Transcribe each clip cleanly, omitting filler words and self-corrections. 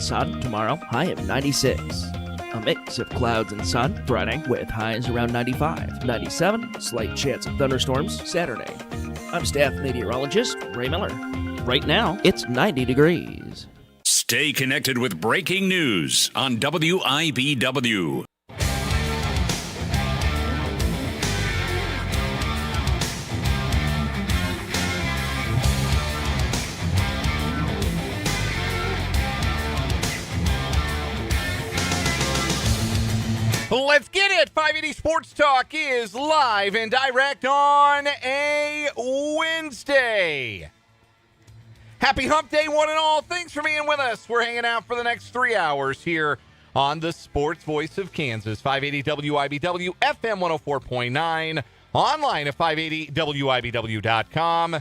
sun tomorrow, high of 96. A mix of clouds and sun Friday with highs around 95, 97, slight chance of thunderstorms Saturday. I'm staff meteorologist Ray Miller. Right now, it's 90 degrees. Stay connected with breaking news on WIBW. Let's get it. 580 Sports Talk is live and direct on a Wednesday. Happy Hump Day, one and all. Thanks for being with us. We're hanging out for the next 3 hours here on the Sports Voice of Kansas. 580 WIBW, FM 104.9, online at 580WIBW.com.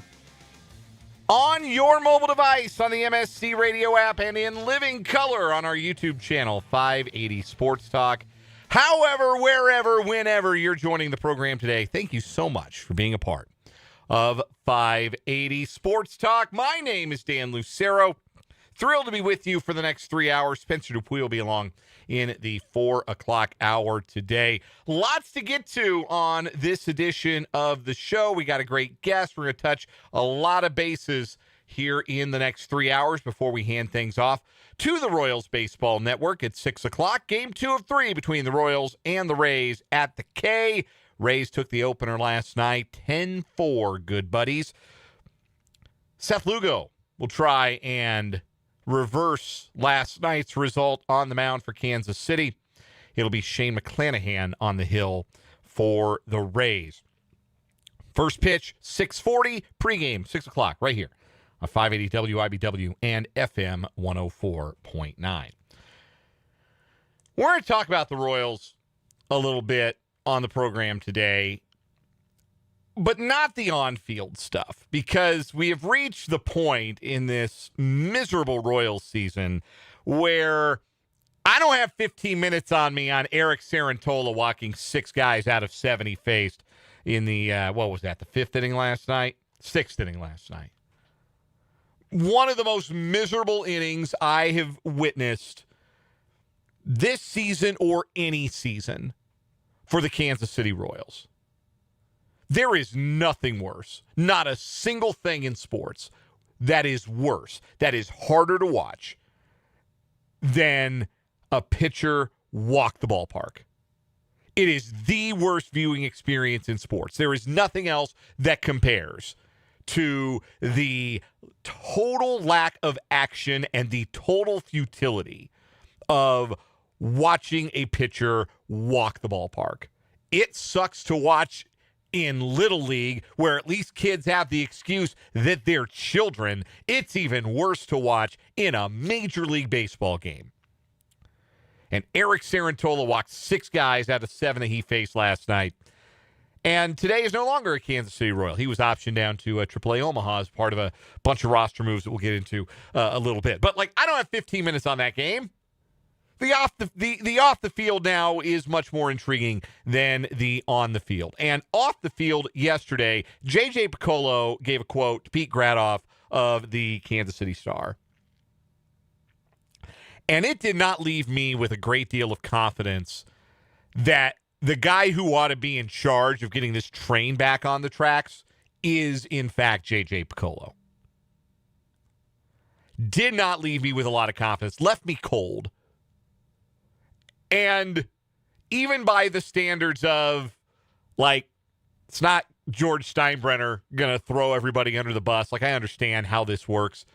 On your mobile device, on the MSC radio app, and in living color on our YouTube channel, 580 Sports Talk. However, wherever, whenever you're joining the program today, thank you so much for being a part of 580 Sports Talk. My name is Dan Lucero. Thrilled to be with you for the next 3 hours. Spencer Dupuy will be along in the 4 o'clock hour today. Lots to get to on this edition of the show. We got a great guest. We're going to touch a lot of bases here in the next 3 hours before we hand things off to the Royals Baseball Network at 6 o'clock. Game 2 of 3 between the Royals and the Rays at the K. Rays took the opener last night, 10-4, good buddies. Seth Lugo will try and reverse last night's result on the mound for Kansas City. It'll be Shane McClanahan on the hill for the Rays. First pitch, 6:40, pregame, 6 o'clock, right here on 580 WIBW and FM 104.9. We're going to talk about the Royals a little bit on the program today, but not the on-field stuff, because we have reached the point in this miserable Royals season where I don't have 15 minutes on me on Eric Sarantola walking 6 guys out of 7 he faced in the, the 5th inning last night? 6th inning last night. One of the most miserable innings I have witnessed this season or any season for the Kansas City Royals. There is nothing worse, not a single thing in sports that is worse, that is harder to watch than a pitcher walk the ballpark. It is the worst viewing experience in sports. There is nothing else that compares to the total lack of action and the total futility of watching a pitcher walk the ballpark. It sucks to watch in Little League, where at least kids have the excuse that they're children. It's even worse to watch in a Major League Baseball game. And Eric Sarantola walked 6 guys out of 7 that he faced last night. And today is no longer a Kansas City Royal. He was optioned down to AAA Omaha as part of a bunch of roster moves that we'll get into a little bit. But, I don't have 15 minutes on that game. The off the field now is much more intriguing than the on the field. And off the field yesterday, JJ Piccollo gave a quote to Pete Gradoff of the Kansas City Star. And it did not leave me with a great deal of confidence that the guy who ought to be in charge of getting this train back on the tracks is, in fact, JJ Piccollo. Did not leave me with a lot of confidence. Left me cold. And even by the standards of, it's not George Steinbrenner going to throw everybody under the bus. I understand how this works.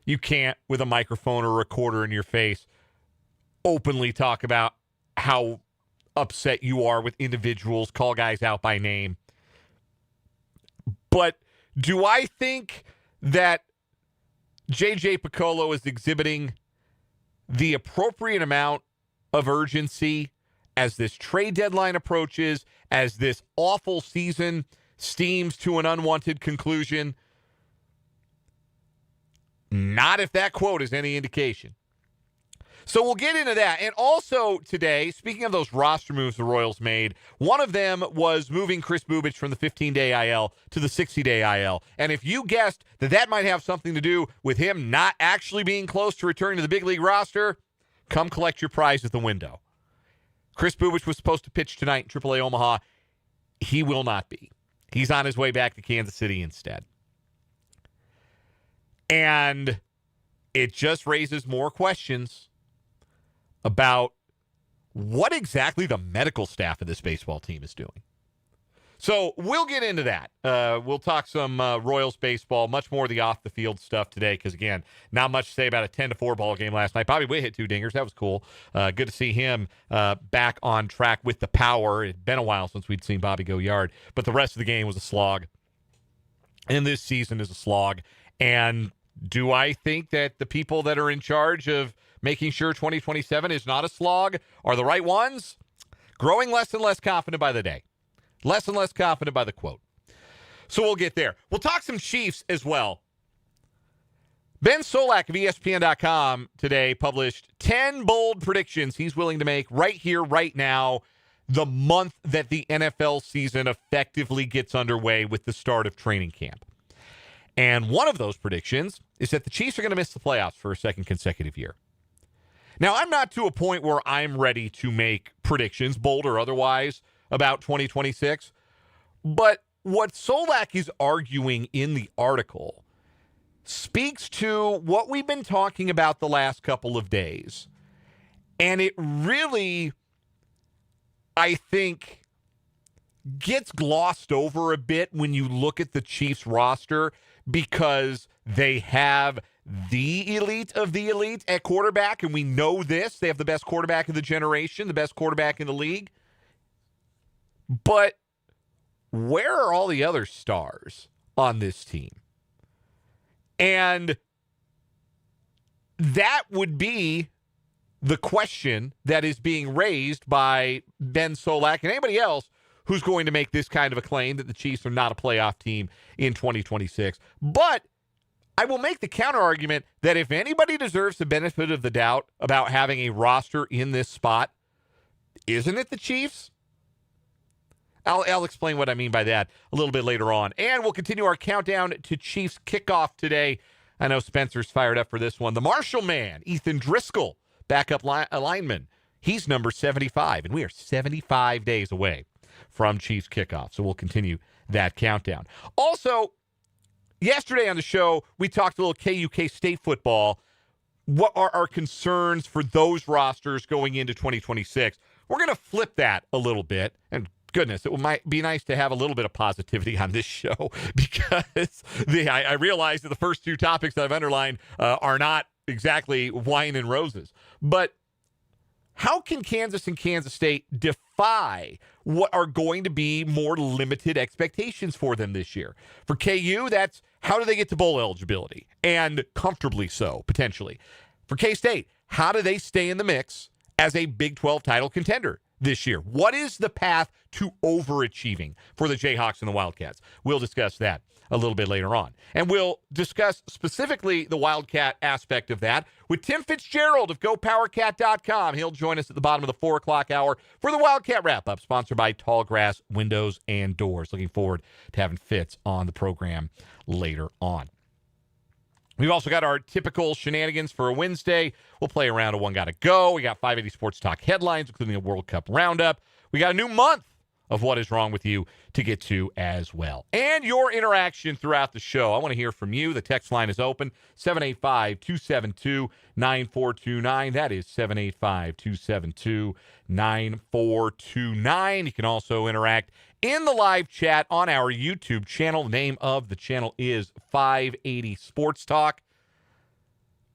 You can't, with a microphone or a recorder in your face, openly talk about how upset you are with individuals, call guys out by name. But do I think that JJ Piccollo is exhibiting the appropriate amount of urgency as this trade deadline approaches, as this awful season steams to an unwanted conclusion? Not if that quote is any indication. So we'll get into that. And also today, speaking of those roster moves the Royals made, one of them was moving Chris Bubich from the 15-day IL to the 60-day IL. And if you guessed that that might have something to do with him not actually being close to returning to the big league roster, come collect your prize at the window. Chris Bubich was supposed to pitch tonight in AAA Omaha. He will not be. He's on his way back to Kansas City instead. And it just raises more questions about what exactly the medical staff of this baseball team is doing. So we'll get into that. We'll talk some Royals baseball, much more of the off-the-field stuff today because, again, not much to say about a 10-4 ball game last night. Bobby Witt hit 2 dingers. That was cool. Good to see him back on track with the power. It's been a while since we'd seen Bobby go yard, but the rest of the game was a slog. And this season is a slog. And do I think that the people that are in charge of making sure 2027 is not a slog are the right ones? Growing less and less confident by the day. Less and less confident by the quote. So we'll get there. We'll talk some Chiefs as well. Ben Solak of ESPN.com today published 10 bold predictions he's willing to make right here, right now, the month that the NFL season effectively gets underway with the start of training camp. And one of those predictions is that the Chiefs are going to miss the playoffs for a second consecutive year. Now, I'm not to a point where I'm ready to make predictions, bold or otherwise, about 2026. But what Solak is arguing in the article speaks to what we've been talking about the last couple of days. And it really, I think, gets glossed over a bit when you look at the Chiefs roster because they have the elite of the elite at quarterback, and we know this. They have the best quarterback of the generation, the best quarterback in the league. But where are all the other stars on this team? And that would be the question that is being raised by Ben Solak and anybody else who's going to make this kind of a claim that the Chiefs are not a playoff team in 2026. But I will make the counter argument that if anybody deserves the benefit of the doubt about having a roster in this spot, isn't it the Chiefs? I'll explain what I mean by that a little bit later on. And we'll continue our countdown to Chiefs kickoff today. I know Spencer's fired up for this one. The Marshall man, Ethan Driskell, backup lineman. He's number 75, and we are 75 days away from Chiefs kickoff. So we'll continue that countdown. Also, yesterday on the show, we talked a little KU State football. What are our concerns for those rosters going into 2026? We're going to flip that a little bit. And goodness, it might be nice to have a little bit of positivity on this show because I realize that the first 2 topics that I've underlined are not exactly wine and roses. But how can Kansas and Kansas State defy what are going to be more limited expectations for them this year? For KU, that's how do they get to bowl eligibility? And comfortably so, potentially. For K-State, how do they stay in the mix as a Big 12 title contender this year? What is the path to overachieving for the Jayhawks and the Wildcats? We'll discuss that a little bit later on. And we'll discuss specifically the Wildcat aspect of that with Tim Fitzgerald of GoPowerCat.com. He'll join us at the bottom of the 4 o'clock hour for the Wildcat Wrap-Up, sponsored by Tallgrass Windows and Doors. Looking forward to having Fitz on the program later on. We've also got our typical shenanigans for a Wednesday. We'll play around a One Gotta Go. We got 580 Sports Talk headlines, including a World Cup roundup. We got a new month of What Is Wrong With You to get to as well. And your interaction throughout the show. I want to hear from you. The text line is open, 785-272-9429. That is 785-272-9429. You can also interact in the live chat on our YouTube channel. The name of the channel is 580 Sports Talk.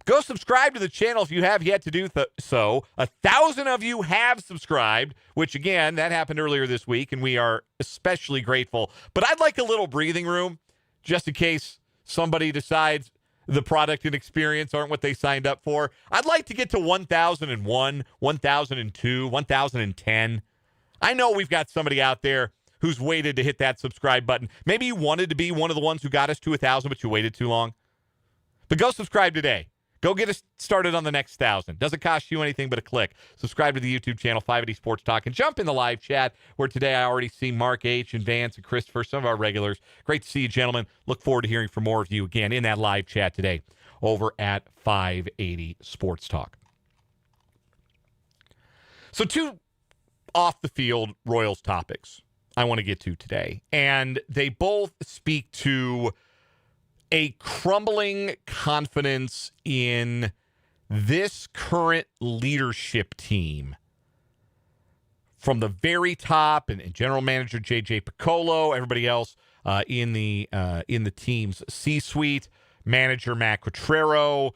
Go subscribe to the channel if you have yet to do so. 1,000 of you have subscribed, which, again, that happened earlier this week, and we are especially grateful. But I'd like a little breathing room just in case somebody decides the product and experience aren't what they signed up for. I'd like to get to 1,001, 1,002, 1,010. I know we've got somebody out there who's waited to hit that subscribe button. Maybe you wanted to be one of the ones who got us to 1,000, but you waited too long. But go subscribe today. Go get us started on the next 1,000. Doesn't cost you anything but a click. Subscribe to the YouTube channel, 580 Sports Talk, and jump in the live chat where today I already see Mark H. and Vance and Christopher, some of our regulars. Great to see you, gentlemen. Look forward to hearing from more of you again in that live chat today over at 580 Sports Talk. So 2 off-the-field Royals topics I want to get to today, and they both speak to a crumbling confidence in this current leadership team from the very top, and general manager JJ Piccollo, everybody else in the team's C-suite, manager Matt Quatrero,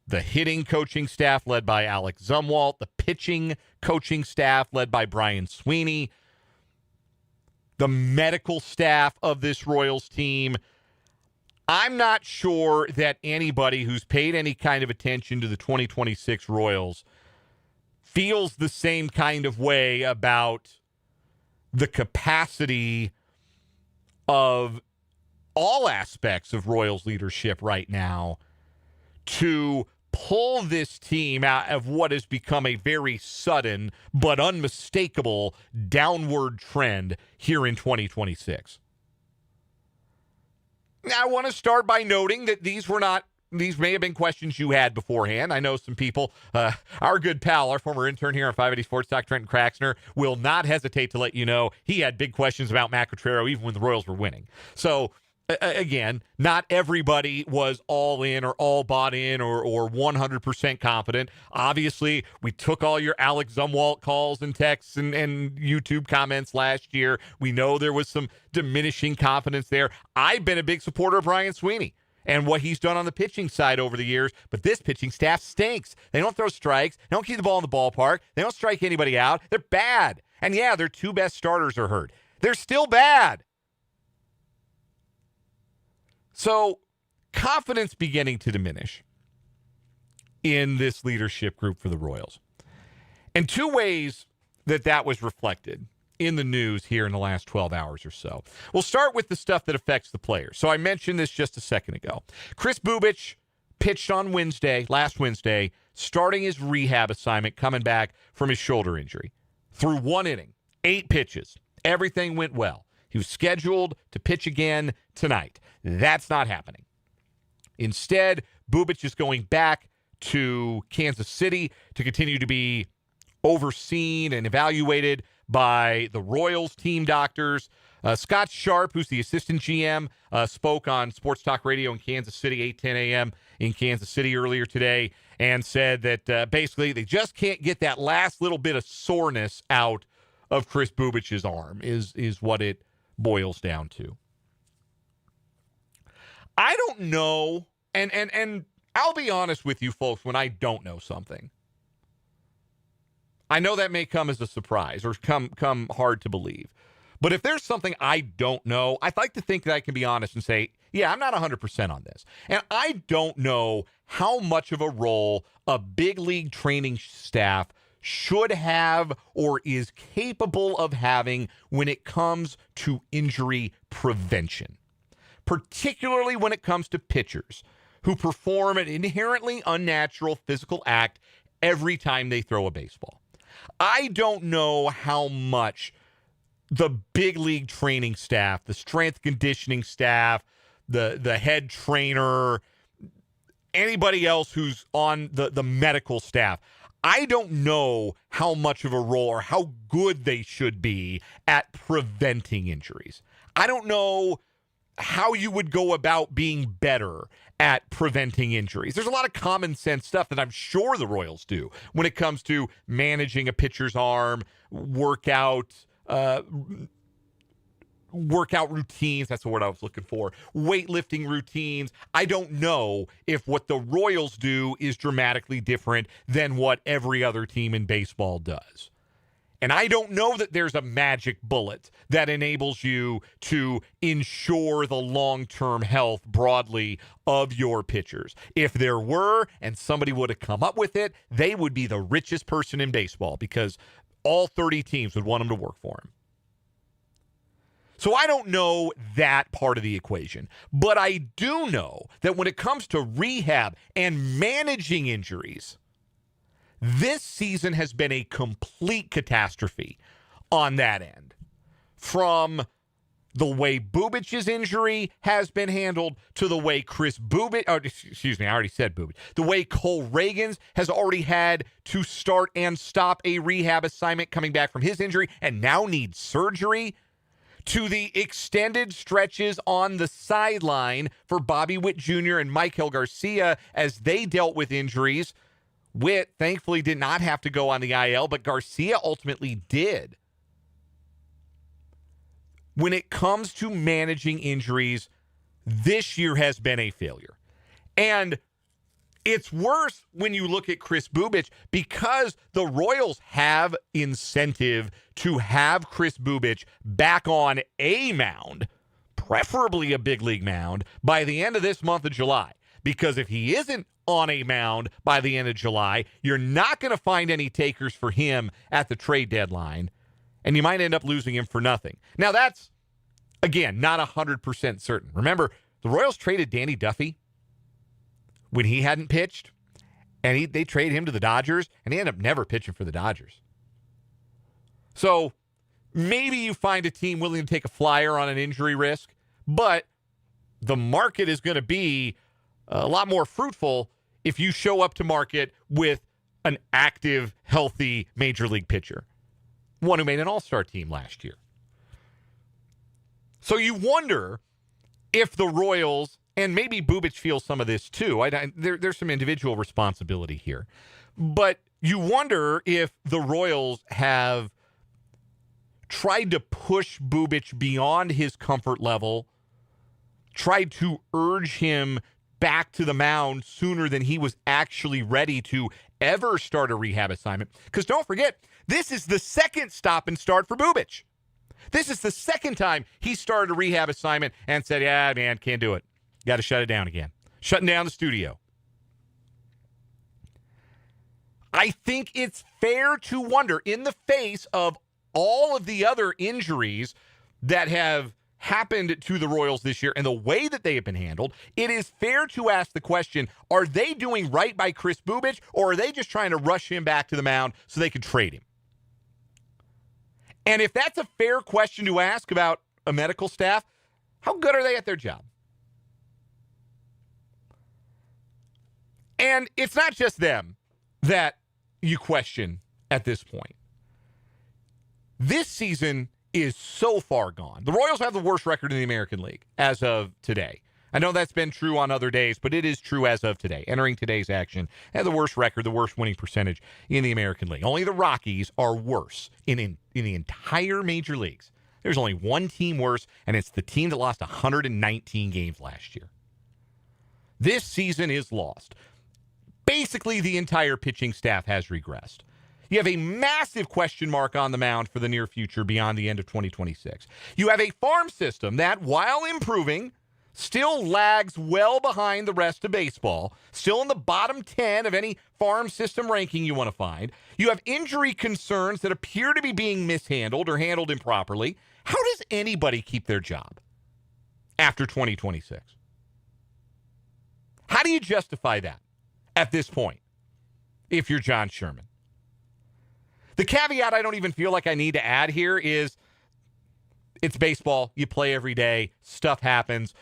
the hitting coaching staff led by Alex Zumwalt, the pitching coaching staff led by Brian Sweeney, the medical staff of this Royals team. I'm not sure that anybody who's paid any kind of attention to the 2026 Royals feels the same kind of way about the capacity of all aspects of Royals leadership right now to pull this team out of what has become a very sudden but unmistakable downward trend here in 2026. I want to start by noting that these may have been questions you had beforehand. I know some people, our good pal, our former intern here on 580 Sports Talk, Trenton Kraxner, will not hesitate to let you know he had big questions about Matt Quatrero even when the Royals were winning. So, again, not everybody was all in or all bought in or 100% confident. Obviously, we took all your Alex Zumwalt calls and texts and YouTube comments last year. We know there was some diminishing confidence there. I've been a big supporter of Brian Sweeney and what he's done on the pitching side over the years, but this pitching staff stinks. They don't throw strikes. They don't keep the ball in the ballpark. They don't strike anybody out. They're bad. And yeah, their 2 best starters are hurt. They're still bad. So, confidence beginning to diminish in this leadership group for the Royals. And 2 ways that was reflected in the news here in the last 12 hours or so. We'll start with the stuff that affects the players. So I mentioned this just a second ago. Kris Bubic pitched on last Wednesday, starting his rehab assignment, coming back from his shoulder injury. Through 1 inning, 8 pitches. Everything went well. He was scheduled to pitch again tonight. That's not happening. Instead, Bubic is going back to Kansas City to continue to be overseen and evaluated by the Royals team doctors. Scott Sharp, who's the assistant GM, spoke on Sports Talk Radio in Kansas City, 8:10 a.m. in Kansas City earlier today, and said that basically they just can't get that last little bit of soreness out of Kris Bubic's arm is what it boils down to. I don't know, and I'll be honest with you folks when I don't know something. I know that may come as a surprise or come hard to believe. But if there's something I don't know, I'd like to think that I can be honest and say, yeah, I'm not 100% on this. And I don't know how much of a role a big league training staff should have or is capable of having when it comes to injury prevention, particularly when it comes to pitchers who perform an inherently unnatural physical act every time they throw a baseball. I don't know how much the big league training staff, the strength conditioning staff, the head trainer, anybody else who's on the medical staff, I don't know how much of a role or how good they should be at preventing injuries. I don't know how you would go about being better at preventing injuries. There's a lot of common sense stuff that I'm sure the Royals do when it comes to managing a pitcher's arm, workout routines. That's the word I was looking for. Weightlifting routines. I don't know if what the Royals do is dramatically different than what every other team in baseball does. And I don't know that there's a magic bullet that enables you to ensure the long-term health broadly of your pitchers. If there were, and somebody would have come up with it, they would be the richest person in baseball because all 30 teams would want them to work for them. So I don't know that part of the equation. But I do know that when it comes to rehab and managing injuries, this season has been a complete catastrophe on that end. From the way Bubic's injury has been handled to the way the way Cole Reagan's has already had to start and stop a rehab assignment coming back from his injury and now needs surgery, to the extended stretches on the sideline for Bobby Witt Jr. and Michael Garcia as they dealt with injuries. Witt thankfully did not have to go on the IL, but Garcia ultimately did. When it comes to managing injuries, this year has been a failure. And it's worse when you look at Chris Bubic because the Royals have incentive to have Chris Bubic back on a mound, preferably a big league mound, by the end of this month of July. Because if he isn't on a mound by the end of July, you're not going to find any takers for him at the trade deadline, and you might end up losing him for nothing. Now, that's, again, not 100% certain. Remember, the Royals traded Danny Duffy when he hadn't pitched, and they traded him to the Dodgers, and he ended up never pitching for the Dodgers. So maybe you find a team willing to take a flyer on an injury risk, but the market is going to be a lot more fruitful if you show up to market with an active, healthy major league pitcher, one who made an all-star team last year. So you wonder if the Royals, and maybe Bubic feels some of this too, there's some individual responsibility here, but you wonder if the Royals have tried to push Bubic beyond his comfort level, tried to urge him back to the mound sooner than he was actually ready to ever start a rehab assignment. Because don't forget, this is the second stop and start for Bubic. This is the second time he started a rehab assignment and said, yeah, man, can't do it. Got to shut it down again. Shutting down the studio. I think it's fair to wonder, in the face of all of the other injuries that have happened to the Royals this year and the way that they have been handled, it is fair to ask the question, are they doing right by Chris Bubic, or are they just trying to rush him back to the mound so they could trade him? And if that's a fair question to ask about a medical staff, how good are they at their job? And it's not just them that you question at this point. This season is so far gone. The Royals have the worst record in the American League as of today. I know that's been true on other days, but it is true as of today. Entering today's action, they have the worst record, the worst winning percentage in the American League. Only the Rockies are worse in the entire major leagues. There's only one team worse, and it's the team that lost 119 games last year. This season is lost. Basically, the entire pitching staff has regressed. You have a massive question mark on the mound for the near future beyond the end of 2026. You have a farm system that, while improving, still lags well behind the rest of baseball, still in the bottom 10 of any farm system ranking you want to find. You have injury concerns that appear to be being mishandled or handled improperly. How does anybody keep their job after 2026? How do you justify that at this point if you're John Sherman? The caveat I don't even feel like I need to add here is it's baseball. You play every day. Stuff happens.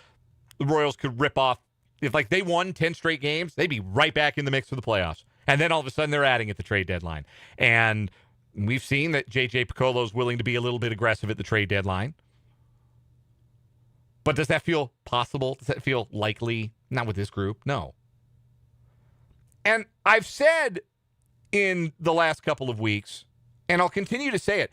The Royals could rip off. If they won 10 straight games, they'd be right back in the mix for the playoffs. And then all of a sudden they're adding at the trade deadline. And we've seen that JJ Piccollo is willing to be a little bit aggressive at the trade deadline. But does that feel possible? Does that feel likely? Not with this group. No. And I've said in the last couple of weeks, and I'll continue to say it,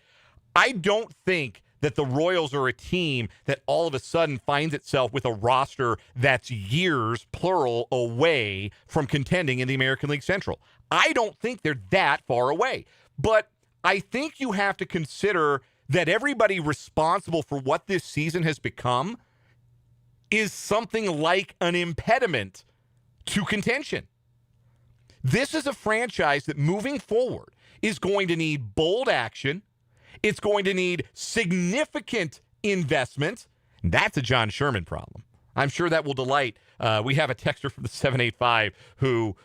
I don't think that the Royals are a team that all of a sudden finds itself with a roster that's years, plural, away from contending in the American League Central. I don't think they're that far away. But I think you have to consider that everybody responsible for what this season has become is something like an impediment to contention. This is a franchise that moving forward is going to need bold action. It's going to need significant investment. That's a John Sherman problem. I'm sure that will delight. We have a texter from the 785 who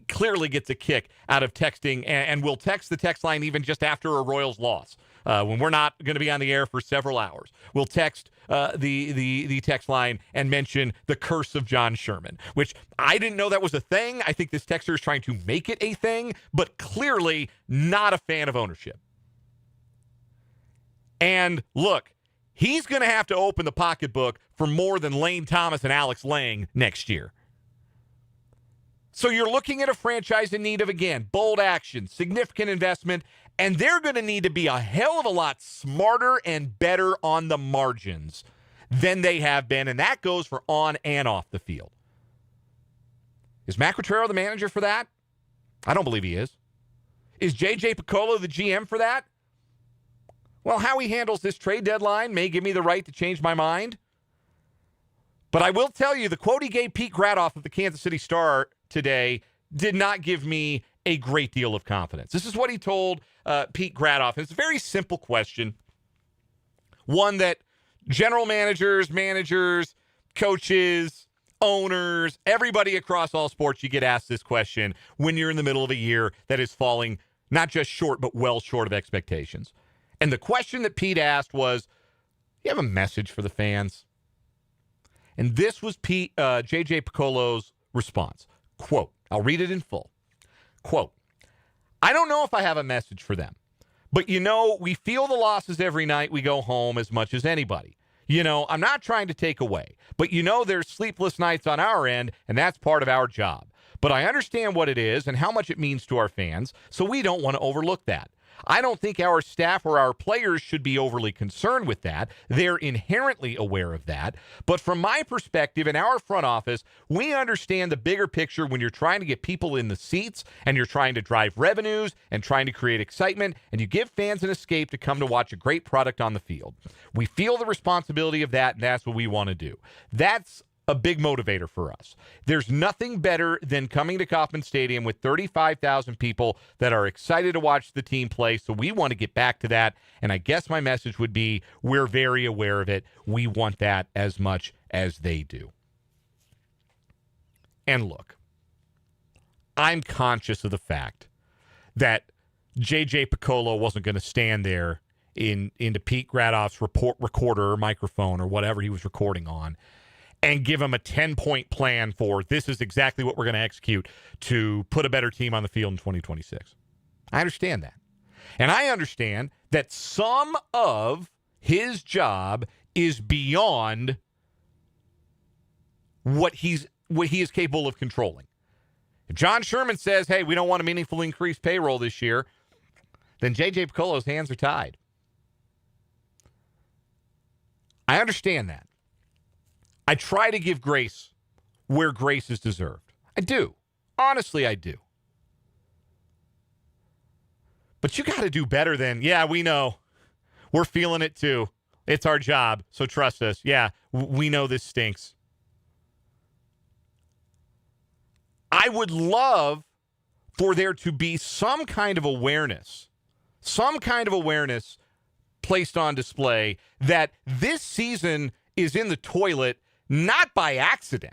clearly gets a kick out of texting and will text the text line even just after a Royals loss. When we're not going to be on the air for several hours, we'll text the text line and mention the curse of John Sherman, which I didn't know that was a thing. I think this texter is trying to make it a thing, but clearly not a fan of ownership. And look, he's going to have to open the pocketbook for more than Lane Thomas and Alex Lang next year. So you're looking at a franchise in need of, again, bold action, significant investment, and they're going to need to be a hell of a lot smarter and better on the margins than they have been, and that goes for on and off the field. Is Matt Quatraro the manager for that? I don't believe he is. Is JJ Piccollo the GM for that? Well, how he handles this trade deadline may give me the right to change my mind. But I will tell you, the quote he gave Pete Gradoff of the Kansas City Star today did not give me a great deal of confidence. This is what he told Pete Gradoff. It's a very simple question. One that general managers, coaches, owners, everybody across all sports, you get asked this question when you're in the middle of a year that is falling not just short, but well short of expectations. And the question that Pete asked was, you have a message for the fans? And this was JJ Piccolo's response. Quote, I'll read it in full. Quote, I don't know if I have a message for them, but we feel the losses every night we go home as much as anybody. I'm not trying to take away, but there's sleepless nights on our end, and that's part of our job. But I understand what it is and how much it means to our fans, so we don't want to overlook that. I don't think our staff or our players should be overly concerned with that. They're inherently aware of that. But from my perspective in our front office, we understand the bigger picture when you're trying to get people in the seats and you're trying to drive revenues and trying to create excitement, and you give fans an escape to come to watch a great product on the field. We feel the responsibility of that, and that's what we want to do. That's a big motivator for us. There's nothing better than coming to Kauffman Stadium with 35,000 people that are excited to watch the team play, so we want to get back to that, and I guess my message would be we're very aware of it. We want that as much as they do. And look, I'm conscious of the fact that JJ Piccollo wasn't going to stand there into Pete Gradoff's recorder or microphone or whatever he was recording on and give them a 10-point plan for this is exactly what we're going to execute to put a better team on the field in 2026. I understand that. And I understand that some of his job is beyond what he is capable of controlling. If John Sherman says, hey, we don't want a meaningful increased payroll this year, then J.J. Piccolo's hands are tied. I understand that. I try to give grace where grace is deserved. I do. Honestly, I do. But you got to do better than, yeah, we know. We're feeling it too. It's our job, so trust us. Yeah, we know this stinks. I would love for there to be some kind of awareness placed on display that this season is in the toilet not by accident.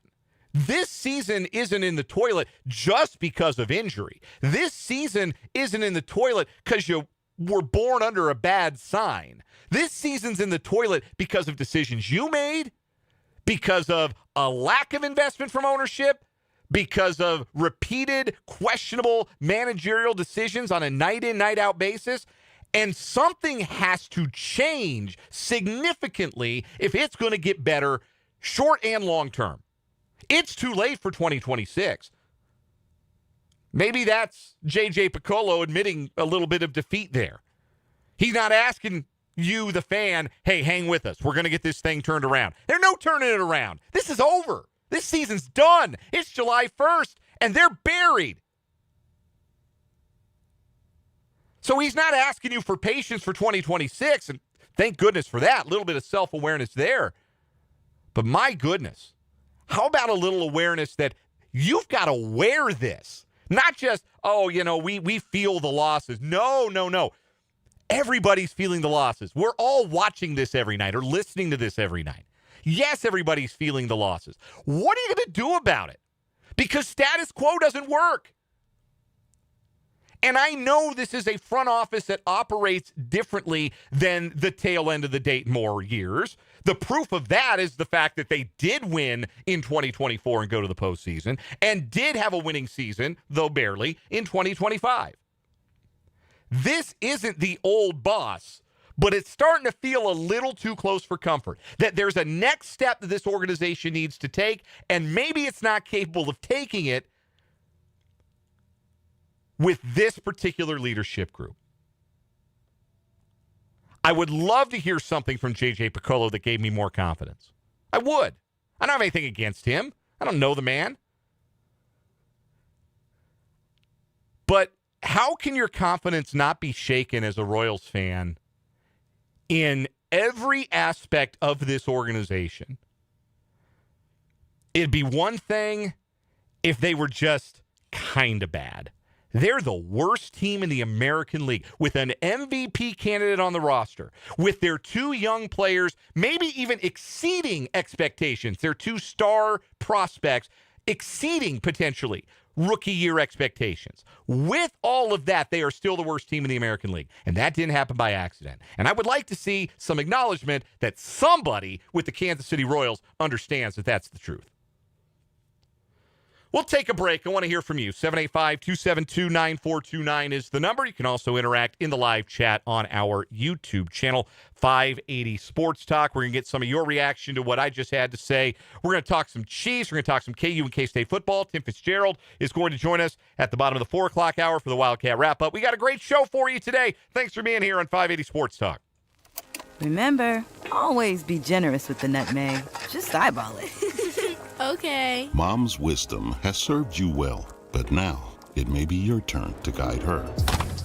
This season isn't in the toilet just because of injury. This season isn't in the toilet because you were born under a bad sign. This season's in the toilet because of decisions you made, because of a lack of investment from ownership, because of repeated questionable managerial decisions on a night-in, night-out basis. And something has to change significantly if it's going to get better short and long term. It's too late for 2026. Maybe that's JJ Piccollo admitting a little bit of defeat there. He's not asking you, the fan, hey, hang with us. We're going to get this thing turned around. There's no turning it around. This is over. This season's done. It's July 1st, and they're buried. So he's not asking you for patience for 2026, and thank goodness for that. A little bit of self-awareness there. But my goodness, how about a little awareness that you've got to wear this? Not just, we feel the losses. No. everybody's feeling the losses. We're all watching this every night or listening to this every night. Yes, everybody's feeling the losses. What are you going to do about it? Because status quo doesn't work. And I know this is a front office that operates differently than the tail end of the Dayton Moore years. The proof of that is the fact that they did win in 2024 and go to the postseason, and did have a winning season, though barely, in 2025. This isn't the old boss, but it's starting to feel a little too close for comfort. That there's a next step that this organization needs to take, and maybe it's not capable of taking it with this particular leadership group. I would love to hear something from JJ Piccollo that gave me more confidence. I would. I don't have anything against him. I don't know the man. But how can your confidence not be shaken as a Royals fan in every aspect of this organization? It'd be one thing if they were just kind of bad. They're the worst team in the American League with an MVP candidate on the roster, with their two young players, maybe even exceeding expectations, their two star prospects exceeding potentially rookie year expectations. With all of that, they are still the worst team in the American League. And that didn't happen by accident. And I would like to see some acknowledgement that somebody with the Kansas City Royals understands that that's the truth. We'll take a break. I want to hear from you. 785-272-9429 is the number. You can also interact in the live chat on our YouTube channel, 580 Sports Talk. We're going to get some of your reaction to what I just had to say. We're going to talk some Chiefs. We're going to talk some KU and K-State football. Tim Fitzgerald is going to join us at the bottom of the 4 o'clock hour for the Wildcat Wrap-Up. We got a great show for you today. Thanks for being here on 580 Sports Talk. Remember, always be generous with the nutmeg. Just eyeball it. Okay. Mom's wisdom has served you well, but now it may be your turn to guide her.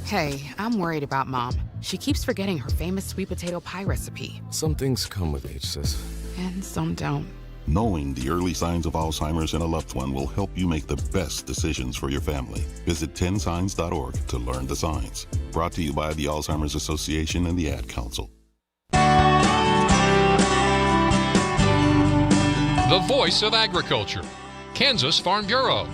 Hey, I'm worried about Mom. She keeps forgetting her famous sweet potato pie recipe. Some things come with age, sis. And some don't. Knowing the early signs of Alzheimer's in a loved one will help you make the best decisions for your family. Visit 10signs.org to learn the signs. Brought to you by the Alzheimer's Association and the Ad Council. The voice of agriculture, Kansas Farm Bureau.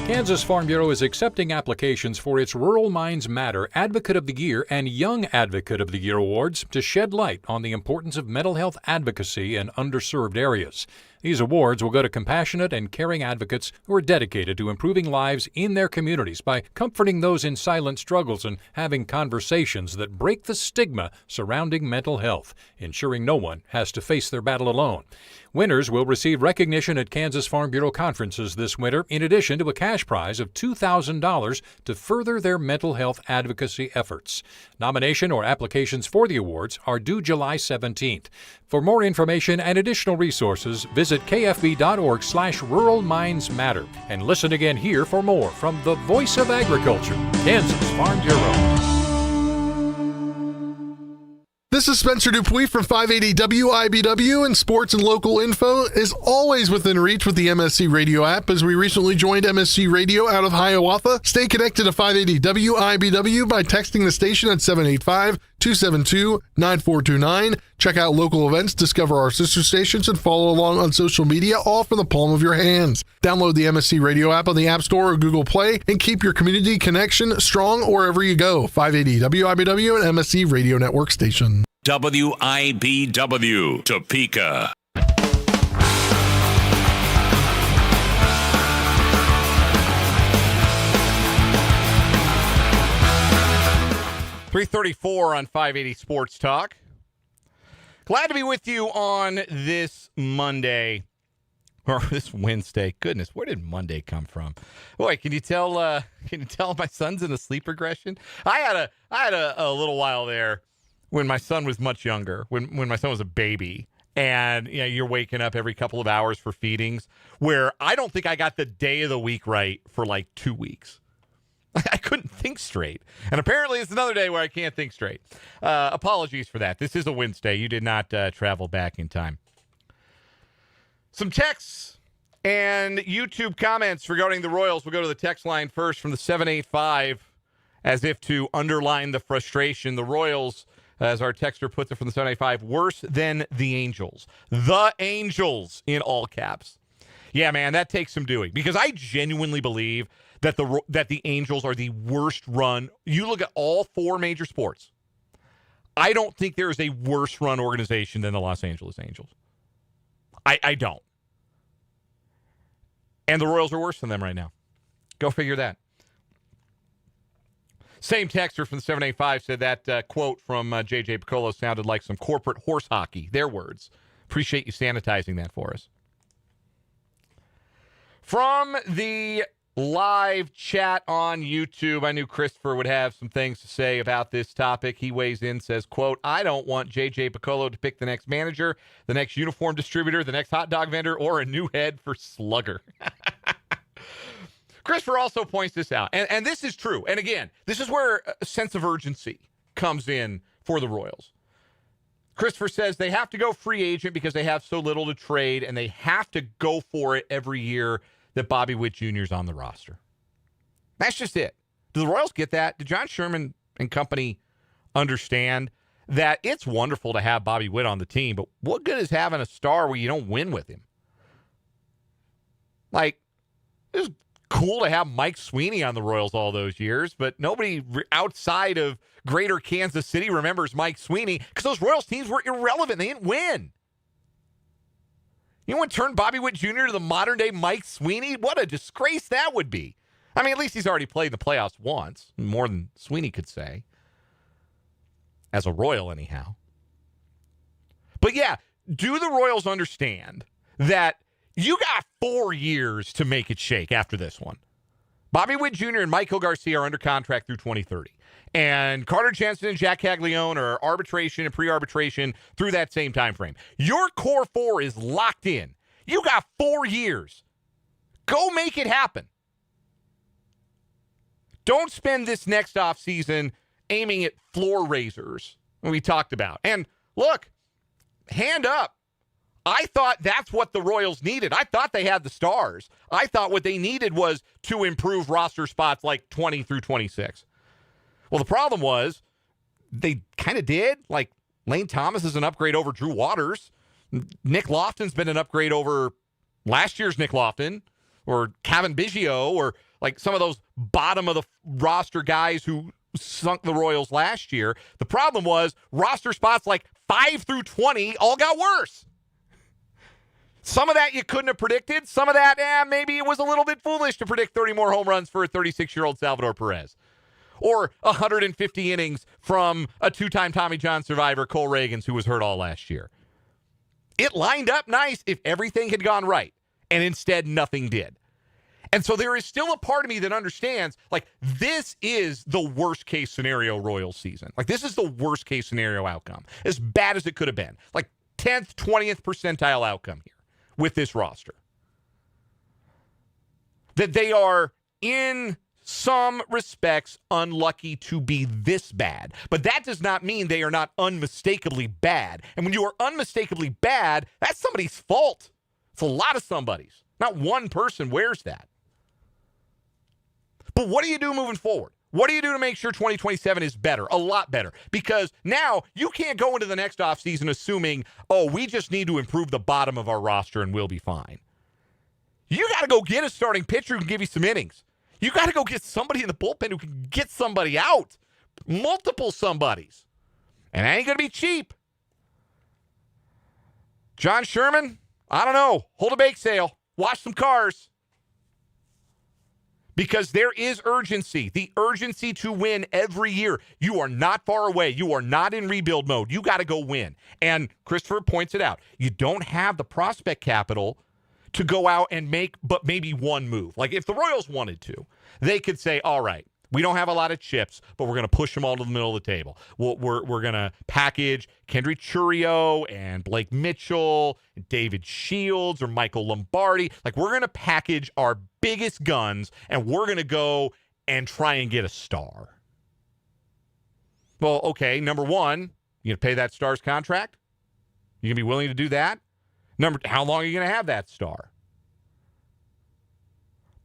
Kansas Farm Bureau is accepting applications for its Rural Minds Matter Advocate of the Year and Young Advocate of the Year awards to shed light on the importance of mental health advocacy in underserved areas. These awards will go to compassionate and caring advocates who are dedicated to improving lives in their communities by comforting those in silent struggles and having conversations that break the stigma surrounding mental health, ensuring no one has to face their battle alone. Winners will receive recognition at Kansas Farm Bureau conferences this winter, in addition to a cash prize of $2,000 to further their mental health advocacy efforts. Nomination or applications for the awards are due July 17th. For more information and additional resources, visit kfb.org/Rural Minds Matter and listen again here for more from the Voice of Agriculture, Kansas Farm Bureau. This is Spencer Dupuis from 580 WIBW, and sports and local info is always within reach with the MSC Radio app, as we recently joined MSC Radio out of Hiawatha. Stay connected to 580 WIBW by texting the station at 785-272-9429. Check out local events, discover our sister stations, and follow along on social media, all from the palm of your hands. Download the MSC Radio app on the App Store or Google Play and keep your community connection strong wherever you go. 580 WIBW and MSC Radio Network station. WIBW, Topeka. .334 on 580 Sports Talk. Glad to be with you on this Monday, or this Wednesday. Goodness, where did Monday come from? Boy, can you tell my son's in a sleep regression? I had a little while there when my son was much younger, when my son was a baby, and you know, you're waking up every couple of hours for feedings, where I don't think I got the day of the week right for like 2 weeks. I couldn't think straight. And apparently it's another day where I can't think straight. Apologies for that. This is a Wednesday. You did not travel back in time. Some texts and YouTube comments regarding the Royals. We'll go to the text line first from the 785. as if to underline the frustration. The Royals, as our texter puts it from the 785, worse than the Angels. The Angels in all caps. Yeah, man, that takes some doing, because I genuinely believe that the Angels are the worst run. You look at all four major sports. I don't think there is a worse run organization than the Los Angeles Angels. I don't. And the Royals are worse than them right now. Go figure that. Same texter from the 785 said that quote from JJ Piccollo sounded like some corporate horse hockey. Their words. Appreciate you sanitizing that for us. From the live chat on YouTube, I knew Christopher would have some things to say about this topic. He weighs in, says, quote, I don't want JJ Piccollo to pick the next manager, the next uniform distributor, the next hot dog vendor, or a new head for Slugger. Christopher also points this out, and this is true. And again, this is where a sense of urgency comes in for the Royals. Christopher says they have to go free agent because they have so little to trade, and they have to go for it every year that Bobby Witt Jr. is on the roster. That's just it. Do the Royals get that? Did John Sherman and company understand that it's wonderful to have Bobby Witt on the team, but what good is having a star where you don't win with him? Like, it was cool to have Mike Sweeney on the Royals all those years, but nobody outside of greater Kansas City remembers Mike Sweeney because those Royals teams were irrelevant. They didn't win. You want to turn Bobby Witt Jr. to the modern-day Mike Sweeney? What a disgrace that would be. I mean, at least he's already played in the playoffs once, more than Sweeney could say. As a Royal, anyhow. But yeah, do the Royals understand that you got 4 years to make it shake after this one? Bobby Witt Jr. and Michael Garcia are under contract through 2030. And Carter Jensen and Jack Caglione are arbitration and pre-arbitration through that same time frame. Your core four is locked in. You got 4 years. Go make it happen. Don't spend this next offseason aiming at floor raisers we talked about. And look, hand up. I thought that's what the Royals needed. I thought they had the stars. I thought what they needed was to improve roster spots like 20 through 26. Well, the problem was they kind of did. Like, Lane Thomas is an upgrade over Drew Waters. Nick Lofton's been an upgrade over last year's Nick Lofton, or Kevin Biggio, or like some of those bottom of the roster guys who sunk the Royals last year. The problem was roster spots like 5 through 20 all got worse. Some of that you couldn't have predicted. Some of that, maybe it was a little bit foolish to predict 30 more home runs for a 36-year-old Salvador Perez. Or 150 innings from a two-time Tommy John survivor, Cole Reagans, who was hurt all last year. It lined up nice if everything had gone right, and instead nothing did. And so there is still a part of me that understands, like, this is the worst-case scenario Royals season. Like, this is the worst-case scenario outcome. As bad as it could have been. Like, 10th, 20th percentile outcome here with this roster. That they are, in some respects, unlucky to be this bad. But that does not mean they are not unmistakably bad. And when you are unmistakably bad, that's somebody's fault. It's a lot of somebody's. Not one person wears that. But what do you do moving forward? What do you do to make sure 2027 is better? A lot better. Because now you can't go into the next offseason assuming, oh, we just need to improve the bottom of our roster and we'll be fine. You got to go get a starting pitcher who can give you some innings. You got to go get somebody in the bullpen who can get somebody out. Multiple somebodies. And it ain't going to be cheap. John Sherman, I don't know. Hold a bake sale. Wash some cars. Because there is urgency. The urgency to win every year. You are not far away. You are not in rebuild mode. You got to go win. And Christopher points it out. You don't have the prospect capital to go out and make but maybe one move. Like, if the Royals wanted to, they could say, all right, we don't have a lot of chips, but we're going to push them all to the middle of the table. We're going to package Kendrick Churio and Blake Mitchell, and David Shields or Michael Lombardi. Like, we're going to package our biggest guns, and we're going to go and try and get a star. Well, okay, number one, you going to pay that star's contract? You going to be willing to do that? How long are you going to have that star?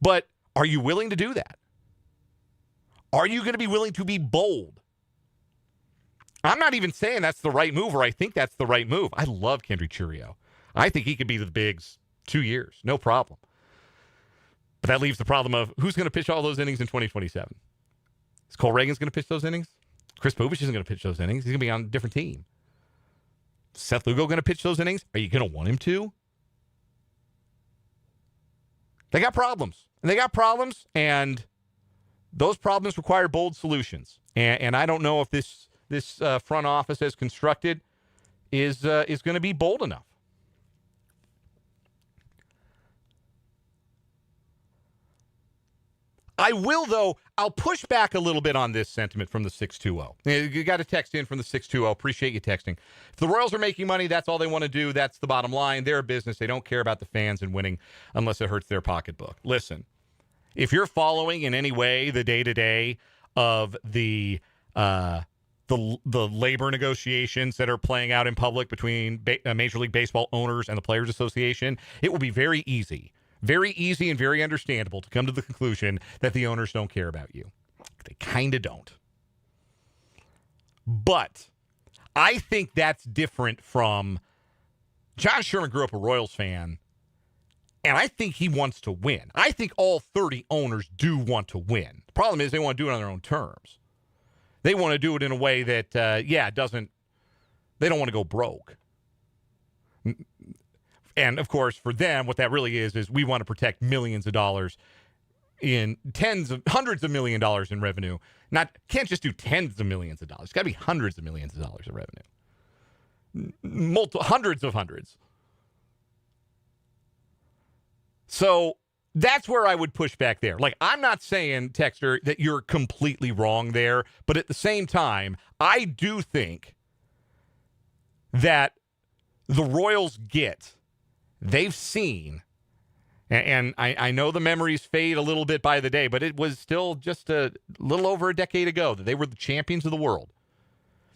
But are you willing to do that? Are you going to be willing to be bold? I'm not even saying that's the right move or I think that's the right move. I love Kendrick Churio. I think he could be the bigs 2 years, no problem. But that leaves the problem of who's going to pitch all those innings in 2027. Is Cole Reagan's going to pitch those innings? Chris Povich isn't going to pitch those innings. He's going to be on a different team. Seth Lugo going to pitch those innings? Are you going to want him to? They got problems. And those problems require bold solutions. And I don't know if this front office as constructed is going to be bold enough. I will, though, I'll push back a little bit on this sentiment from the 620. You got a text in from the 620. Appreciate you texting. If the Royals are making money, that's all they want to do. That's the bottom line. They're a business. They don't care about the fans and winning unless it hurts their pocketbook. Listen, if you're following in any way the day-to-day of the labor negotiations that are playing out in public between Major League Baseball owners and the Players Association, it will be very easy and very understandable to come to the conclusion that the owners don't care about you. They kind of don't. But I think that's different from John Sherman grew up a Royals fan, and I think he wants to win. I think all 30 owners do want to win. The problem is they want to do it on their own terms. They want to do it in a way that, they don't want to go broke. And, of course, for them, what that really is we want to protect millions of dollars in hundreds of $1 million in revenue. Can't just do tens of millions of dollars. It's got to be hundreds of millions of dollars of revenue. Hundreds. So that's where I would push back there. Like, I'm not saying, Texter, that you're completely wrong there. But at the same time, I do think that the Royals they've seen, and I know the memories fade a little bit by the day, but it was still just a little over a decade ago that they were the champions of the world.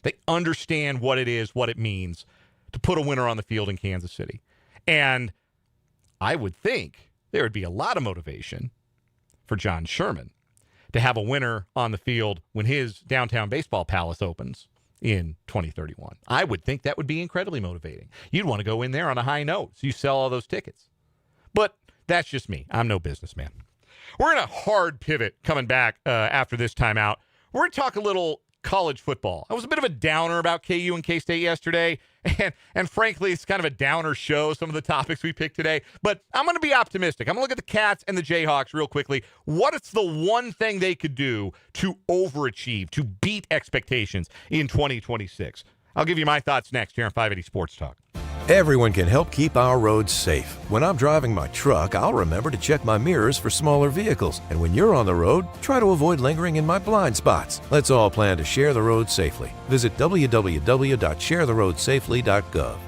They understand what it is, what it means to put a winner on the field in Kansas City. And I would think there would be a lot of motivation for John Sherman to have a winner on the field when his downtown baseball palace opens in 2031. I would think that would be incredibly motivating. You'd want to go in there on a high note, so you sell all those tickets. But that's just me. I'm no businessman. We're in a hard pivot coming back after this timeout. We're going to talk a little college football. I was a bit of a downer about KU and K-State yesterday, and frankly, it's kind of a downer show, some of the topics we picked today. But I'm going to be optimistic. I'm going to look at the Cats and the Jayhawks real quickly. What is the one thing they could do to overachieve, to beat expectations in 2026? I'll give you my thoughts next here on 580 Sports Talk. Everyone can help keep our roads safe. When I'm driving my truck, I'll remember to check my mirrors for smaller vehicles. And when you're on the road, try to avoid lingering in my blind spots. Let's all plan to share the road safely. Visit www.sharetheroadsafely.gov.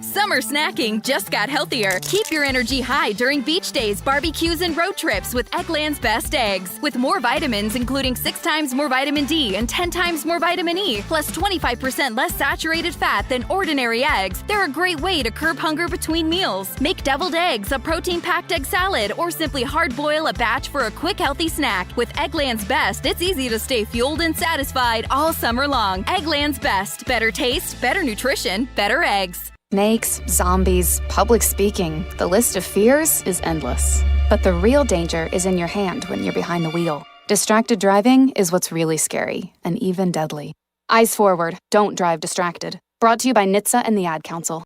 Summer snacking just got healthier. Keep your energy high during beach days, barbecues, and road trips with Eggland's Best Eggs. With more vitamins, including 6 times more vitamin D and 10 times more vitamin E, plus 25% less saturated fat than ordinary eggs, they're a great way to curb hunger between meals. Make deviled eggs, a protein-packed egg salad, or simply hard-boil a batch for a quick, healthy snack. With Eggland's Best, it's easy to stay fueled and satisfied all summer long. Eggland's Best. Better taste, better nutrition, better eggs. Snakes, zombies, public speaking. The list of fears is endless. But the real danger is in your hand when you're behind the wheel. Distracted driving is what's really scary and even deadly. Eyes forward, don't drive distracted. Brought to you by NHTSA and the Ad Council.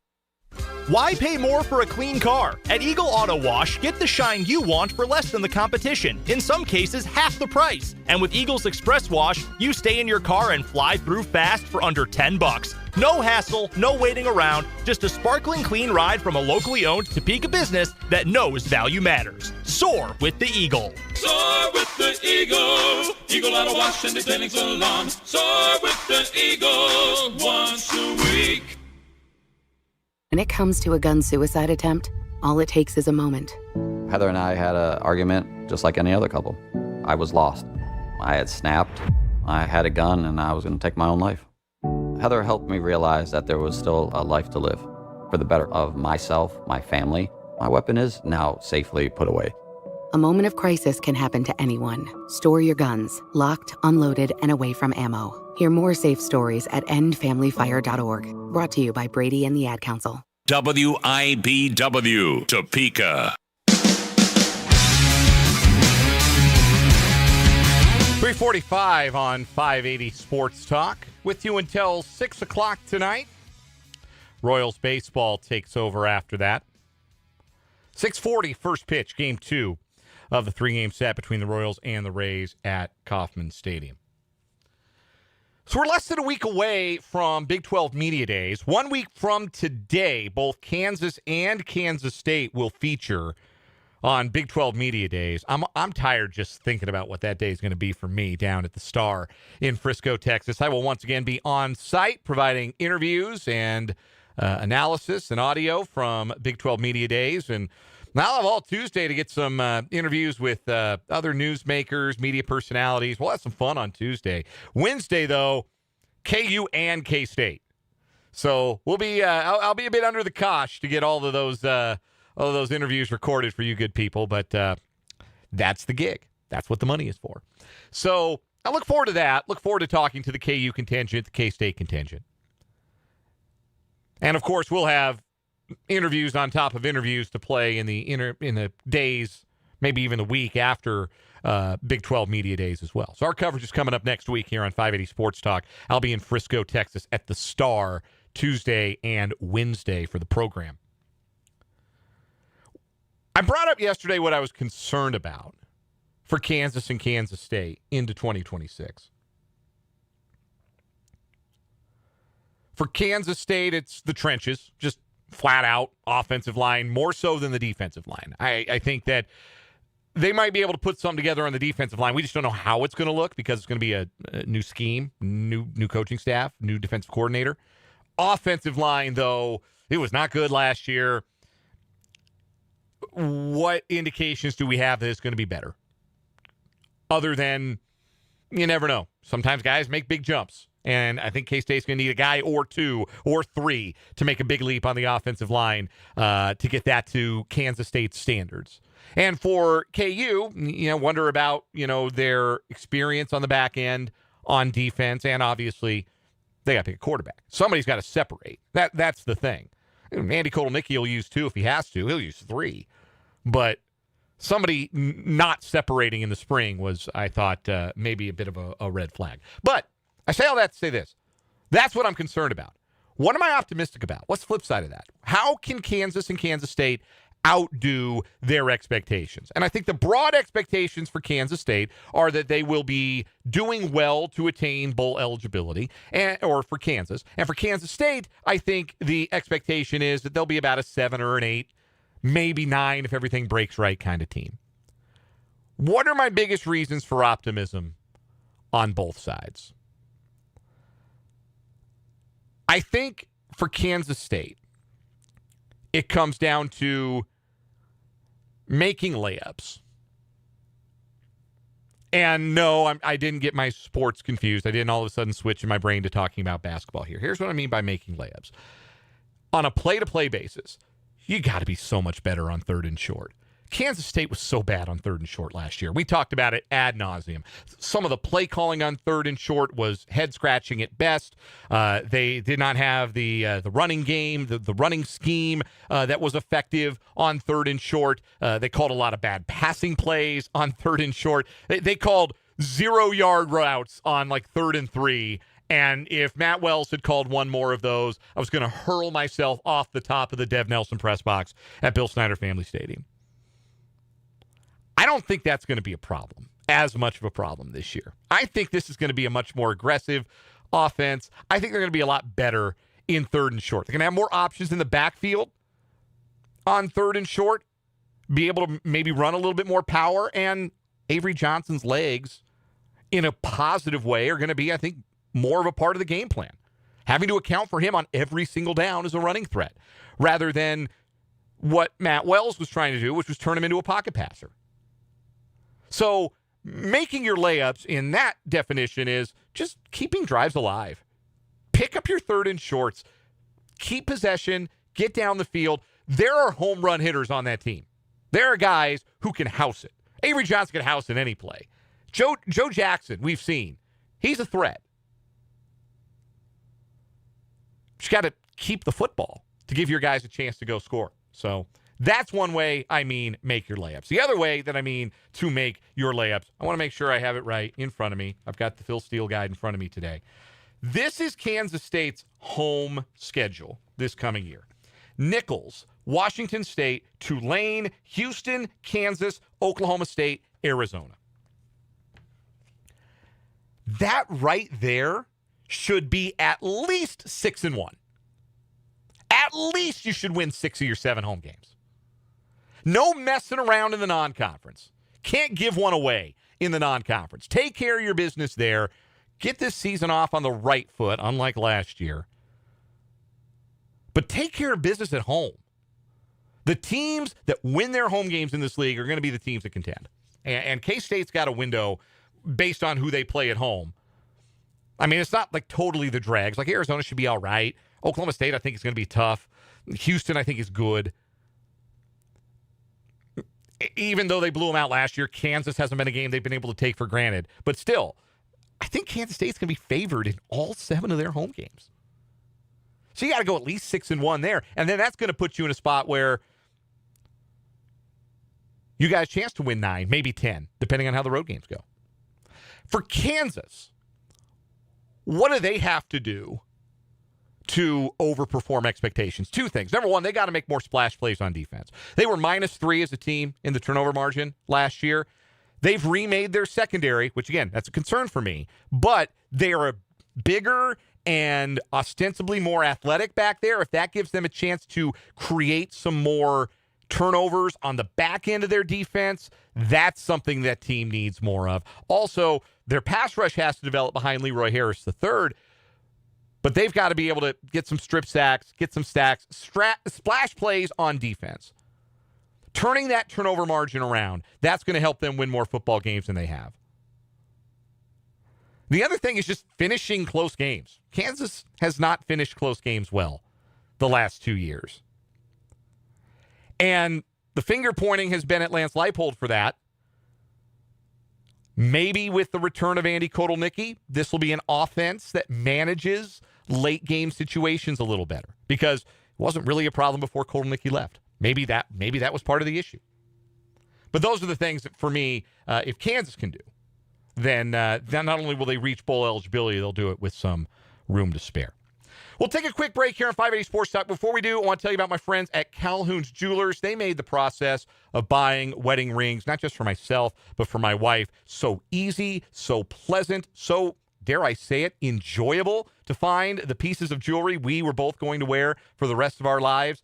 Why pay more for a clean car? At Eagle Auto Wash, get the shine you want for less than the competition. In some cases, half the price. And with Eagle's Express Wash, you stay in your car and fly through fast for under $10. No hassle, no waiting around, just a sparkling clean ride from a locally owned Topeka business that knows value matters. Soar with the Eagle. Soar with the Eagle. Eagle Auto Wash and detailing salon. Soar with the Eagle once a week. When it comes to a gun suicide attempt, all it takes is a moment. Heather and I had an argument just like any other couple. I was lost. I had snapped. I had a gun and I was going to take my own life. Heather helped me realize that there was still a life to live for the better of myself, my family. My weapon is now safely put away. A moment of crisis can happen to anyone. Store your guns, locked, unloaded, and away from ammo. Hear more safe stories at endfamilyfire.org. Brought to you by Brady and the Ad Council. WIBW, Topeka. 3:45 on 580 Sports Talk. With you until 6 o'clock tonight. Royals baseball takes over after that. 6:40 first pitch, game 2 of the 3-game set between the Royals and the Rays at Kauffman Stadium. So we're less than a week away from Big 12 Media Days. 1 week from today, both Kansas and Kansas State will feature on Big 12 Media Days. I'm tired just thinking about what that day is going to be for me down at the Star in Frisco, Texas. I will once again be on site providing interviews and analysis and audio from Big 12 Media Days. And I'll have all Tuesday to get some interviews with other newsmakers, media personalities. We'll have some fun on Tuesday. Wednesday, though, KU and K-State. So we'll be I'll be a bit under the cosh to get all of those interviews recorded for you good people, but that's the gig. That's what the money is for. So I look forward to that. Look forward to talking to the KU contingent, the K-State contingent. And, of course, we'll have interviews on top of interviews to play in the days, maybe even the week after Big 12 Media Days as well. So our coverage is coming up next week here on 580 Sports Talk. I'll be in Frisco, Texas at the Star Tuesday and Wednesday for the program. I brought up yesterday what I was concerned about for Kansas and Kansas State into 2026. For Kansas State, it's the trenches, just flat out offensive line, more so than the defensive line. I think that they might be able to put something together on the defensive line. We just don't know how it's going to look because it's going to be a new scheme, new coaching staff, new defensive coordinator. Offensive line, though, it was not good last year. What indications do we have that it's going to be better? Other than, you never know. Sometimes guys make big jumps. And I think K-State's going to need a guy or two or three to make a big leap on the offensive line to get that to Kansas State standards. And for KU, wonder about, their experience on the back end on defense. And obviously, they got to pick a quarterback. Somebody's got to separate. That's the thing. Andy Kotelnicki will use 2 if he has to. He'll use 3. But somebody not separating in the spring was, I thought, maybe a bit of a red flag. But I say all that to say this. That's what I'm concerned about. What am I optimistic about? What's the flip side of that? How can Kansas and Kansas State outdo their expectations? And I think the broad expectations for Kansas State are that they will be doing well to attain bowl eligibility, or for Kansas. And for Kansas State, I think the expectation is that they'll be about a 7 or an 8, maybe 9 if everything breaks right kind of team. What are my biggest reasons for optimism on both sides? I think for Kansas State, it comes down to making layups. And no, I didn't get my sports confused. I didn't all of a sudden switch in my brain to talking about basketball here. Here's what I mean by making layups. On a play-to-play basis, you got to be so much better on 3rd and short. Kansas State was so bad on 3rd and short last year. We talked about it ad nauseum. Some of the play calling on 3rd and short was head-scratching at best. They did not have the running game, the running scheme that was effective on 3rd and short. They called a lot of bad passing plays on 3rd and short. They called 0-yard routes on 3rd and 3. And if Matt Wells had called one more of those, I was going to hurl myself off the top of the Dev Nelson press box at Bill Snyder Family Stadium. I don't think that's going to be a problem, as much of a problem this year. I think this is going to be a much more aggressive offense. I think they're going to be a lot better in 3rd and short. They're going to have more options in the backfield on 3rd and short, be able to maybe run a little bit more power, and Avery Johnson's legs in a positive way are going to be, I think, more of a part of the game plan. Having to account for him on every single down as a running threat, rather than what Matt Wells was trying to do, which was turn him into a pocket passer. So making your layups in that definition is just keeping drives alive. Pick up your 3rd and shorts. Keep possession. Get down the field. There are home run hitters on that team. There are guys who can house it. Avery Johnson could house in any play. Joe Jackson, we've seen. He's a threat. Just got to keep the football to give your guys a chance to go score. So that's one way I mean make your layups. The other way that I mean to make your layups, I want to make sure I have it right in front of me. I've got the Phil Steele guide in front of me today. This is Kansas State's home schedule this coming year. Nichols, Washington State, Tulane, Houston, Kansas, Oklahoma State, Arizona. That right there should be at least 6-1. At least you should win 6 of your 7 home games. No messing around in the non-conference. Can't give one away in the non-conference. Take care of your business there. Get this season off on the right foot, unlike last year. But take care of business at home. The teams that win their home games in this league are going to be the teams that contend. And K-State's got a window based on who they play at home. I mean, it's not like totally the drags. Like Arizona should be all right. Oklahoma State, I think, is going to be tough. Houston, I think, is good. Even though they blew them out last year, Kansas hasn't been a game they've been able to take for granted. But still, I think Kansas State's going to be favored in all 7 of their home games. So you got to go at least 6-1 there. And then that's going to put you in a spot where you got a chance to win 9, maybe 10, depending on how the road games go. For Kansas, what do they have to do to overperform expectations? 2 things. Number one, they got to make more splash plays on defense. They were -3 as a team in the turnover margin last year. They've remade their secondary, which, again, that's a concern for me. But they are a bigger and ostensibly more athletic back there. If that gives them a chance to create some more turnovers on the back end of their defense, that's something that team needs more of. Also, their pass rush has to develop behind Leroy Harris III, but they've got to be able to get some strip sacks, get some stacks, splash plays on defense. Turning that turnover margin around, that's going to help them win more football games than they have. The other thing is just finishing close games. Kansas has not finished close games well the last 2 years. And the finger pointing has been at Lance Leipold for that. Maybe with the return of Andy Kotelnicki, this will be an offense that manages late game situations a little better, because it wasn't really a problem before Kotelnicki left. Maybe that was part of the issue. But those are the things that, for me, if Kansas can do, then not only will they reach bowl eligibility, they'll do it with some room to spare. We'll take a quick break here on 580 Sports Talk. Before we do, I want to tell you about my friends at Calhoun's Jewelers. They made the process of buying wedding rings, not just for myself, but for my wife, so easy, so pleasant, so, dare I say it, enjoyable to find the pieces of jewelry we were both going to wear for the rest of our lives.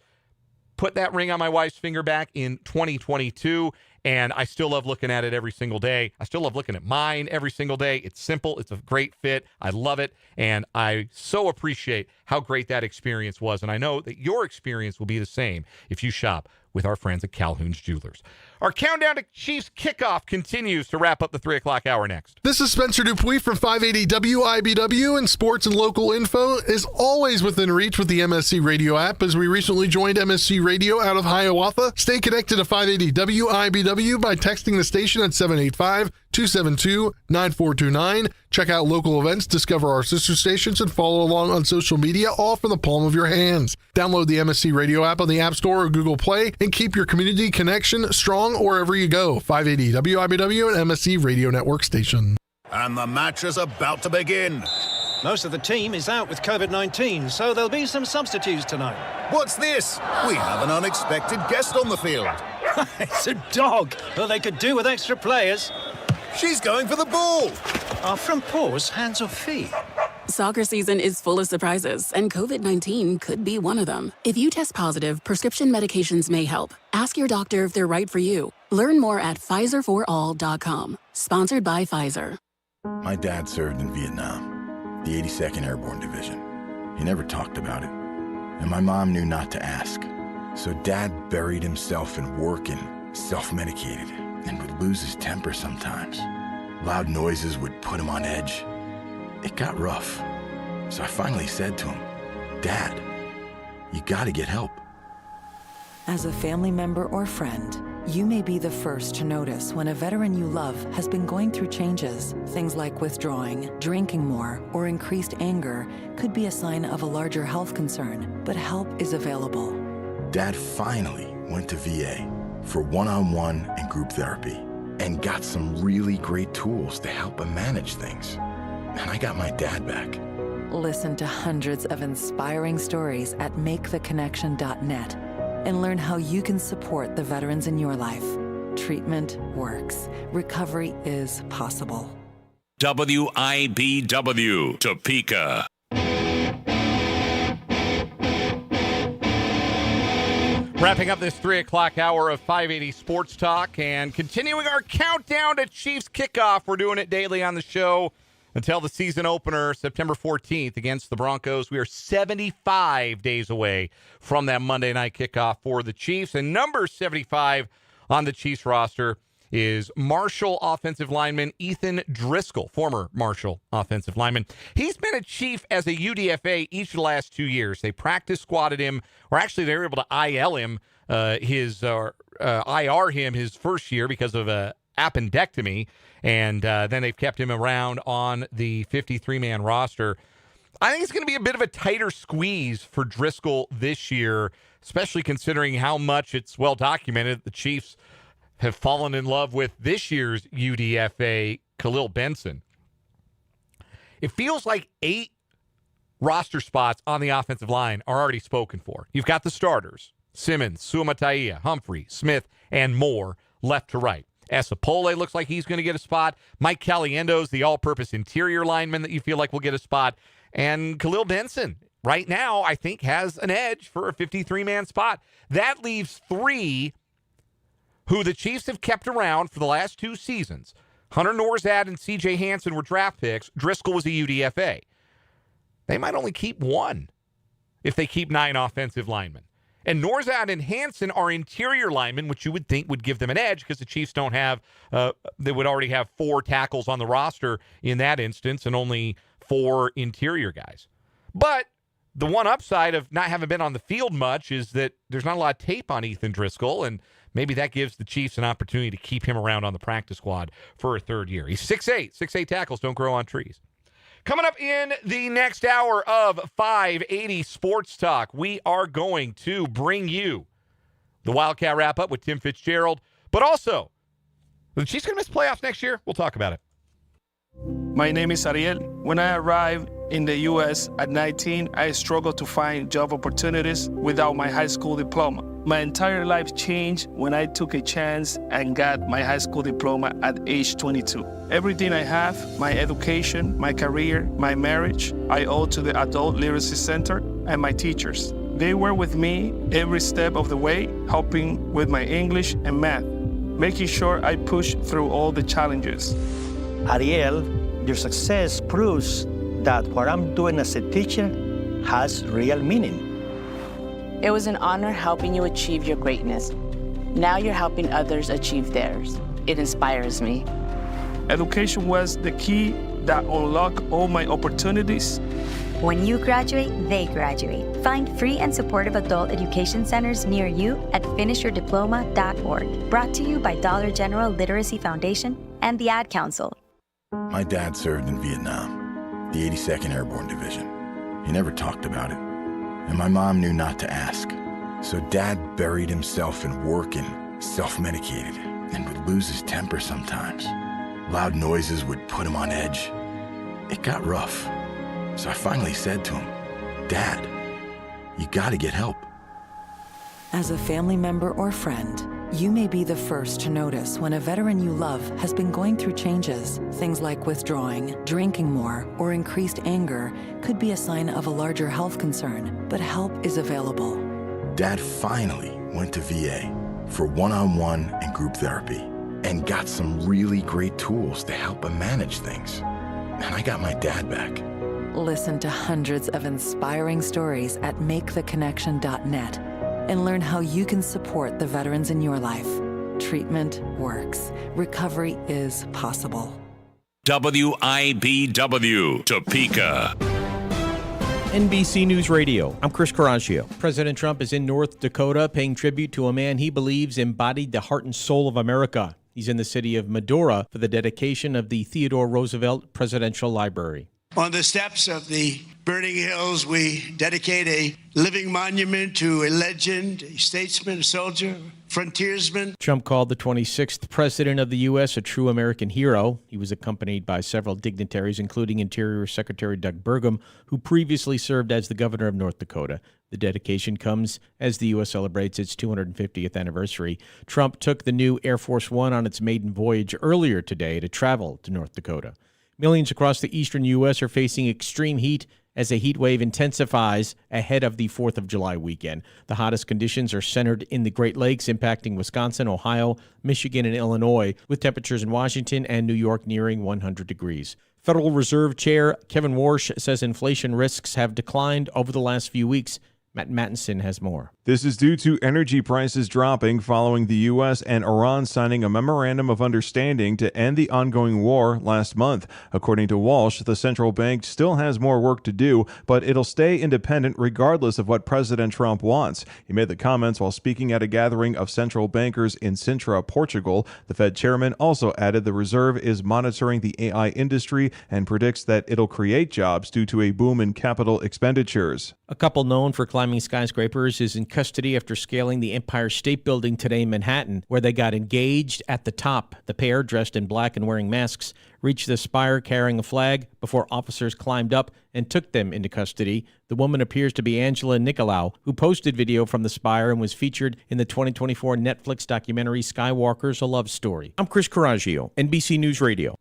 Put that ring on my wife's finger back in 2022, and I still love looking at it every single day. I still love looking at mine every single day. It's simple. It's a great fit. I love it, and I so appreciate how great that experience was, and I know that your experience will be the same if you shop with our friends at Calhoun's Jewelers. Our countdown to Chiefs Kickoff continues to wrap up the 3 o'clock hour next. This is Spencer Dupuis from 580 WIBW, and sports and local info is always within reach with the MSC Radio app, as we recently joined MSC Radio out of Hiawatha. Stay connected to 580 WIBW by texting the station at 785-272-9429. Check out local events, discover our sister stations, and follow along on social media, all from the palm of your hands. Download the MSC Radio app on the App Store or Google Play and keep your community connection strong wherever you go. 580 WIBW and MSC Radio Network station. And the match is about to begin. Most of the team is out with COVID-19, so there'll be some substitutes tonight. What's this? We have an unexpected guest on the field. It's a dog. Well, they could do with extra players. She's going for the ball. Are front paws hands or feet? Soccer season is full of surprises, and COVID-19 could be one of them. If you test positive, prescription medications may help. Ask your doctor if they're right for you. Learn more at PfizerForAll.com. Sponsored by Pfizer. My dad served in Vietnam, the 82nd Airborne Division. He never talked about it, and my mom knew not to ask. So Dad buried himself in work and self-medicated, and would lose his temper sometimes. Loud noises would put him on edge. It got rough, so I finally said to him, "Dad, you gotta get help." As a family member or friend, You may be the first to notice when a veteran you love has been going through changes. Things like withdrawing, drinking more, or increased anger could be a sign of a larger health concern, but help is available. Dad finally went to VA for one-on-one and group therapy and got some really great tools to help him manage things. And I got my dad back. Listen to hundreds of inspiring stories at maketheconnection.net and learn how you can support the veterans in your life. Treatment works. Recovery is possible. WIBW, Topeka. Wrapping up this 3 o'clock hour of 580 Sports Talk and continuing our countdown to Chiefs Kickoff. We're doing it daily on the show until the season opener, September 14th against the Broncos. We are 75 days away from that Monday night kickoff for the Chiefs. And number 75 on the Chiefs roster is Marshall offensive lineman Ethan Driskell, former Marshall offensive lineman. He's been a Chief as a UDFA each of the last 2 years. They practice squatted him, or actually they were able to IL him, IR him his first year because of a appendectomy, and then they've kept him around on the 53-man roster. I think it's going to be a bit of a tighter squeeze for Driskell this year, especially considering how much it's well documented the Chiefs have fallen in love with this year's UDFA, Khalil Benson. It feels like 8 roster spots on the offensive line are already spoken for. You've got the starters, Simmons, Suamataia, Humphrey, Smith, and Moore left to right. Esapole looks like he's going to get a spot. Mike Caliendo's the all-purpose interior lineman that you feel like will get a spot. And Khalil Benson, right now, I think has an edge for a 53-man spot. That leaves 3 who the Chiefs have kept around for the last 2 seasons. Hunter Norzad and C.J. Hansen were draft picks. Driskell was a UDFA. They might only keep 1 if they keep 9 offensive linemen. And Norzad and Hansen are interior linemen, which you would think would give them an edge because the Chiefs don't have, they would already have 4 tackles on the roster in that instance and only 4 interior guys. But the one upside of not having been on the field much is that there's not a lot of tape on Ethan Driskell, and maybe that gives the Chiefs an opportunity to keep him around on the practice squad for a 3rd year. He's 6'8". Tackles don't grow on trees. Coming up in the next hour of 580 Sports Talk, we are going to bring you the Wildcat Wrap-Up with Tim Fitzgerald, but also, are the Chiefs going to miss playoffs next year? We'll talk about it. My name is Ariel. When I arrived in the U.S. at 19, I struggled to find job opportunities without my high school diploma. My entire life changed when I took a chance and got my high school diploma at age 22. Everything I have, my education, my career, my marriage, I owe to the Adult Literacy Center and my teachers. They were with me every step of the way, helping with my English and math, making sure I push through all the challenges. Ariel, your success proves that what I'm doing as a teacher has real meaning. It was an honor helping you achieve your greatness. Now you're helping others achieve theirs. It inspires me. Education was the key that unlocked all my opportunities. When you graduate, they graduate. Find free and supportive adult education centers near you at finishyourdiploma.org. Brought to you by Dollar General Literacy Foundation and the Ad Council. My dad served in Vietnam, the 82nd Airborne Division. He never talked about it. And my mom knew not to ask. So Dad buried himself in work and self-medicated and would lose his temper sometimes. Loud noises would put him on edge. It got rough. So I finally said to him, Dad, you gotta get help. As a family member or friend, you may be the first to notice when a veteran you love has been going through changes. Things like withdrawing, drinking more, or increased anger could be a sign of a larger health concern, but help is available. Dad finally went to VA for one-on-one and group therapy and got some really great tools to help him manage things. And I got my dad back. Listen to hundreds of inspiring stories at maketheconnection.net and learn how you can support the veterans in your life. Treatment works. Recovery is possible. WIBW, Topeka. NBC News Radio, I'm Chris Coraggio. President Trump is in North Dakota paying tribute to a man he believes embodied the heart and soul of America. He's in the city of Medora for the dedication of the Theodore Roosevelt Presidential Library. On the steps of the Burning Hills, we dedicate a living monument to a legend, a statesman, a soldier, frontiersman. Trump called the 26th president of the U.S. a true American hero. He was accompanied by several dignitaries, including Interior Secretary Doug Burgum, who previously served as the governor of North Dakota. The dedication comes as the U.S. celebrates its 250th anniversary. Trump took the new Air Force One on its maiden voyage earlier today to travel to North Dakota. Millions across the eastern U.S. are facing extreme heat as a heat wave intensifies ahead of the 4th of July weekend. The hottest conditions are centered in the Great Lakes, impacting Wisconsin, Ohio, Michigan, and Illinois, with temperatures in Washington and New York nearing 100 degrees. Federal Reserve Chair Kevin Warsh says inflation risks have declined over the last few weeks. Matt Mattinson has more. This is due to energy prices dropping following the U.S. and Iran signing a memorandum of understanding to end the ongoing war last month. According to Walsh, the central bank still has more work to do, but it'll stay independent regardless of what President Trump wants. He made the comments while speaking at a gathering of central bankers in Sintra, Portugal. The Fed chairman also added the reserve is monitoring the AI industry and predicts that it'll create jobs due to a boom in capital expenditures. A couple known for climbing skyscrapers is in custody after scaling the Empire State Building today in Manhattan, where they got engaged at the top. The pair, dressed in black and wearing masks, reached the spire carrying a flag before officers climbed up and took them into custody. The woman appears to be Angela Nicolau, who posted video from the spire and was featured in the 2024 Netflix documentary Skywalker's A Love Story. I'm Chris Coraggio, NBC News Radio.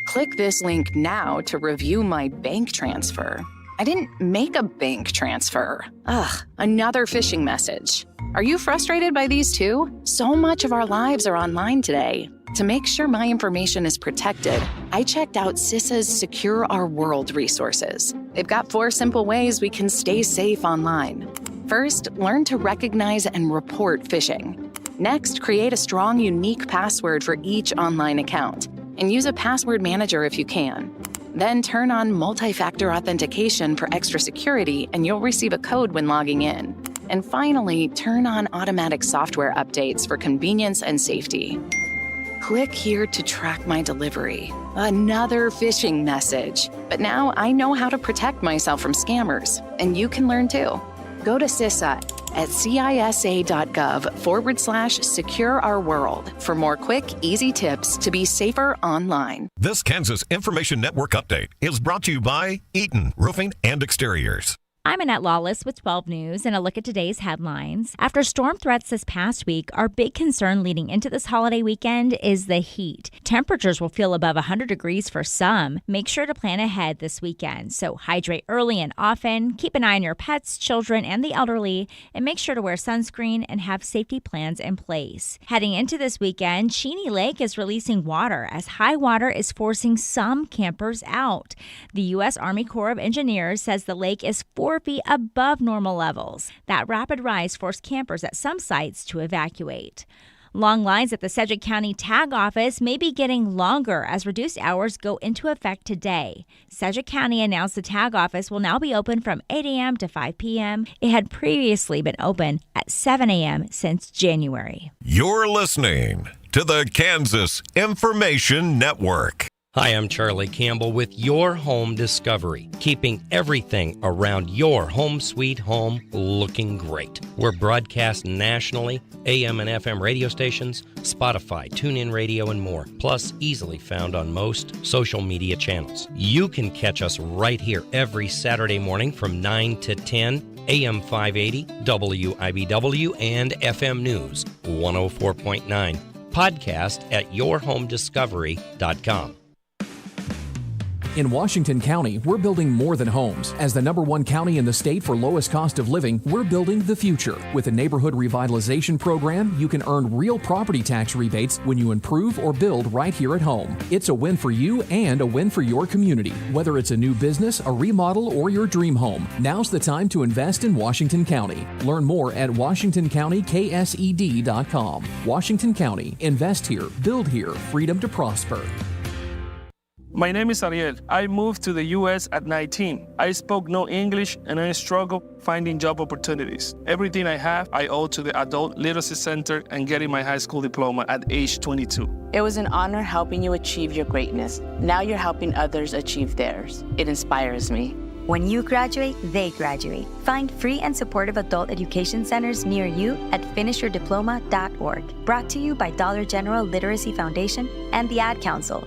Click this link now to review my bank transfer. I didn't make a bank transfer. Ugh, another phishing message. Are you frustrated by these too? So much of our lives are online today. To make sure my information is protected, I checked out CISA's Secure Our World resources. They've got 4 simple ways we can stay safe online. First, learn to recognize and report phishing. Next, create a strong, unique password for each online account, and use a password manager if you can. Then turn on multi-factor authentication for extra security, and you'll receive a code when logging in. And finally, turn on automatic software updates for convenience and safety. Click here to track my delivery. Another phishing message. But now I know how to protect myself from scammers, and you can learn too. Go to CISA at cisa.gov/Secure Our World for more quick, easy tips to be safer online. This Kansas Information Network update is brought to you by Eaton Roofing and Exteriors. I'm Annette Lawless with 12 News and a look at today's headlines. After storm threats this past week, our big concern leading into this holiday weekend is the heat. Temperatures will feel above 100 degrees for some. Make sure to plan ahead this weekend. So hydrate early and often, keep an eye on your pets, children, and the elderly, and make sure to wear sunscreen and have safety plans in place. Heading into this weekend, Cheney Lake is releasing water as high water is forcing some campers out. The U.S. Army Corps of Engineers says the lake is 4 feet above normal levels. That rapid rise forced campers at some sites to evacuate. Long lines at the Sedgwick County Tag Office may be getting longer as reduced hours go into effect today. Sedgwick County announced the Tag Office will now be open from 8 a.m. to 5 p.m. It had previously been open at 7 a.m. since January. You're listening to the Kansas Information Network. Hi, I'm Charlie Campbell with Your Home Discovery, keeping everything around your home sweet home looking great. We're broadcast nationally, AM and FM radio stations, Spotify, TuneIn Radio, and more, plus easily found on most social media channels. You can catch us right here every Saturday morning from 9 to 10, AM 580, WIBW, and FM News 104.9. Podcast at yourhomediscovery.com. In Washington County, we're building more than homes. As the #1 county in the state for lowest cost of living, we're building the future. With a neighborhood revitalization program, you can earn real property tax rebates when you improve or build right here at home. It's a win for you and a win for your community. Whether it's a new business, a remodel, or your dream home, now's the time to invest in Washington County. Learn more at WashingtonCountyKSED.com. Washington County. Invest here. Build here. Freedom to prosper. My name is Ariel. I moved to the U.S. at 19. I spoke no English and I struggled finding job opportunities. Everything I have, I owe to the Adult Literacy Center and getting my high school diploma at age 22. It was an honor helping you achieve your greatness. Now you're helping others achieve theirs. It inspires me. When you graduate, they graduate. Find free and supportive adult education centers near you at finishyourdiploma.org. Brought to you by Dollar General Literacy Foundation and the Ad Council.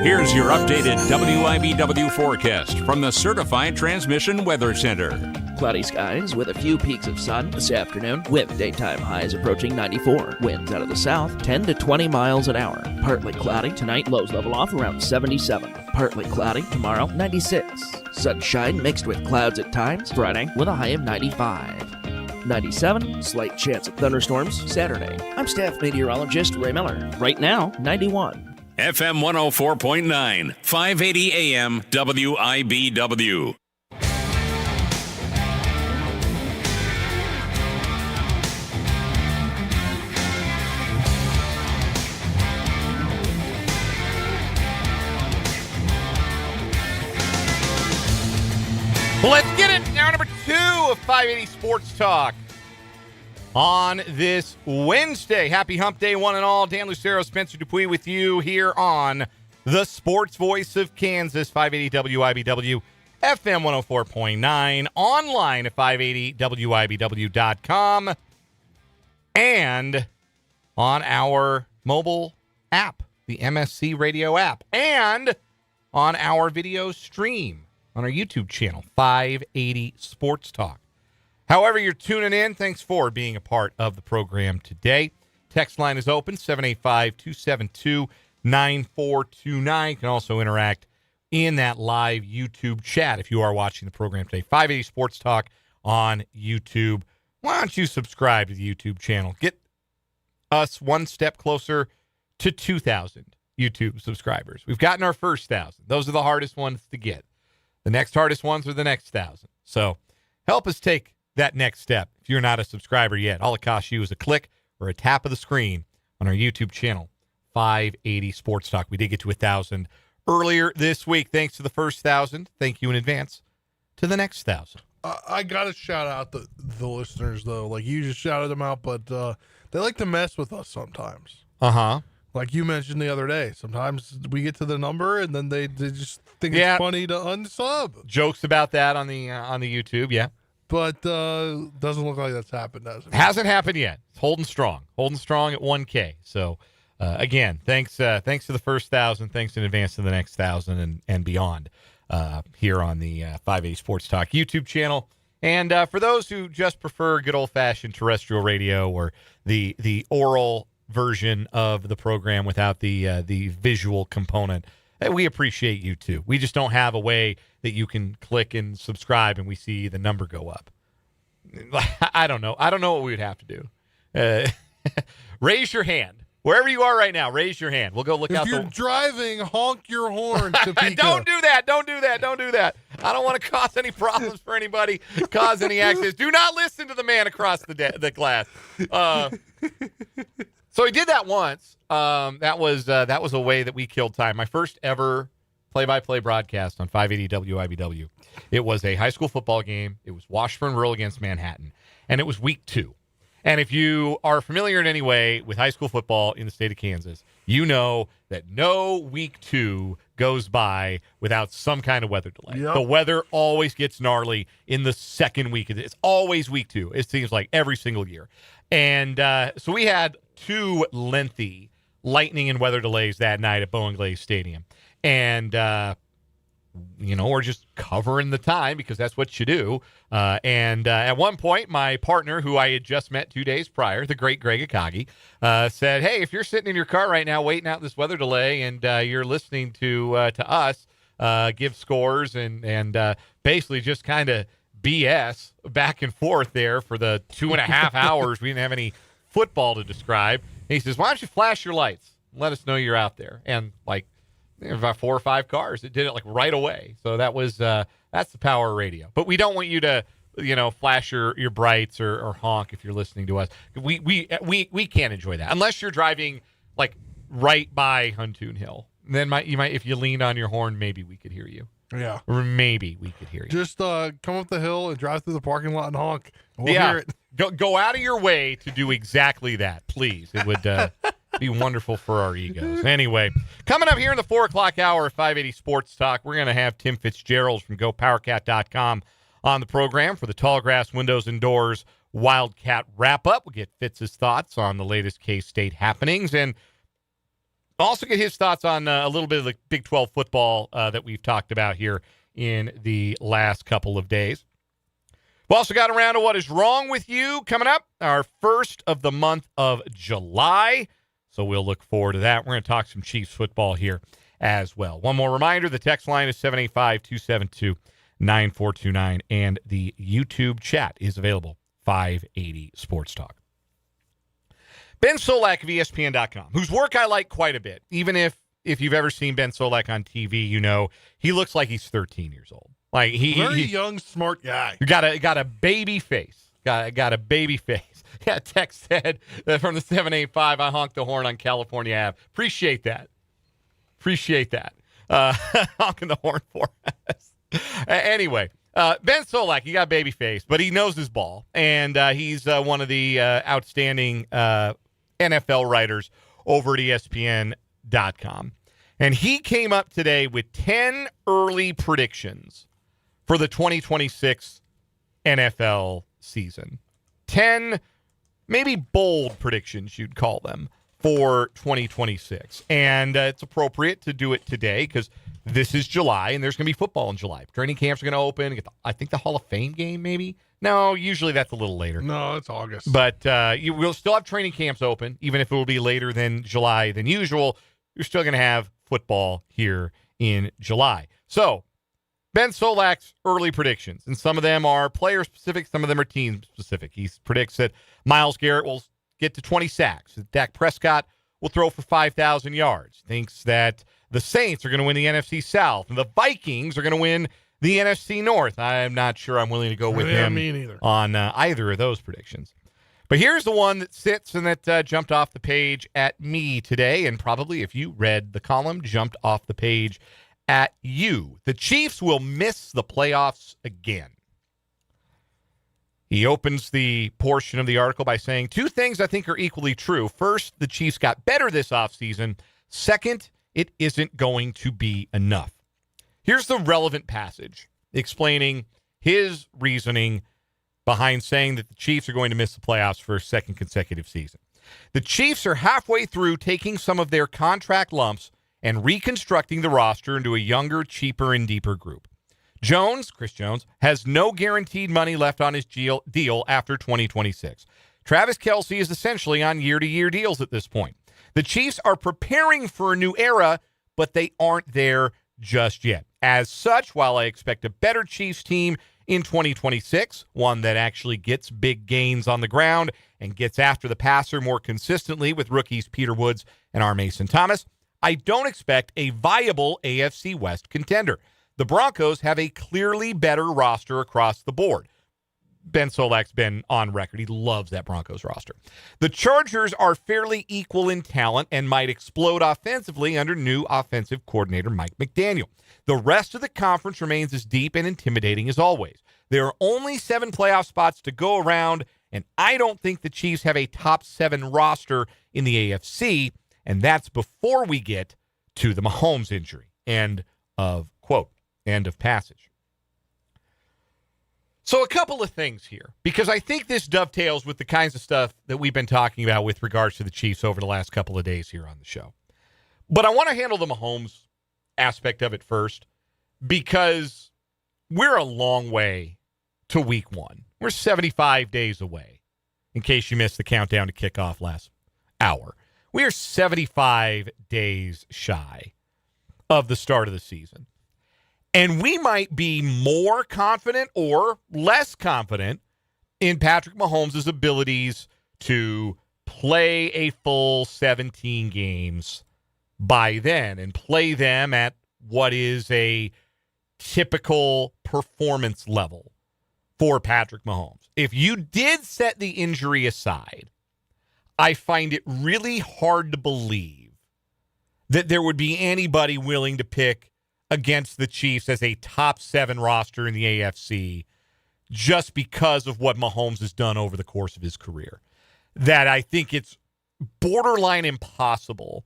Here's your updated WIBW forecast from the Certified Transmission Weather Center. Cloudy skies with a few peaks of sun this afternoon, with daytime highs approaching 94. Winds out of the south 10 to 20 miles an hour. Partly cloudy tonight, lows level off around 77. Partly cloudy tomorrow, 96. Sunshine mixed with clouds at times Friday with a high of 95. 97, slight chance of thunderstorms Saturday. I'm staff meteorologist Ray Miller. Right now, 91. FM 104.9, 580 AM WIBW. Let's get it. Hour number 2 of 580 Sports Talk on this Wednesday. Happy Hump Day, one and all. Dan Lucero, Spencer Dupuis with you here on the Sports Voice of Kansas, 580 WIBW, FM 104.9, online at 580WIBW.com, and on our mobile app, the MSC Radio app, and on our video stream on our YouTube channel, 580 Sports Talk. However you're tuning in, thanks for being a part of the program today. Text line is open, 785-272-9429. You can also interact in that live YouTube chat if you are watching the program today. 580 Sports Talk on YouTube. Why don't you subscribe to the YouTube channel? Get us one step closer to 2,000 YouTube subscribers. We've gotten our first 1,000. Those are the hardest ones to get. The next hardest ones are the next 1,000. So help us take that next step. If you're not a subscriber yet, all it costs you is a click or a tap of the screen on our YouTube channel, 580 Sports Talk. We did get to 1,000 earlier this week. Thanks to the first 1,000. Thank you in advance to the next 1,000. I got to shout out the listeners, though. Like, you just shouted them out, but they like to mess with us sometimes. Uh-huh. Like you mentioned the other day, sometimes we get to the number and then they just think it's funny to unsub. Jokes about that on the YouTube, yeah. But doesn't look like that's happened, does it? Hasn't happened yet. It's holding strong at 1K. So again, thanks to the first 1,000. Thanks in advance to the next 1,000 and beyond here on the 580 Sports Talk YouTube channel. And for those who just prefer good old fashioned terrestrial radio or the oral version of the program without the visual component, we appreciate you too. We just don't have a way that you can click and subscribe and we see the number go up. I don't know what we would have to do. Raise your hand wherever you are right now. Raise your hand. We'll go look out. If you're driving, honk your horn to Pico. Don't do that. I don't want to cause any problems for anybody. Cause any accidents. Do not listen to the man across the glass. So he did that once. That was a way that we killed time. My first ever play-by-play broadcast on 580 WIBW. It was a high school football game. It was Washburn Rural against Manhattan, and it was week 2. And if you are familiar in any way with high school football in the state of Kansas, you know that no week 2 goes by without some kind of weather delay. Yep. The weather always gets gnarly in the second week. It's always week 2. It seems like every single year. And so we had 2 lengthy lightning and weather delays that night at Bowen Glaze Stadium. And, we're just covering the time because that's what you do. And at one point, my partner, who I had just met 2 days prior, the great Greg Akagi, said, hey, if you're sitting in your car right now waiting out this weather delay and you're listening to us give scores and basically just kind of BS back and forth there for the 2.5 hours. We didn't have any football to describe. And he says, why don't you flash your lights? Let us know you're out there. And about 4 or 5 cars. It did it right away. So that was that's the power of radio. But we don't want you to flash your brights or honk if you're listening to us. We can't enjoy that unless you're driving right by Huntoon Hill. Then if you leaned on your horn, maybe we could hear you. Yeah. Or maybe we could hear you. Just come up the hill and drive through the parking lot and honk. We'll yeah. hear it. Go out of your way to do exactly that, please. It would be wonderful for our egos. Anyway, coming up here in the 4 o'clock hour of 580 Sports Talk, we're going to have Tim Fitzgerald from GoPowerCat.com on the program for the Tall Grass Windows and Doors Wildcat Wrap-Up. We'll get Fitz's thoughts on the latest K-State happenings and also get his thoughts on a little bit of the Big 12 football that we've talked about here in the last couple of days. We've also got around to what is wrong with you coming up, our first of the month of July. So we'll look forward to that. We're going to talk some Chiefs football here as well. One more reminder, the text line is 785-272-9429, and the YouTube chat is available, 580 Sports Talk. Ben Solak of ESPN.com, whose work I like quite a bit. Even if you've ever seen Ben Solak on TV, you know he looks like he's 13 years old. Like Very young, smart guy. Got a baby face. Got a baby face. Yeah, text said from the 785, I honked the horn on California Ave. Appreciate that. Honking the horn for us. Anyway, Ben Solak, he got baby face, but he knows his ball, and he's one of the outstanding NFL writers over at ESPN.com. And he came up today with 10 early predictions for the 2026 NFL season. 10 maybe bold predictions, you'd call them, for 2026. And it's appropriate to do it today because this is July, and there's going to be football in July. Training camps are going to open. I think the Hall of Fame game, maybe? No, usually that's a little later. No, it's August. But you will still have training camps open, even if it will be later than July than usual. You're still going to have football here in July. So, Ben Solak's early predictions, and some of them are player-specific, some of them are team-specific. He predicts that Myles Garrett will get to 20 sacks, that Dak Prescott will throw for 5,000 yards, thinks that the Saints are going to win the NFC South, and the Vikings are going to win the NFC North. I'm not sure I'm willing to go with him on either of those predictions. But here's the one that sits and that jumped off the page at me today, and probably if you read the column, jumped off the page at you. The Chiefs will miss the playoffs again. He opens the portion of the article by saying, 2 things I think are equally true. First, the Chiefs got better this offseason. Second, it isn't going to be enough. Here's the relevant passage explaining his reasoning behind saying that the Chiefs are going to miss the playoffs for a second consecutive season. The Chiefs are halfway through taking some of their contract lumps and reconstructing the roster into a younger, cheaper, and deeper group. Chris Jones, has no guaranteed money left on his deal after 2026. Travis Kelce is essentially on year-to-year deals at this point. The Chiefs are preparing for a new era, but they aren't there just yet. As such, while I expect a better Chiefs team in 2026, one that actually gets big gains on the ground and gets after the passer more consistently with rookies Peter Woods and R. Mason Thomas, I don't expect a viable AFC West contender. The Broncos have a clearly better roster across the board. Ben Solak's been on record. He loves that Broncos roster. The Chargers are fairly equal in talent and might explode offensively under new offensive coordinator Mike McDaniel. The rest of the conference remains as deep and intimidating as always. There are only 7 playoff spots to go around, and I don't think the Chiefs have a top 7 roster in the AFC, and that's before we get to the Mahomes injury. End of quote. End of passage. So a couple of things here, because I think this dovetails with the kinds of stuff that we've been talking about with regards to the Chiefs over the last couple of days here on the show. But I want to handle the Mahomes aspect of it first, because we're a long way to week 1. We're 75 days away, in case you missed the countdown to kickoff last hour. We are 75 days shy of the start of the season. And we might be more confident or less confident in Patrick Mahomes' abilities to play a full 17 games by then and play them at what is a typical performance level for Patrick Mahomes. If you did set the injury aside, I find it really hard to believe that there would be anybody willing to pick against the Chiefs as a top 7 roster in the AFC just because of what Mahomes has done over the course of his career. That I think it's borderline impossible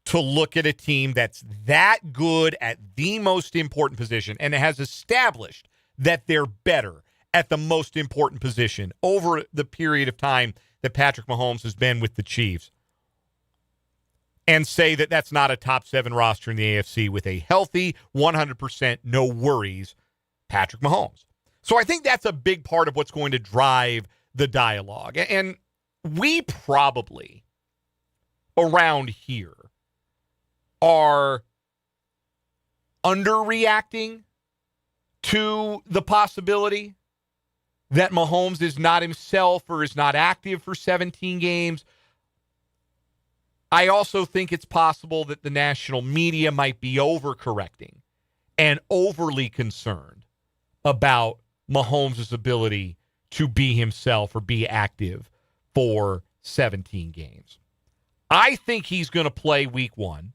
to look at a team that's that good at the most important position and has established that they're better at the most important position over the period of time that Patrick Mahomes has been with the Chiefs, and say that that's not a top 7 roster in the AFC with a healthy, 100%, no worries Patrick Mahomes. So I think that's a big part of what's going to drive the dialogue. And we probably, around here, are underreacting to the possibility that Mahomes is not himself or is not active for 17 games. I also think it's possible that the national media might be overcorrecting and overly concerned about Mahomes' ability to be himself or be active for 17 games. I think he's going to play week 1.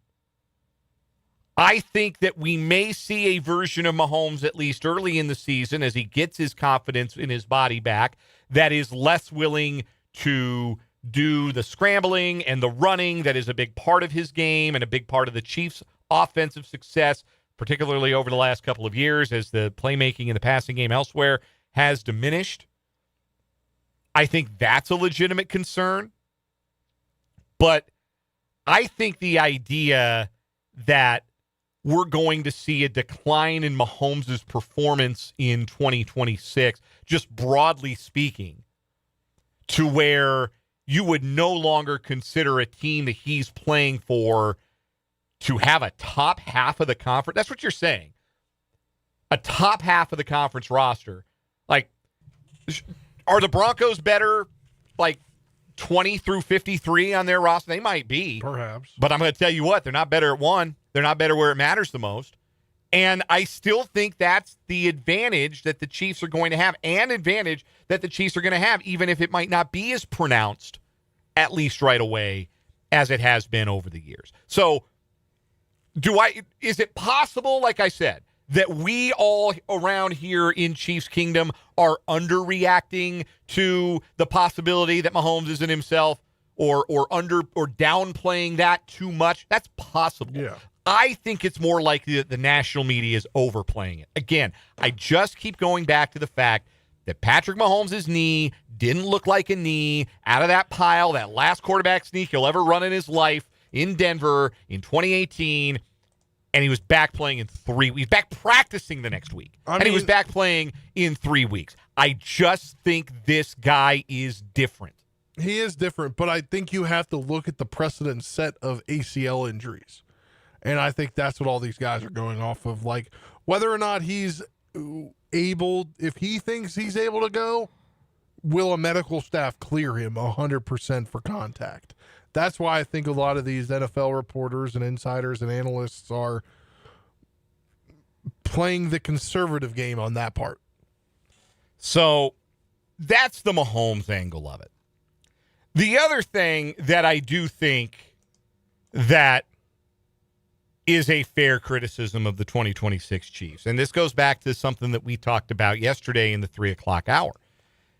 I think that we may see a version of Mahomes, at least early in the season, as he gets his confidence in his body back, that is less willing to do the scrambling and the running that is a big part of his game and a big part of the Chiefs' offensive success, particularly over the last couple of years as the playmaking in the passing game elsewhere has diminished. I think that's a legitimate concern. But I think the idea that we're going to see a decline in Mahomes' performance in 2026, just broadly speaking, to where you would no longer consider a team that he's playing for to have a top half of the conference. That's what you're saying. A top half of the conference roster. Like, are the Broncos better, like, 20 through 53 on their roster? They might be. Perhaps. But I'm going to tell you what, they're not better at 1. They're not better where it matters the most. And I still think that's the advantage that the Chiefs are going to have, and advantage that the Chiefs are going to have, even if it might not be as pronounced, at least right away, as it has been over the years. So, is it possible, like I said, that we all around here in Chiefs Kingdom are underreacting to the possibility that Mahomes isn't himself, or downplaying that too much? That's possible. Yeah. I think it's more likely that the national media is overplaying it. Again, I just keep going back to the fact that Patrick Mahomes' knee didn't look like a knee out of that pile, that last quarterback sneak he'll ever run in his life in Denver in 2018, and he was back playing in 3 weeks. He's back practicing the next week, he was back playing in 3 weeks. I just think this guy is different. He is different, but I think you have to look at the precedent set of ACL injuries. And I think that's what all these guys are going off of. Like, whether or not he's able, if he thinks he's able to go, will a medical staff clear him 100% for contact? That's why I think a lot of these NFL reporters and insiders and analysts are playing the conservative game on that part. So that's the Mahomes angle of it. The other thing that I do think that is a fair criticism of the 2026 Chiefs, and this goes back to something that we talked about yesterday in the 3 o'clock hour.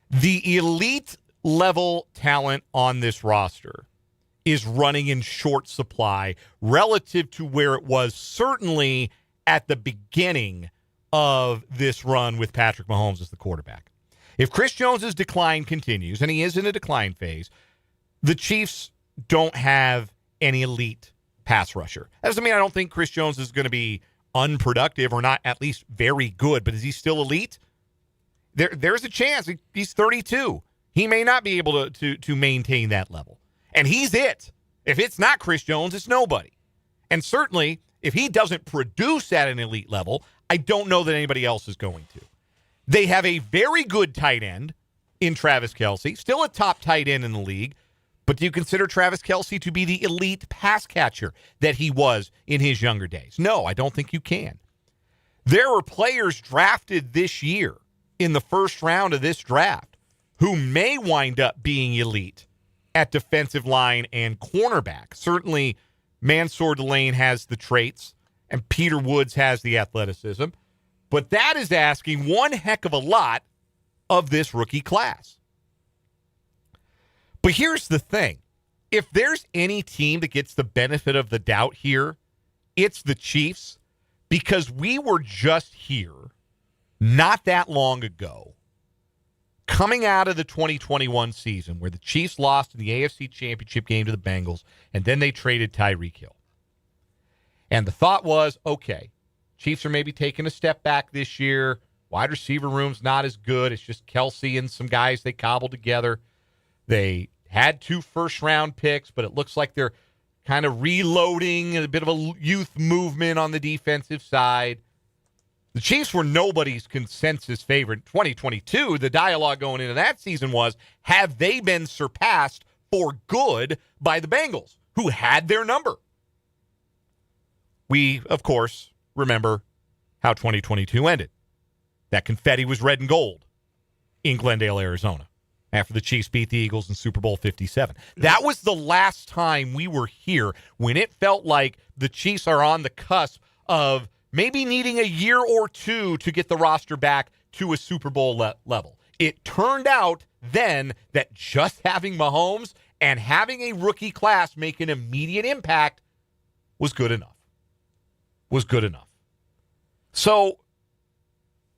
The elite level talent on this roster is running in short supply relative to where it was certainly at the beginning of this run with Patrick Mahomes as the quarterback. If Chris Jones's decline continues, and he is in a decline phase, the Chiefs don't have an elite pass rusher. That doesn't mean I don't think Chris Jones is going to be unproductive or not at least very good, but is he still elite? There's a chance. He's 32. He may not be able to maintain that level. And he's it. If it's not Chris Jones, it's nobody. And certainly, if he doesn't produce at an elite level, I don't know that anybody else is going to. They have a very good tight end in Travis Kelce, still a top tight end in the league. But do you consider Travis Kelce to be the elite pass catcher that he was in his younger days? No, I don't think you can. There were players drafted this year in the first round of this draft who may wind up being elite at defensive line and cornerback. Certainly Mansour Delane has the traits, and Peter Woods has the athleticism. But that is asking one heck of a lot of this rookie class. But here's the thing. If there's any team that gets the benefit of the doubt here, it's the Chiefs, because we were just here not that long ago, coming out of the 2021 season where the Chiefs lost in the AFC Championship game to the Bengals, and then they traded Tyreek Hill. And the thought was, okay, Chiefs are maybe taking a step back this year. Wide receiver room's not as good. It's just Kelsey and some guys they cobbled together. They had 2 first-round picks, but it looks like they're kind of reloading, a bit of a youth movement on the defensive side. The Chiefs were nobody's consensus favorite in 2022. The dialogue going into that season was, have they been surpassed for good by the Bengals, who had their number? We, of course, remember how 2022 ended. That confetti was red and gold in Glendale, Arizona, after the Chiefs beat the Eagles in Super Bowl 57. That was the last time we were here when it felt like the Chiefs are on the cusp of maybe needing a year or 2 to get the roster back to a Super Bowl level. It turned out then that just having Mahomes and having a rookie class make an immediate impact was good enough. So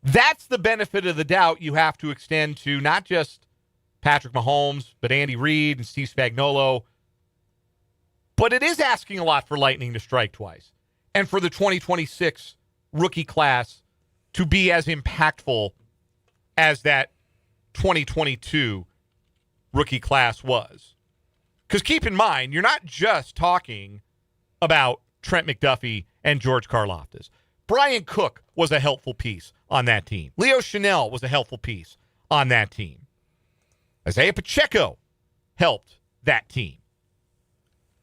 that's the benefit of the doubt you have to extend to not just Patrick Mahomes, but Andy Reid and Steve Spagnuolo. But it is asking a lot for lightning to strike twice, and for the 2026 rookie class to be as impactful as that 2022 rookie class was. Because keep in mind, you're not just talking about Trent McDuffie and George Karlaftis. Brian Cook was a helpful piece on that team. Leo Chanel was a helpful piece on that team. Isaiah Pacheco helped that team.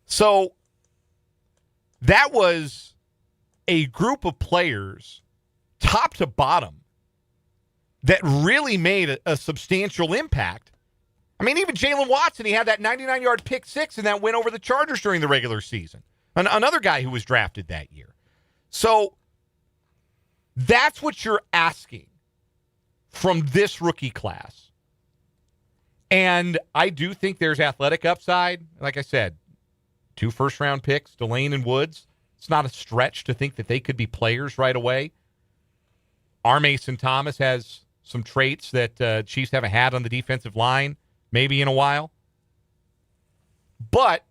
So that was a group of players, top to bottom, that really made a substantial impact. I mean, even Jalen Watson, he had that 99-yard pick six and that win over the Chargers during the regular season. Another guy who was drafted that year. So that's what you're asking from this rookie class. And I do think there's athletic upside. Like I said, 2 first-round picks, Delane and Woods. It's not a stretch to think that they could be players right away. R. Mason Thomas has some traits that Chiefs haven't had on the defensive line maybe in a while. But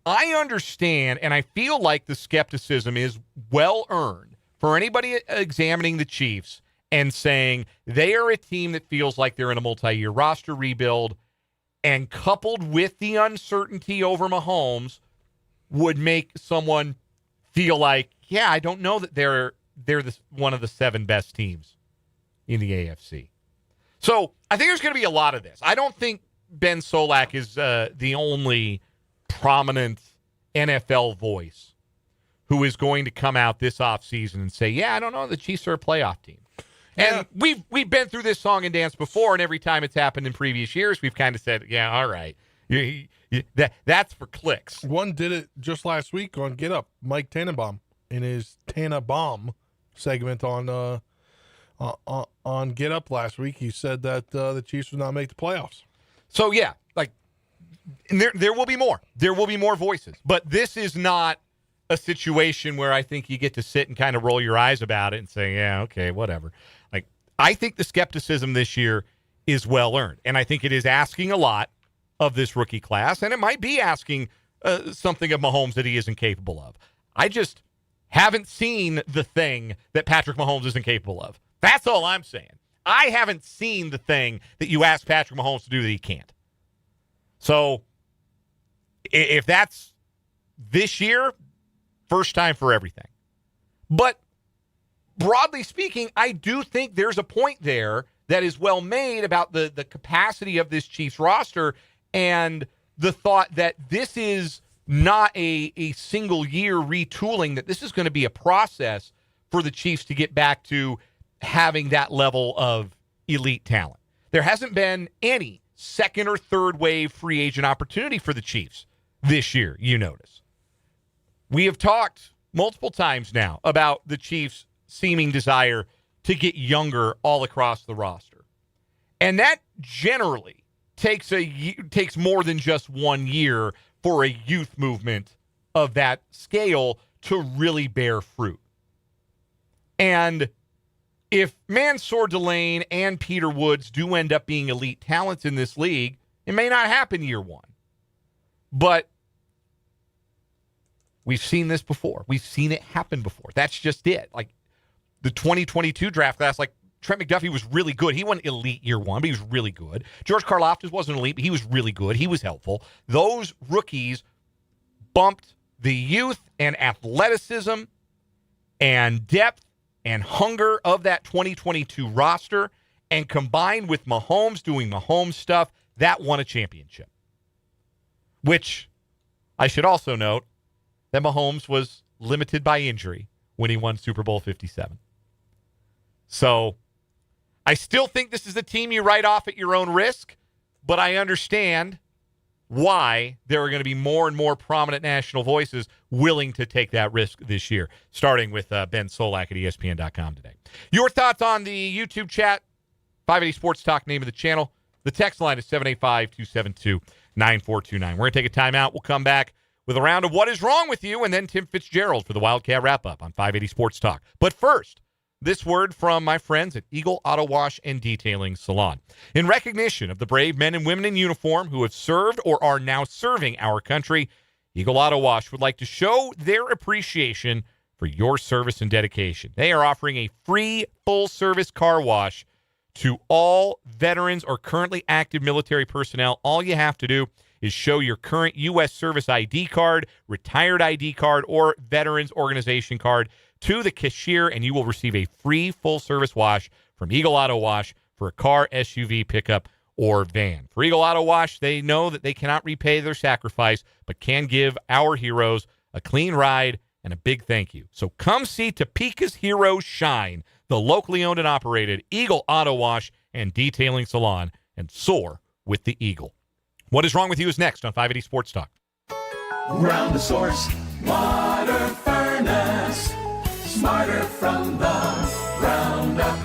I understand, and I feel like the skepticism is well-earned for anybody examining the Chiefs and saying they are a team that feels like they're in a multi-year roster rebuild, and coupled with the uncertainty over Mahomes would make someone feel like, yeah, I don't know that they're one of the 7 best teams in the AFC. So I think there's going to be a lot of this. I don't think Ben Solak is the only prominent NFL voice who is going to come out this offseason and say, yeah, I don't know, the Chiefs are a playoff team. And we've been through this song and dance before, and every time it's happened in previous years, we've kind of said, yeah, all right. That's for clicks. One did it just last week on Get Up. Mike Tannenbaum in his Tannenbaum segment on Get Up last week, he said that the Chiefs would not make the playoffs. So, yeah, and there will be more. There will be more voices. But this is not a situation where I think you get to sit and kind of roll your eyes about it and say, yeah, okay, whatever. I think the skepticism this year is well-earned. And I think it is asking a lot of this rookie class, and it might be asking something of Mahomes that he isn't capable of. I just haven't seen the thing that Patrick Mahomes isn't capable of. That's all I'm saying. I haven't seen the thing that you ask Patrick Mahomes to do that he can't. So if that's this year, first time for everything. But broadly speaking, I do think there's a point there that is well made about the capacity of this Chiefs roster and the thought that this is not a single year retooling, that this is going to be a process for the Chiefs to get back to having that level of elite talent. There hasn't been any second or third wave free agent opportunity for the Chiefs this year, you notice. We have talked multiple times now about the Chiefs' seeming desire to get younger all across the roster. And that generally takes more than just 1 year for a youth movement of that scale to really bear fruit. And if Mansour Delane and Peter Woods do end up being elite talents in this league, it may not happen year one. But we've seen this before. We've seen it happen before. That's just it. Like the 2022 draft class, like Trent McDuffie was really good. He wasn't elite year one, but he was really good. George Karlaftis wasn't elite, but he was really good. He was helpful. Those rookies bumped the youth and athleticism and depth and hunger of that 2022 roster, and combined with Mahomes doing Mahomes stuff, that won a championship. Which I should also note that Mahomes was limited by injury when he won Super Bowl 57. So I still think this is a team you write off at your own risk, but I understand why there are going to be more and more prominent national voices willing to take that risk this year, starting with Ben Solak at ESPN.com today. Your thoughts on the YouTube chat, 580 Sports Talk, name of the channel. The text line is 785-272-9429. We're going to take a timeout. We'll come back with a round of What Is Wrong With You, and then Tim Fitzgerald for the Wildcat Wrap-Up on 580 Sports Talk. But first, this word from my friends at Eagle Auto Wash and Detailing Salon. In recognition of the brave men and women in uniform who have served or are now serving our country, Eagle Auto Wash would like to show their appreciation for your service and dedication. They are offering a free full-service car wash to all veterans or currently active military personnel. All you have to do is show your current U.S. service ID card, retired ID card, or veterans organization card to the cashier, and you will receive a free full-service wash from Eagle Auto Wash for a car, SUV, pickup, or van. For Eagle Auto Wash, they know that they cannot repay their sacrifice, but can give our heroes a clean ride and a big thank you. So come see Topeka's heroes shine, the locally owned and operated Eagle Auto Wash and Detailing Salon, and soar with the Eagle. What Is Wrong With You is next on 580 Sports Talk. Round the source, water furnace, smarter from the ground up.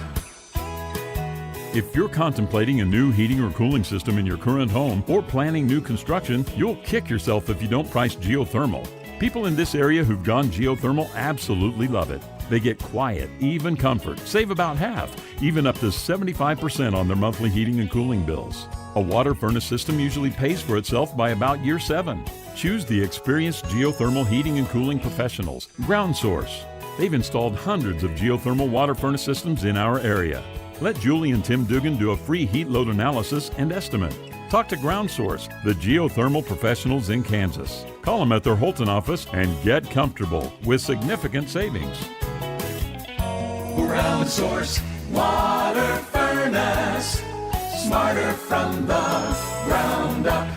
If you're contemplating a new heating or cooling system in your current home or planning new construction, you'll kick yourself if you don't price geothermal. People in this area who've gone geothermal absolutely love it. They get quiet, even comfort, save about half, even up to 75% on their monthly heating and cooling bills. A water furnace system usually pays for itself by about year 7. Choose the experienced geothermal heating and cooling professionals, Ground Source. They've installed hundreds of geothermal water furnace systems in our area. Let Julie and Tim Dugan do a free heat load analysis and estimate. Talk to Ground Source, the geothermal professionals in Kansas. Call them at their Holton office and get comfortable with significant savings. Ground Source, water furnace, smarter from the ground up.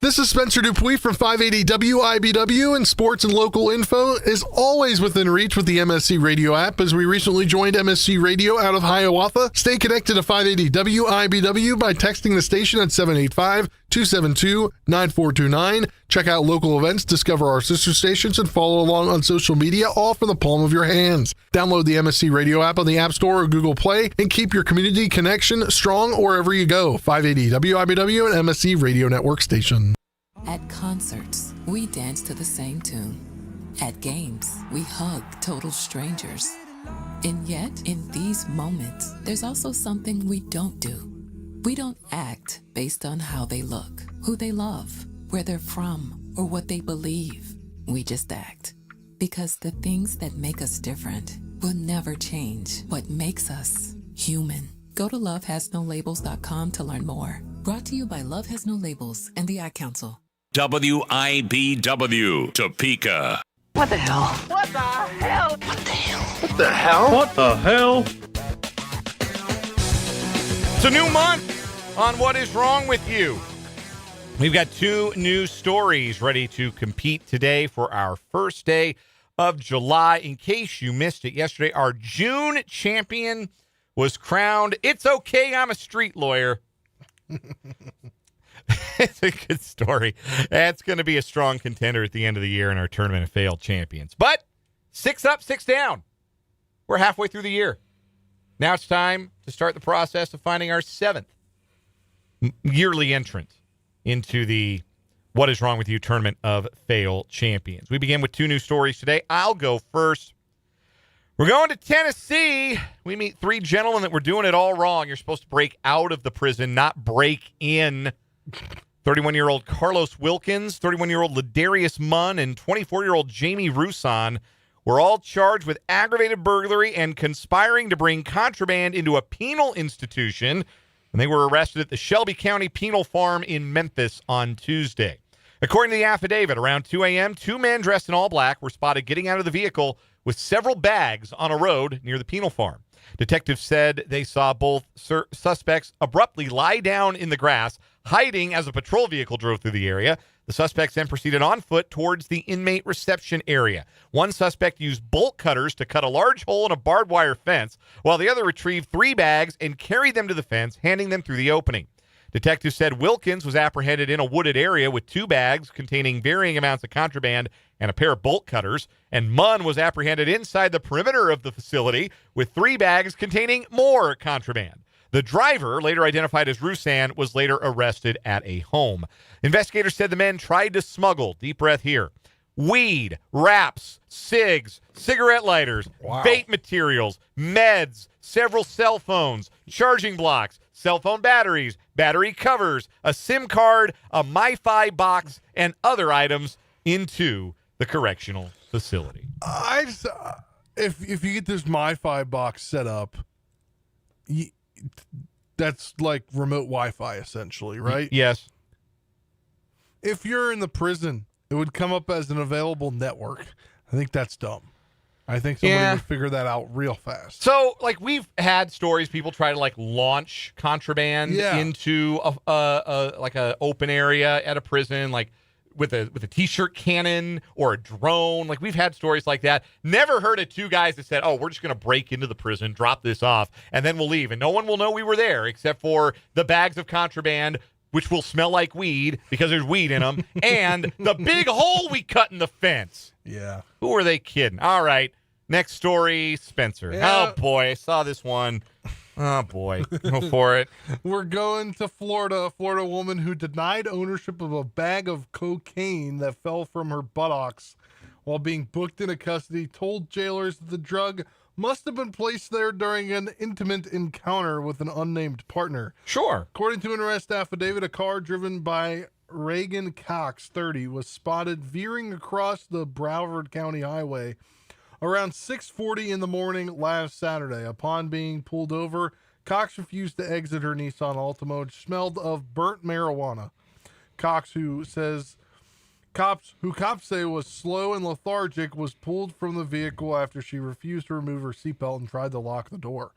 This is Spencer Dupuis from 580 WIBW, and sports and local info is always within reach with the MSC Radio app. As we recently joined MSC Radio out of Hiawatha, stay connected to 580 WIBW by texting the station at 785-272-9429. Check out local events, discover our sister stations, and follow along on social media, all from the palm of your hands. Download the MSC Radio app on the App Store or Google Play and keep your community connection strong wherever you go. 580 WIBW and MSC Radio Network station. At concerts, we dance to the same tune. At games, we hug total strangers. And yet, in these moments, there's also something we don't do. We don't act based on how they look, who they love, where they're from, or what they believe. We just act. Because the things that make us different will never change what makes us human. Go to lovehasnolabels.com to learn more. Brought to you by Love Has No Labels and the Ad Council. WIBW, Topeka. What the hell? What the hell? What the hell? What the hell? What the hell? It's a new month on What Is Wrong With You. We've got 2 news stories ready to compete today for our first day of July. In case you missed it yesterday, our June champion was crowned. It's okay, I'm a street lawyer. It's a good story. That's going to be a strong contender at the end of the year in our tournament of failed champions. But 6 up, 6 down. We're halfway through the year. Now it's time to start the process of finding our 7th yearly entrant into the What Is Wrong With You tournament of failed champions. We begin with 2 new stories today. I'll go first. We're going to Tennessee. We meet 3 gentlemen that were doing it all wrong. You're supposed to break out of the prison, not break in. 31-year-old Carlos Wilkins, 31-year-old Ladarius Munn, and 24-year-old Jamie Rusan were all charged with aggravated burglary and conspiring to bring contraband into a penal institution, and they were arrested at the Shelby County Penal Farm in Memphis on Tuesday. According to the affidavit, around 2 a.m., 2 men dressed in all black were spotted getting out of the vehicle with several bags on a road near the penal farm. Detectives said they saw both suspects abruptly lie down in the grass, hiding as a patrol vehicle drove through the area. The suspects then proceeded on foot towards the inmate reception area. One suspect used bolt cutters to cut a large hole in a barbed wire fence, while the other retrieved 3 bags and carried them to the fence, handing them through the opening. Detectives said Wilkins was apprehended in a wooded area with 2 bags containing varying amounts of contraband and a pair of bolt cutters, and Munn was apprehended inside the perimeter of the facility with 3 bags containing more contraband. The driver, later identified as Rusan, was later arrested at a home. Investigators said the men tried to smuggle, deep breath here, weed, wraps, cigs, cigarette lighters, vape materials, meds, several cell phones, charging blocks, cell phone batteries, battery covers, a SIM card, a MiFi box, and other items into the correctional facility. If you get this MiFi box set up, that's like remote Wi-Fi essentially, right? Yes. If you're in the prison, it would come up as an available network. I think that's dumb. I think somebody would figure that out real fast. So, like, we've had stories, people try to, like, launch contraband into a open area at a prison, like with a T-shirt cannon or a drone. Like, we've had stories like that. Never heard of 2 guys that said, oh, we're just going to break into the prison, drop this off, and then we'll leave. And no one will know we were there except for the bags of contraband, which will smell like weed because there's weed in them, and the big hole we cut in the fence. Yeah. Who are they kidding? All right. Next story, Spencer. Yeah. Oh, boy. I saw this one. Oh, boy. Go for it. We're going to Florida. A Florida woman who denied ownership of a bag of cocaine that fell from her buttocks while being booked into custody told jailers that the drug must have been placed there during an intimate encounter with an unnamed partner. Sure. According to an arrest affidavit, a car driven by Reagan Cox, 30, was spotted veering across the Broward County Highway around 6:40 in the morning last Saturday. Upon being pulled over, Cox refused to exit her Nissan Altima, which smelled of burnt marijuana. Cox, who cops say was slow and lethargic, was pulled from the vehicle after she refused to remove her seatbelt and tried to lock the door.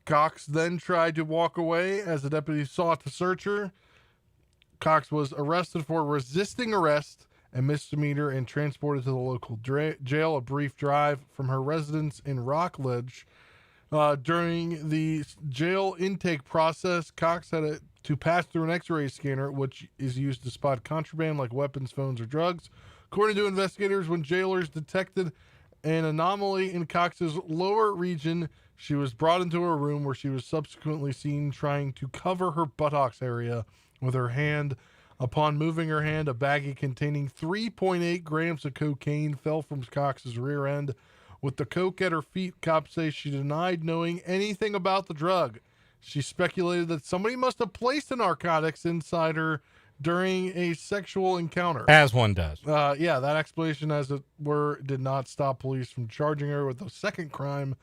Cox then tried to walk away as the deputy sought to search her. Cox was arrested for resisting arrest and misdemeanor and transported to the local jail. A brief drive from her residence in Rockledge. During the jail intake process, Cox had to pass through an x-ray scanner, which is used to spot contraband like weapons, phones, or drugs. According to investigators, when jailers detected an anomaly in Cox's lower region, she was brought into a room where she was subsequently seen trying to cover her buttocks area with her hand. Upon moving her hand, a baggie containing 3.8 grams of cocaine fell from Cox's rear end. With the coke at her feet, cops say she denied knowing anything about the drug. She speculated that somebody must have placed the narcotics inside her during a sexual encounter. As one does. That explanation, as it were, did not stop police from charging her with a second crime,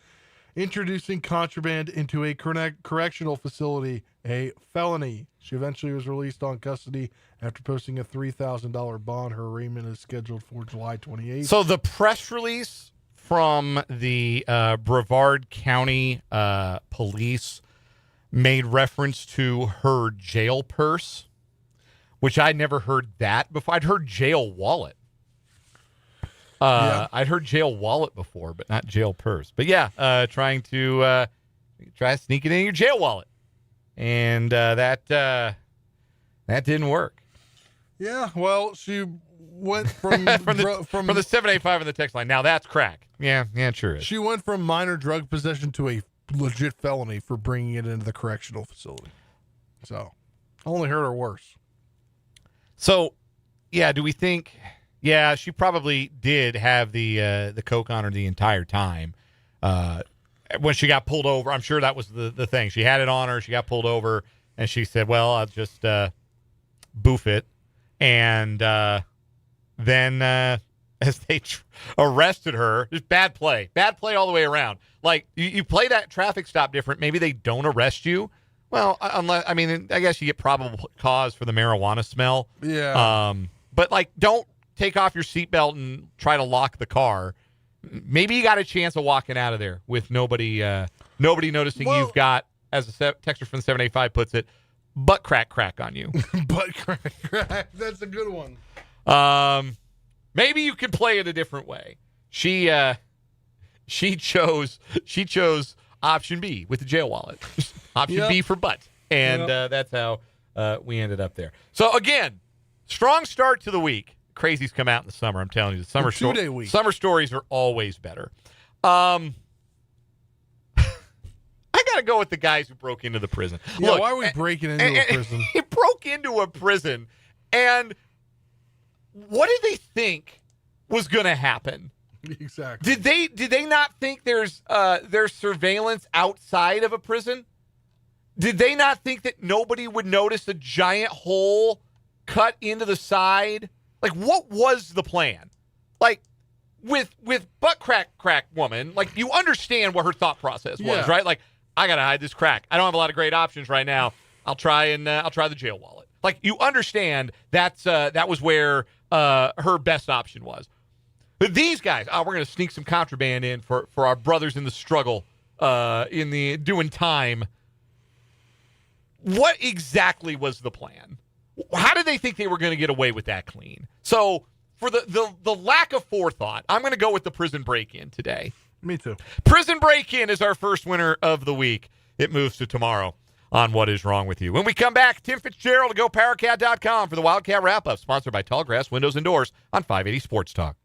introducing contraband into a correctional facility, a felony. She eventually was released on custody after posting a $3,000 bond. Her arraignment is scheduled for July 28th. So the press release from the Brevard County police made reference to her jail purse, which I'd never heard that before. I'd heard jail wallet. I'd heard jail wallet before, but not jail purse. But yeah, trying to try to sneak it in your jail wallet. And that That didn't work. Yeah, well, she went from from the 785 on the text line. Now that's crack. Yeah, it sure is. She went from minor drug possession to a legit felony for bringing it into the correctional facility. So, only hurt her worse. So, yeah, do we think? Yeah, she probably did have the coke on her the entire time. When she got pulled over, I'm sure that was the thing. She had it on her. She got pulled over, and she said, "Well, I'll just boof it." And then as they arrested her, just bad play all the way around. Like you play that traffic stop different. Maybe they don't arrest you. Well, unless I guess you get probable cause for the marijuana smell. Yeah. But like, don't take off your seatbelt and try to lock the car. Maybe you got a chance of walking out of there with nobody noticing you've got, as a texter from the 785 puts it, butt crack on you. Butt crack. That's a good one. Maybe you could play it a different way. She chose option B with the jail wallet. Option B for butt. And that's how we ended up there. So again, strong start to the week. Crazies come out in the summer. I'm telling you, the summer stories are always better. I got to go with the guys who broke into the prison. Yeah, Look, why are we breaking into a prison? He broke into a prison, and what did they think was going to happen? Exactly. Did they not think there's surveillance outside of a prison? Did they not think that nobody would notice a giant hole cut into the side? Like, what was the plan? Like, with butt crack woman, like, you understand what her thought process was, right? Like, I gotta hide this crack. I don't have a lot of great options right now. I'll try the jail wallet. Like, you understand that was where her best option was. But these guys, we're gonna sneak some contraband in for our brothers in the struggle, in the doing time. What exactly was the plan? How did they think they were going to get away with that clean? So for the lack of forethought, I'm going to go with the prison break-in today. Me too. Prison break-in is our first winner of the week. It moves to tomorrow on What Is Wrong With You. When we come back, Tim Fitzgerald to GoPowerCat.com for the Wildcat Wrap-Up, sponsored by Tallgrass Windows and Doors on 580 Sports Talk.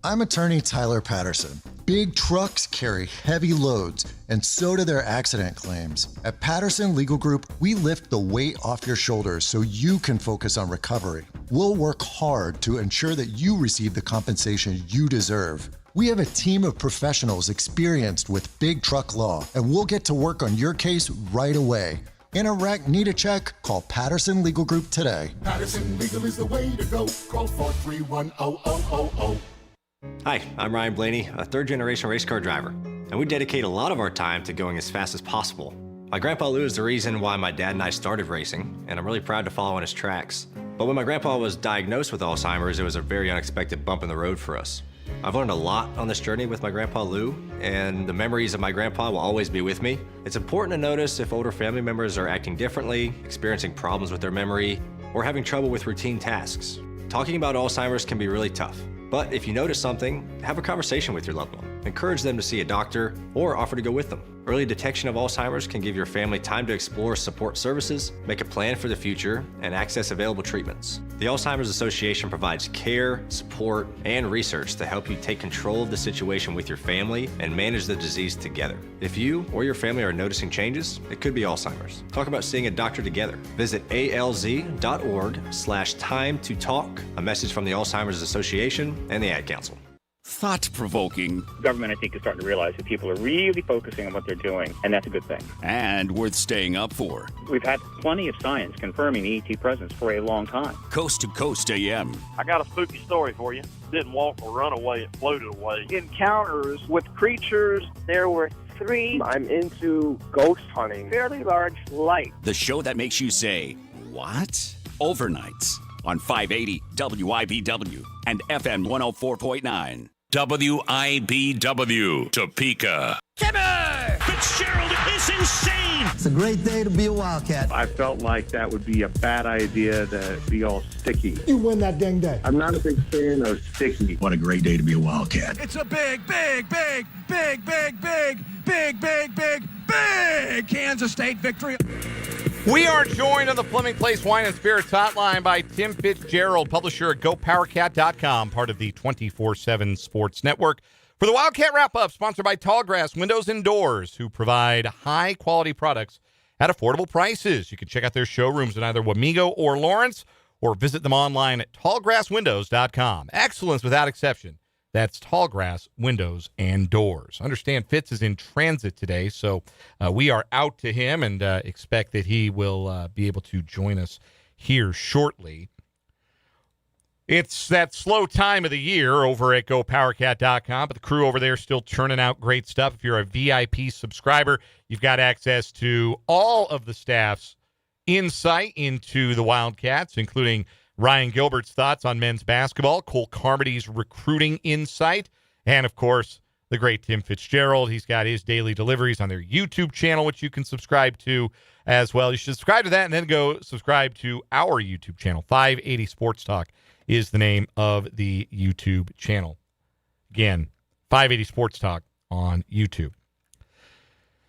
I'm attorney Tyler Patterson. Big trucks carry heavy loads, and so do their accident claims. At Patterson Legal Group, we lift the weight off your shoulders so you can focus on recovery. We'll work hard to ensure that you receive the compensation you deserve. We have a team of professionals experienced with big truck law, and we'll get to work on your case right away. In a wreck, need a check? Call Patterson Legal Group today. Patterson Legal is the way to go. Call 431-0000. Hi, I'm Ryan Blaney, a third-generation race car driver, and we dedicate a lot of our time to going as fast as possible. My grandpa Lou is the reason why my dad and I started racing, and I'm really proud to follow in his tracks. But when my grandpa was diagnosed with Alzheimer's, it was a very unexpected bump in the road for us. I've learned a lot on this journey with my grandpa Lou, and the memories of my grandpa will always be with me. It's important to notice if older family members are acting differently, experiencing problems with their memory, or having trouble with routine tasks. Talking about Alzheimer's can be really tough. But if you notice something, have a conversation with your loved one. Encourage them to see a doctor or offer to go with them. Early detection of Alzheimer's can give your family time to explore support services, make a plan for the future, and access available treatments. The Alzheimer's Association provides care, support, and research to help you take control of the situation with your family and manage the disease together. If you or your family are noticing changes, it could be Alzheimer's. Talk about seeing a doctor together. Visit alz.org/time to talk. A message from the Alzheimer's Association and the Ad Council. Thought-provoking. Government, I think, is starting to realize that people are really focusing on what they're doing, and that's a good thing. And worth staying up for. We've had plenty of science confirming the ET presence for a long time. Coast to Coast AM. I got a spooky story for you. Didn't walk or run away, it floated away. Encounters with creatures. There were 3. I'm into ghost hunting. Fairly large light. The show that makes you say, what? Overnights on 580 WIBW and FM 104.9. WIBW, Topeka. Timber! Fitzgerald is insane! It's a great day to be a Wildcat. I felt like that would be a bad idea to be all sticky. You win that dang day. I'm not a big fan of sticky. What a great day to be a Wildcat. It's a big Kansas State victory. We are joined on the Fleming Place Wine and Spirits hotline by Tim Fitzgerald, publisher at GoPowerCat.com, part of the 24/7 Sports Network. For the Wildcat Wrap-Up, sponsored by Tallgrass Windows and Doors, who provide high-quality products at affordable prices. You can check out their showrooms in either Wamego or Lawrence, or visit them online at tallgrasswindows.com. Excellence without exception. That's Tallgrass Windows and Doors. Understand Fitz is in transit today, so we are out to him and expect that he will be able to join us here shortly. It's that slow time of the year over at GoPowerCat.com, but the crew over there is still churning out great stuff. If you're a VIP subscriber, you've got access to all of the staff's insight into the Wildcats, including Ryan Gilbert's thoughts on men's basketball, Cole Carmody's recruiting insight, and, of course, the great Tim Fitzgerald. He's got his daily deliveries on their YouTube channel, which you can subscribe to as well. You should subscribe to that and then go subscribe to our YouTube channel. 580 Sports Talk is the name of the YouTube channel. Again, 580 Sports Talk on YouTube.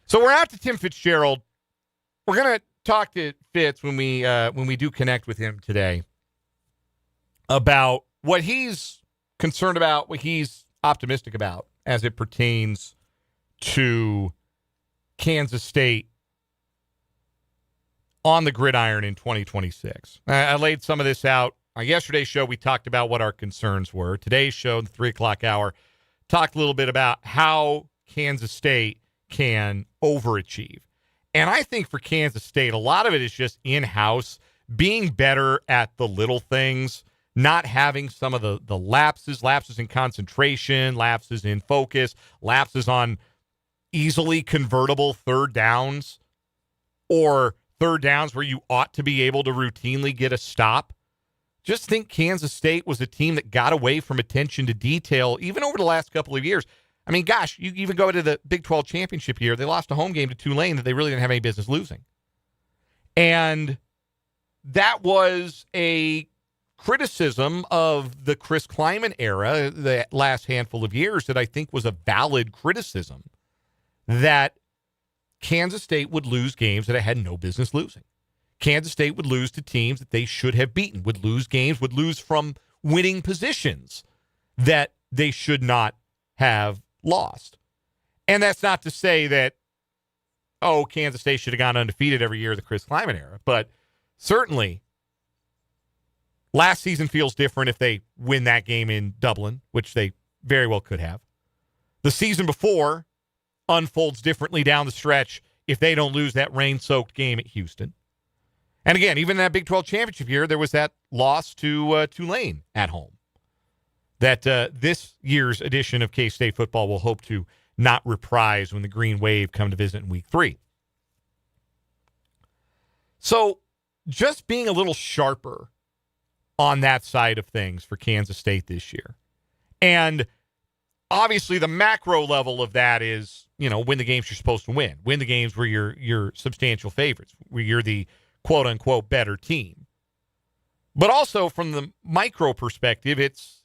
So we're out to Tim Fitzgerald. We're going to talk to Fitz when we do connect with him today about what he's concerned about, what he's optimistic about as it pertains to Kansas State on the gridiron in 2026. I laid some of this out. On yesterday's show, we talked about what our concerns were. Today's show, the 3 o'clock hour, talked a little bit about how Kansas State can overachieve. And I think for Kansas State, a lot of it is just in-house, being better at the little things, not having some of the lapses in concentration, lapses in focus, lapses on easily convertible third downs, or third downs where you ought to be able to routinely get a stop. Just think Kansas State was a team that got away from attention to detail even over the last couple of years. I mean, gosh, you even go to the Big 12 championship year, they lost a home game to Tulane that they really didn't have any business losing. And that was a criticism of the Chris Kleiman era, the last handful of years, that I think was a valid criticism, that Kansas State would lose games that it had no business losing. Kansas State would lose to teams that they should have beaten, would lose games, would lose from winning positions that they should not have lost. And that's not to say that, Kansas State should have gone undefeated every year of the Chris Kleiman era, but certainly last season feels different if they win that game in Dublin, which they very well could have. The season before unfolds differently down the stretch if they don't lose that rain-soaked game at Houston. And again, even in that Big 12 championship year, there was that loss to Tulane at home that this year's edition of K-State football will hope to not reprise when the Green Wave come to visit in Week 3. So just being a little sharper on that side of things for Kansas State this year. And obviously the macro level of that is, win the games you're supposed to win. Win the games where you're substantial favorites, where you're the quote-unquote better team. But also from the micro perspective, it's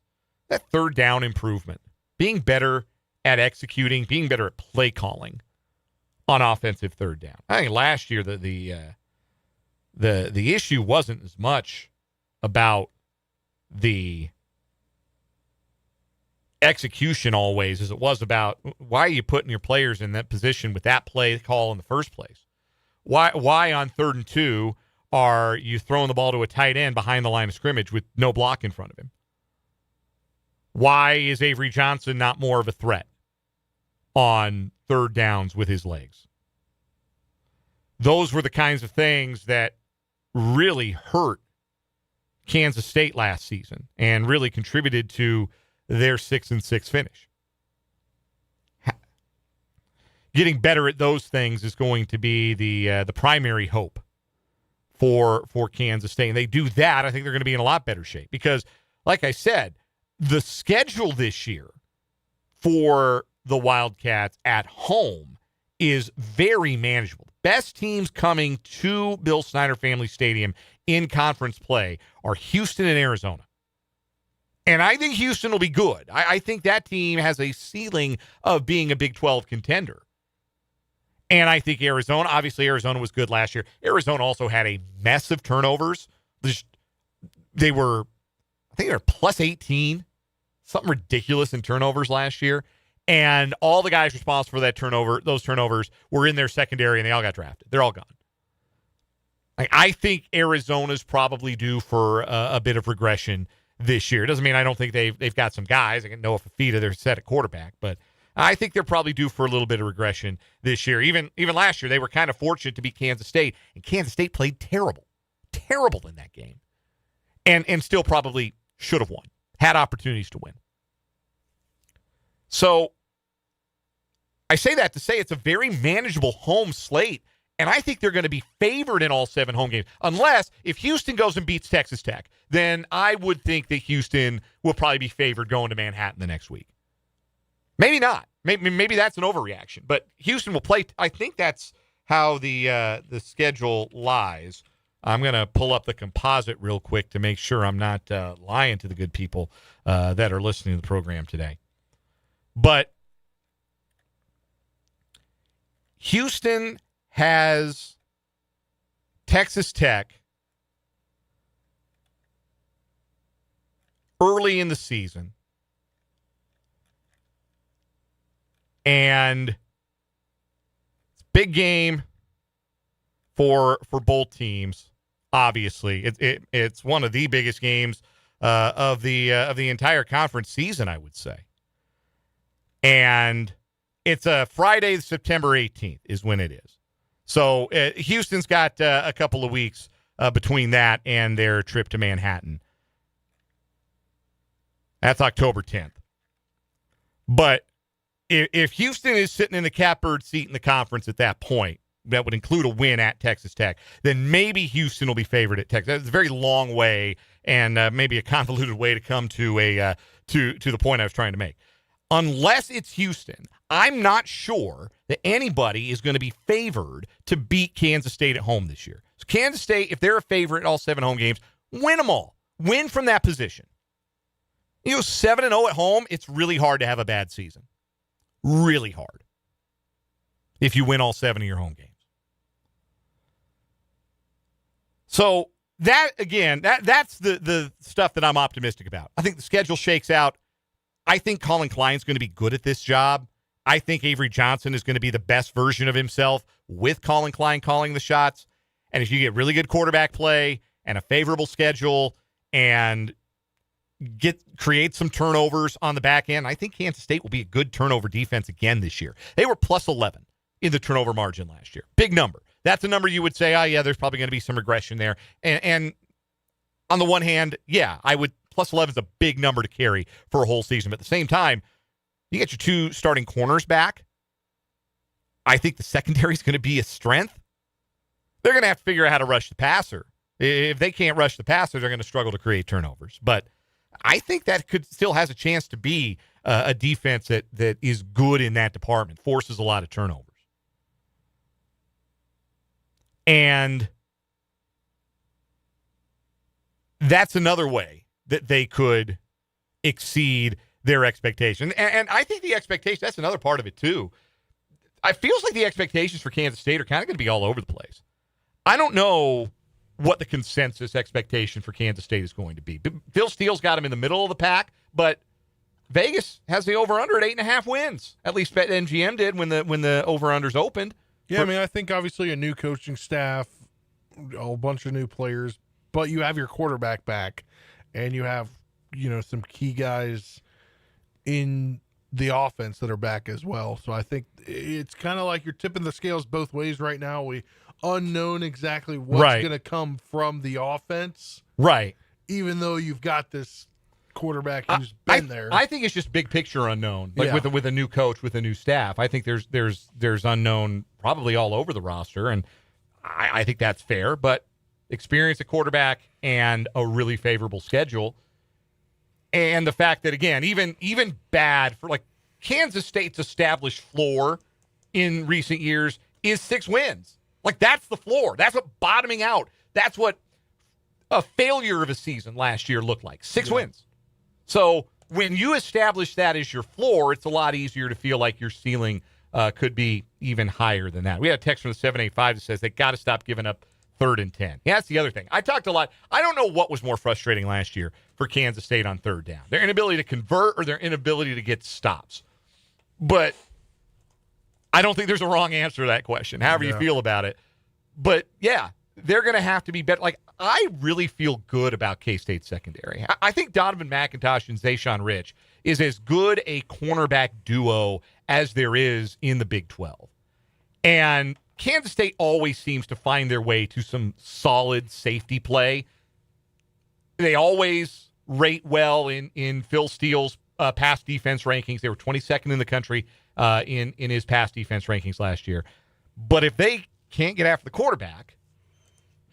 that third down improvement. Being better at executing, being better at play calling on offensive third down. I think last year the issue wasn't as much about the execution always as it was about why are you putting your players in that position with that play call in the first place. Why on 3rd and 2 are you throwing the ball to a tight end behind the line of scrimmage with no block in front of him? Why is Avery Johnson not more of a threat on third downs with his legs? Those were the kinds of things that really hurt Kansas State last season and really contributed to their 6-6 finish. Getting better at those things is going to be the primary hope for Kansas State. And they do that, I think they're going to be in a lot better shape because, like I said, the schedule this year for the Wildcats at home is very manageable. Best teams coming to Bill Snyder Family Stadium in conference play are Houston and Arizona. And I think Houston will be good. I think that team has a ceiling of being a Big 12 contender. And I think Arizona was good last year. Arizona also had a mess of turnovers. They were plus 18, something ridiculous in turnovers last year. And all the guys responsible for those turnovers were in their secondary, and they all got drafted. They're all gone. I think Arizona's probably due for a bit of regression this year. Doesn't mean I don't think they've got some guys. I can Noah Fafita, they're set at quarterback, but I think they're probably due for a little bit of regression this year. Even last year, they were kind of fortunate to beat Kansas State, and Kansas State played terrible in that game, and still probably should have won, had opportunities to win. So I say that to say it's a very manageable home slate, and I think they're going to be favored in all 7 home games. Unless, if Houston goes and beats Texas Tech, then I would think that Houston will probably be favored going to Manhattan the next week. Maybe not. Maybe that's an overreaction. But Houston will play. I think that's how the schedule lies. I'm going to pull up the composite real quick to make sure I'm not lying to the good people that are listening to the program today. But Houston has Texas Tech early in the season. And it's a big game for both teams. Obviously, it's one of the biggest games of the entire conference season, I would say. And it's a Friday, September 18th is when it is. So Houston's got a couple of weeks between that and their trip to Manhattan. That's October 10th. But if Houston is sitting in the catbird seat in the conference at that point, that would include a win at Texas Tech, then maybe Houston will be favored at Texas. It's a very long way and maybe a convoluted way to come to the point I was trying to make. Unless it's Houston, I'm not sure that anybody is going to be favored to beat Kansas State at home this year. So Kansas State, if they're a favorite in all 7 home games, win them all. Win from that position. 7-0 at home, it's really hard to have a bad season. Really hard. If you win all 7 of your home games. So that, again, that's the stuff that I'm optimistic about. I think the schedule shakes out. I think Colin Klein's going to be good at this job. I think Avery Johnson is going to be the best version of himself with Colin Klein calling the shots. And if you get really good quarterback play and a favorable schedule and create some turnovers on the back end, I think Kansas State will be a good turnover defense again this year. They were plus 11 in the turnover margin last year. Big number. That's a number you would say, oh, yeah, there's probably going to be some regression there. And on the one hand, yeah, I would. Plus 11 is a big number to carry for a whole season. But at the same time, you get your 2 starting corners back. I think the secondary is going to be a strength. They're going to have to figure out how to rush the passer. If they can't rush the passer, they're going to struggle to create turnovers. But I think that still has a chance to be a defense that is good in that department, forces a lot of turnovers. And that's another way that they could exceed their expectation. And I think the expectation, that's another part of it too. It feels like the expectations for Kansas State are kind of going to be all over the place. I don't know what the consensus expectation for Kansas State is going to be. Phil Steele's got them in the middle of the pack, but Vegas has the over-under at 8.5 wins. At least BetMGM did when the over-unders opened. Yeah, I mean, I think obviously a new coaching staff, a bunch of new players, but you have your quarterback back. And you have, some key guys in the offense that are back as well. So I think it's kind of like you're tipping the scales both ways right now. We unknown exactly what's going to come from the offense. Right. Even though you've got this quarterback who's been there. I think it's just big picture unknown. Like with a new coach, with a new staff. I think there's unknown probably all over the roster. And I think that's fair. But experience at quarterback and a really favorable schedule. And the fact that, again, even bad for like Kansas State's established floor in recent years is 6 wins. Like that's the floor. That's what bottoming out. That's what a failure of a season last year looked like. 6 wins. So when you establish that as your floor, it's a lot easier to feel like your ceiling could be even higher than that. We had a text from the 785 that says they got to stop giving up 3rd and 10. Yeah, that's the other thing. I talked a lot. I don't know what was more frustrating last year for Kansas State on 3rd down. Their inability to convert or their inability to get stops. But I don't think there's a wrong answer to that question, however you feel about it. But, yeah, they're going to have to be better. Like, I really feel good about K-State's secondary. I think Donovan McIntosh and Zayshawn Rich is as good a cornerback duo as there is in the Big 12. And Kansas State always seems to find their way to some solid safety play. They always rate well in Phil Steele's pass defense rankings. They were 22nd in the country in his pass defense rankings last year. But if they can't get after the quarterback,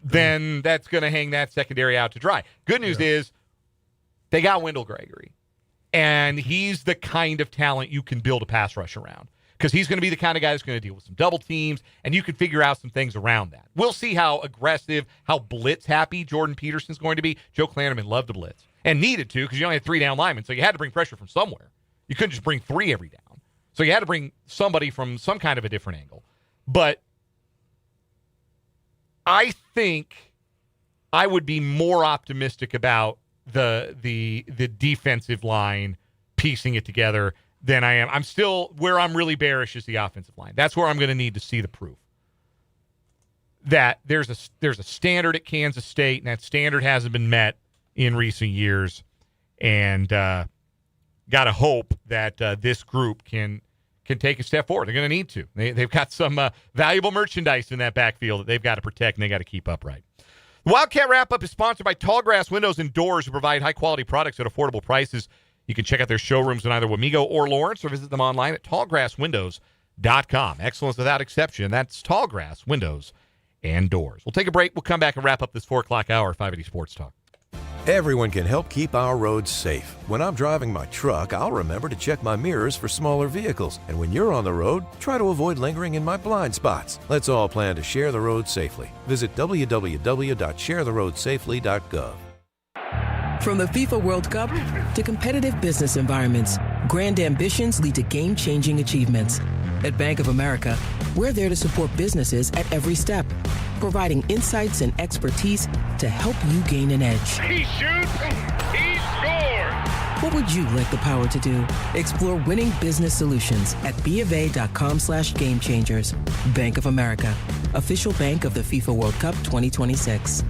then that's going to hang that secondary out to dry. Good news is they got Wendell Gregory, and he's the kind of talent you can build a pass rush around because he's going to be the kind of guy that's going to deal with some double teams, and you can figure out some things around that. We'll see how aggressive, how blitz-happy Jordan Peterson's going to be. Joe Klanderman loved to blitz and needed to because you only had 3 down linemen, so you had to bring pressure from somewhere. You couldn't just bring 3 every down. So you had to bring somebody from some kind of a different angle. But I think I would be more optimistic about the defensive line piecing it together than I am. I'm still where I'm really bearish is the offensive line. That's where I'm going to need to see the proof that there's a standard at Kansas State, and that standard hasn't been met in recent years. And got to hope that this group can take a step forward. They're going to need to. They've got some valuable merchandise in that backfield that they've got to protect, and they got to keep upright. The Wildcat Wrap-Up is sponsored by Tallgrass Windows and Doors, who provide high-quality products at affordable prices. You can check out their showrooms in either Wamego or Lawrence, or visit them online at tallgrasswindows.com. Excellence without exception. That's Tallgrass Windows and Doors. We'll take a break. We'll come back and wrap up this 4 o'clock hour, 580 Sports Talk. Everyone can help keep our roads safe. When I'm driving my truck, I'll remember to check my mirrors for smaller vehicles. And when you're on the road, try to avoid lingering in my blind spots. Let's all plan to share the road safely. Visit www.sharetheroadsafely.gov. From the FIFA World Cup to competitive business environments, grand ambitions lead to game-changing achievements. At Bank of America, we're there to support businesses at every step, providing insights and expertise to help you gain an edge. He shoots, he scores! What would you like the power to do? Explore winning business solutions at BofA.com/gamechangers. Bank of America, official bank of the FIFA World Cup 2026.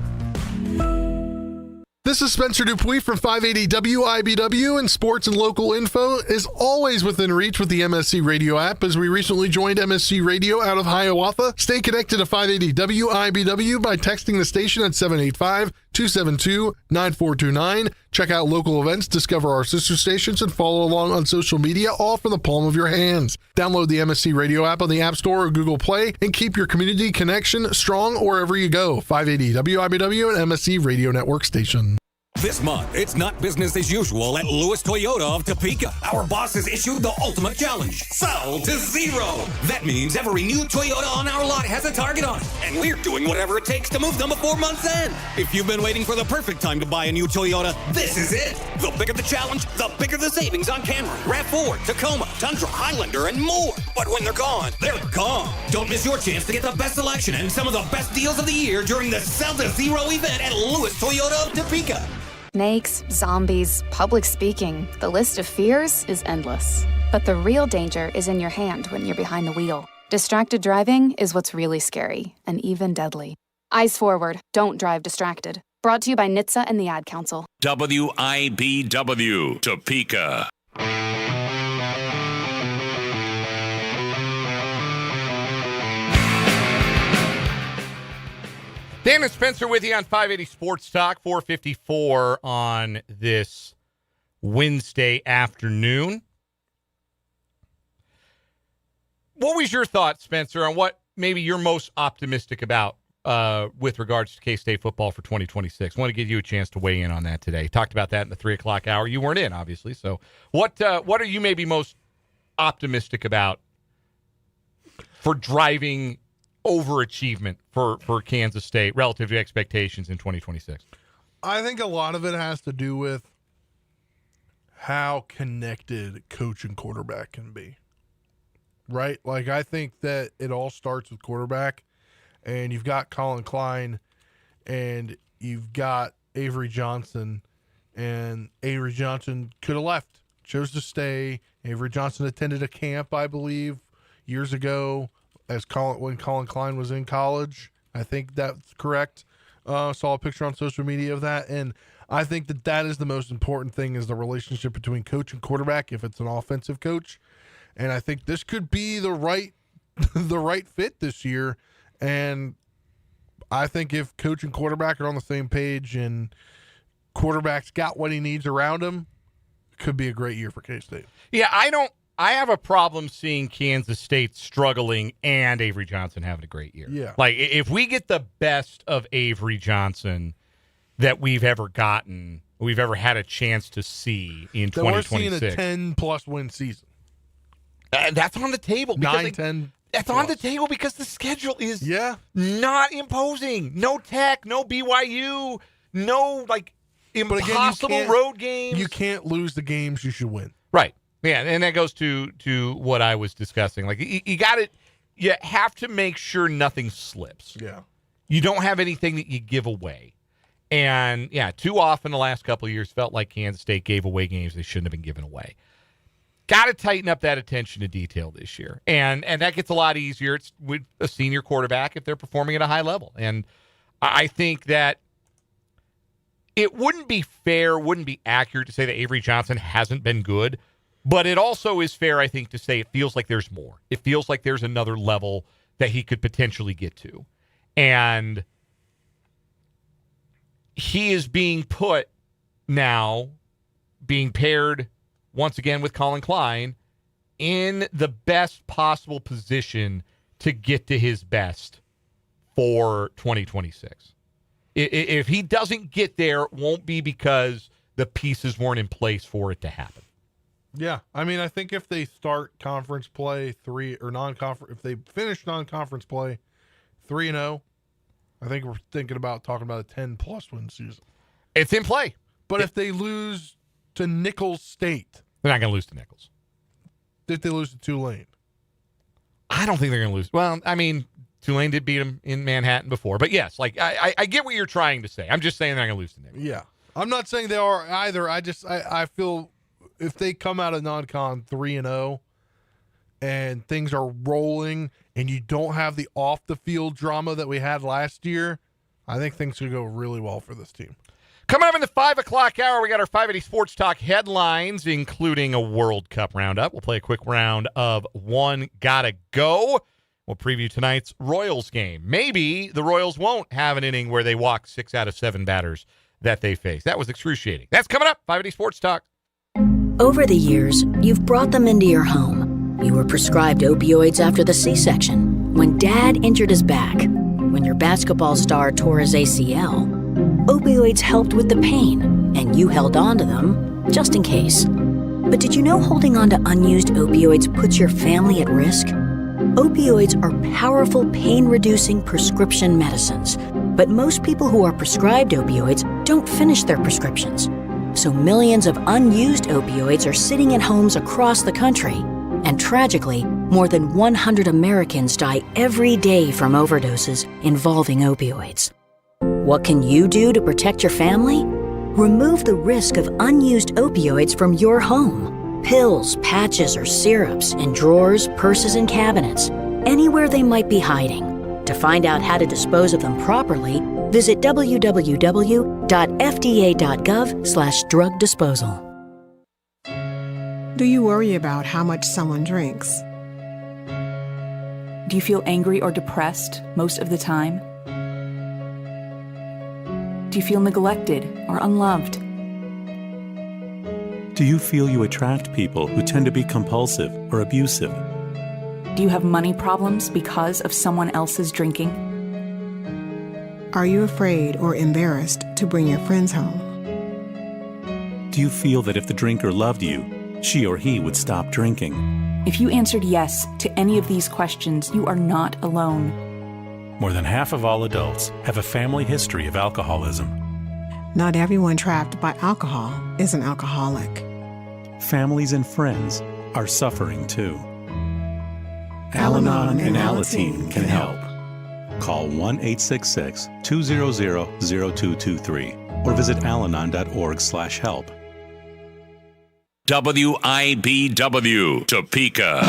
This is Spencer Dupuis from 580 WIBW, and sports and local info is always within reach with the MSC Radio app, as we recently joined MSC Radio out of Hiawatha. Stay connected to 580 WIBW by texting the station at 785-272-9429. Check out local events, discover our sister stations, and follow along on social media, all from the palm of your hands. Download the MSC Radio app on the App Store or Google Play and keep your community connection strong wherever you go. 580 WIBW and MSC Radio Network station. This month, it's not business as usual at Lewis Toyota of Topeka. Our boss has issued the ultimate challenge, sell to zero. That means every new Toyota on our lot has a target on it, and we're doing whatever it takes to move them before month's end. If you've been waiting for the perfect time to buy a new Toyota, this is it. The bigger the challenge, the bigger the savings on Camry, RAV4, Tacoma, Tundra, Highlander, and more. But when they're gone, they're gone. Don't miss your chance to get the best selection and some of the best deals of the year during the Sell to Zero event at Lewis Toyota of Topeka. Snakes, zombies, public speaking. The list of fears is endless. But the real danger is in your hand when you're behind the wheel. Distracted driving is what's really scary and even deadly. Eyes forward. Don't drive distracted. Brought to you by NHTSA and the Ad Council. WIBW, Topeka. Dan and Spencer with you on 580 Sports Talk, 4:54 on this Wednesday afternoon. What was your thought, Spencer, on what maybe you're most optimistic about with regards to K-State football for 2026? I want to give you a chance to weigh in on that today. Talked about that in the 3 o'clock hour. You weren't in, obviously. So what are you maybe most optimistic about for driving overachievement for Kansas State relative to expectations in 2026? I think a lot of it has to do with how connected coach and quarterback can be. right? Like, I think that it all starts with quarterback, and you've got Colin Klein, and you've got Avery Johnson, and Avery Johnson could have left, chose to stay. Avery Johnson attended a camp, I believe, years ago when Colin Klein was in college. I think that's correct. Saw a picture on social media of that, and I think that is the most important thing, is the relationship between coach and quarterback if it's an offensive coach. And I think this could be the right fit this year. And I think if coach and quarterback are on the same page and quarterback's got what he needs around him, it could be a great year for K-State. Yeah, I have a problem seeing Kansas State struggling and Avery Johnson having a great year. Yeah. Like, if we get the best of Avery Johnson that we've ever gotten, we've ever had a chance to see in 2026. We're seeing a 10-plus win season. That's on the table. 9-10. That's on the table because the schedule is not imposing. No Tech, no BYU, no, impossible road games. You can't lose the games you should win. Right. Yeah, and that goes to what I was discussing. Like, you have to make sure nothing slips. Yeah. You don't have anything that you give away. And, yeah, too often the last couple of years felt like Kansas State gave away games they shouldn't have been given away. Got to tighten up that attention to detail this year. And that gets a lot easier. It's with a senior quarterback if they're performing at a high level. And I think that it wouldn't be fair, wouldn't be accurate to say that Avery Johnson hasn't been good. But it also is fair, I think, to say it feels like there's more. It feels like there's another level that he could potentially get to. And he is being put now, being paired once again with Colin Klein in the best possible position to get to his best for 2026. If he doesn't get there, it won't be because the pieces weren't in place for it to happen. Yeah, I mean, I think if they start conference play if they finish non-conference play 3-0, I think we're thinking about talking about a 10-plus win season. It's in play. But if they lose to Nicholls State, they're not going to lose to Nicholls. If they lose to Tulane, I don't think they're going to lose. Well, I mean, Tulane did beat them in Manhattan before, but yes, I get what you're trying to say. I'm just saying they're not going to lose to Nicholls. Yeah, I'm not saying they are either. I feel if they come out of non-con 3-0 and things are rolling and you don't have the off-the-field drama that we had last year, I think things could go really well for this team. Coming up in the 5 o'clock hour, we got our 580 Sports Talk headlines, including a World Cup roundup. We'll play a quick round of One Gotta Go. We'll preview tonight's Royals game. Maybe the Royals won't have an inning where they walk 6 out of 7 batters that they face. That was excruciating. That's coming up, 580 Sports Talk. Over the years, you've brought them into your home. You were prescribed opioids after the C-section, when Dad injured his back, when your basketball star tore his ACL. Opioids helped with the pain, and you held on to them just in case. But did you know holding on to unused opioids puts your family at risk? Opioids are powerful pain-reducing prescription medicines, but most people who are prescribed opioids don't finish their prescriptions. So millions of unused opioids are sitting in homes across the country. And tragically, more than 100 Americans die every day from overdoses involving opioids. What can you do to protect your family? Remove the risk of unused opioids from your home. Pills, patches, or syrups in drawers, purses, and cabinets, anywhere they might be hiding. To find out how to dispose of them properly, visit www.fda.gov/drug disposal. Do you worry about how much someone drinks? Do you feel angry or depressed most of the time? Do you feel neglected or unloved? Do you feel you attract people who tend to be compulsive or abusive? Do you have money problems because of someone else's drinking? Are you afraid or embarrassed to bring your friends home? Do you feel that if the drinker loved you, she or he would stop drinking? If you answered yes to any of these questions, you are not alone. More than half of all adults have a family history of alcoholism. Not everyone trapped by alcohol is an alcoholic. Families and friends are suffering too. Al-Anon and Alateen can help. Call 1-866-200-0223 or visit alanon.org/help. WIBW, Topeka.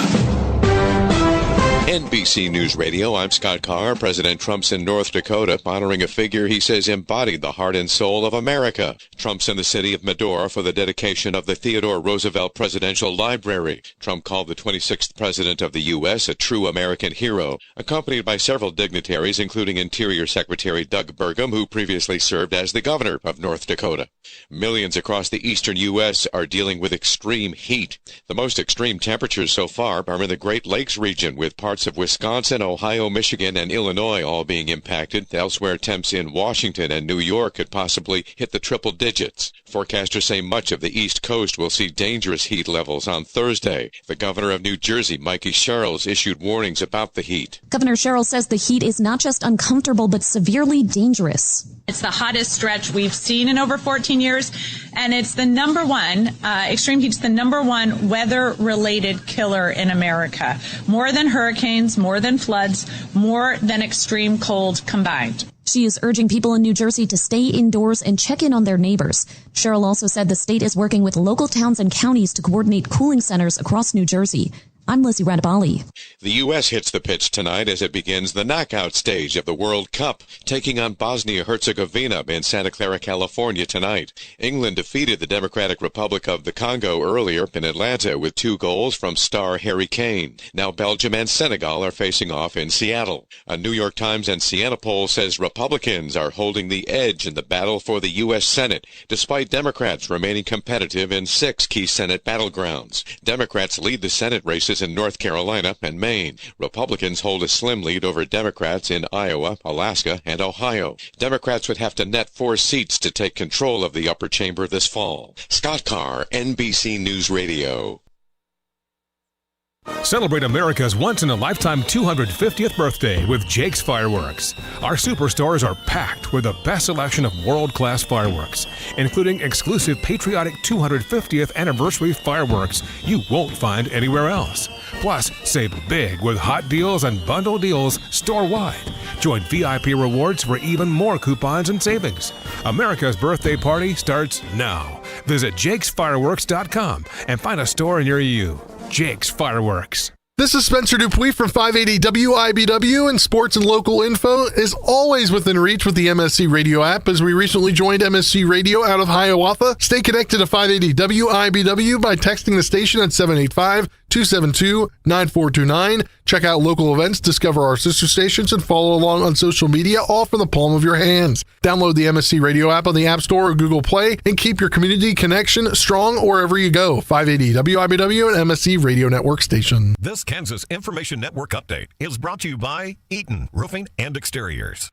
NBC News Radio, I'm Scott Carr. President Trump's in North Dakota, honoring a figure he says embodied the heart and soul of America. Trump's in the city of Medora for the dedication of the Theodore Roosevelt Presidential Library. Trump called the 26th President of the U.S. a true American hero, accompanied by several dignitaries, including Interior Secretary Doug Burgum, who previously served as the governor of North Dakota. Millions across the eastern U.S. are dealing with extreme heat. The most extreme temperatures so far are in the Great Lakes region, with parts of Wisconsin, Ohio, Michigan, and Illinois all being impacted. Elsewhere, temps in Washington and New York could possibly hit the triple digits. Forecasters say much of the East Coast will see dangerous heat levels on Thursday. The governor of New Jersey, Mikey Sherrills, issued warnings about the heat. Governor Sherrill says the heat is not just uncomfortable, but severely dangerous. It's the hottest stretch we've seen in over 14 years, and it's the number one, extreme heat's the number one weather-related killer in America. More than hurricanes, more than floods, more than extreme cold combined. She is urging people in New Jersey to stay indoors and check in on their neighbors. Sherrill also said the state is working with local towns and counties to coordinate cooling centers across New Jersey. I'm Lizzie Radabali. The U.S. hits the pitch tonight as it begins the knockout stage of the World Cup, taking on Bosnia-Herzegovina in Santa Clara, California tonight. England defeated the Democratic Republic of the Congo earlier in Atlanta with 2 goals from star Harry Kane. Now Belgium and Senegal are facing off in Seattle. A New York Times and Siena poll says Republicans are holding the edge in the battle for the U.S. Senate, despite Democrats remaining competitive in 6 key Senate battlegrounds. Democrats lead the Senate races in North Carolina and Maine. Republicans hold a slim lead over Democrats in Iowa, Alaska, and Ohio. Democrats would have to net 4 seats to take control of the upper chamber this fall. Scott Carr, NBC News Radio. Celebrate America's once-in-a-lifetime 250th birthday with Jake's Fireworks. Our superstores are packed with the best selection of world-class fireworks, including exclusive patriotic 250th anniversary fireworks you won't find anywhere else. Plus, save big with hot deals and bundle deals store-wide. Join VIP rewards for even more coupons and savings. America's birthday party starts now. Visit jakesfireworks.com and find a store near you. Jake's Fireworks. This is Spencer Dupuis from 580 WIBW, and sports and local info is always within reach with the MSC Radio app. As we recently joined MSC Radio out of Hiawatha, stay connected to 580 WIBW by texting the station at 785-272-9429. Check out local events, discover our sister stations, and follow along on social media, all from the palm of your hands. Download the MSC Radio app on the App Store or Google Play and keep your community connection strong wherever you go. 580 WIBW and MSC Radio Network station. This Kansas Information Network update is brought to you by Eaton Roofing and Exteriors.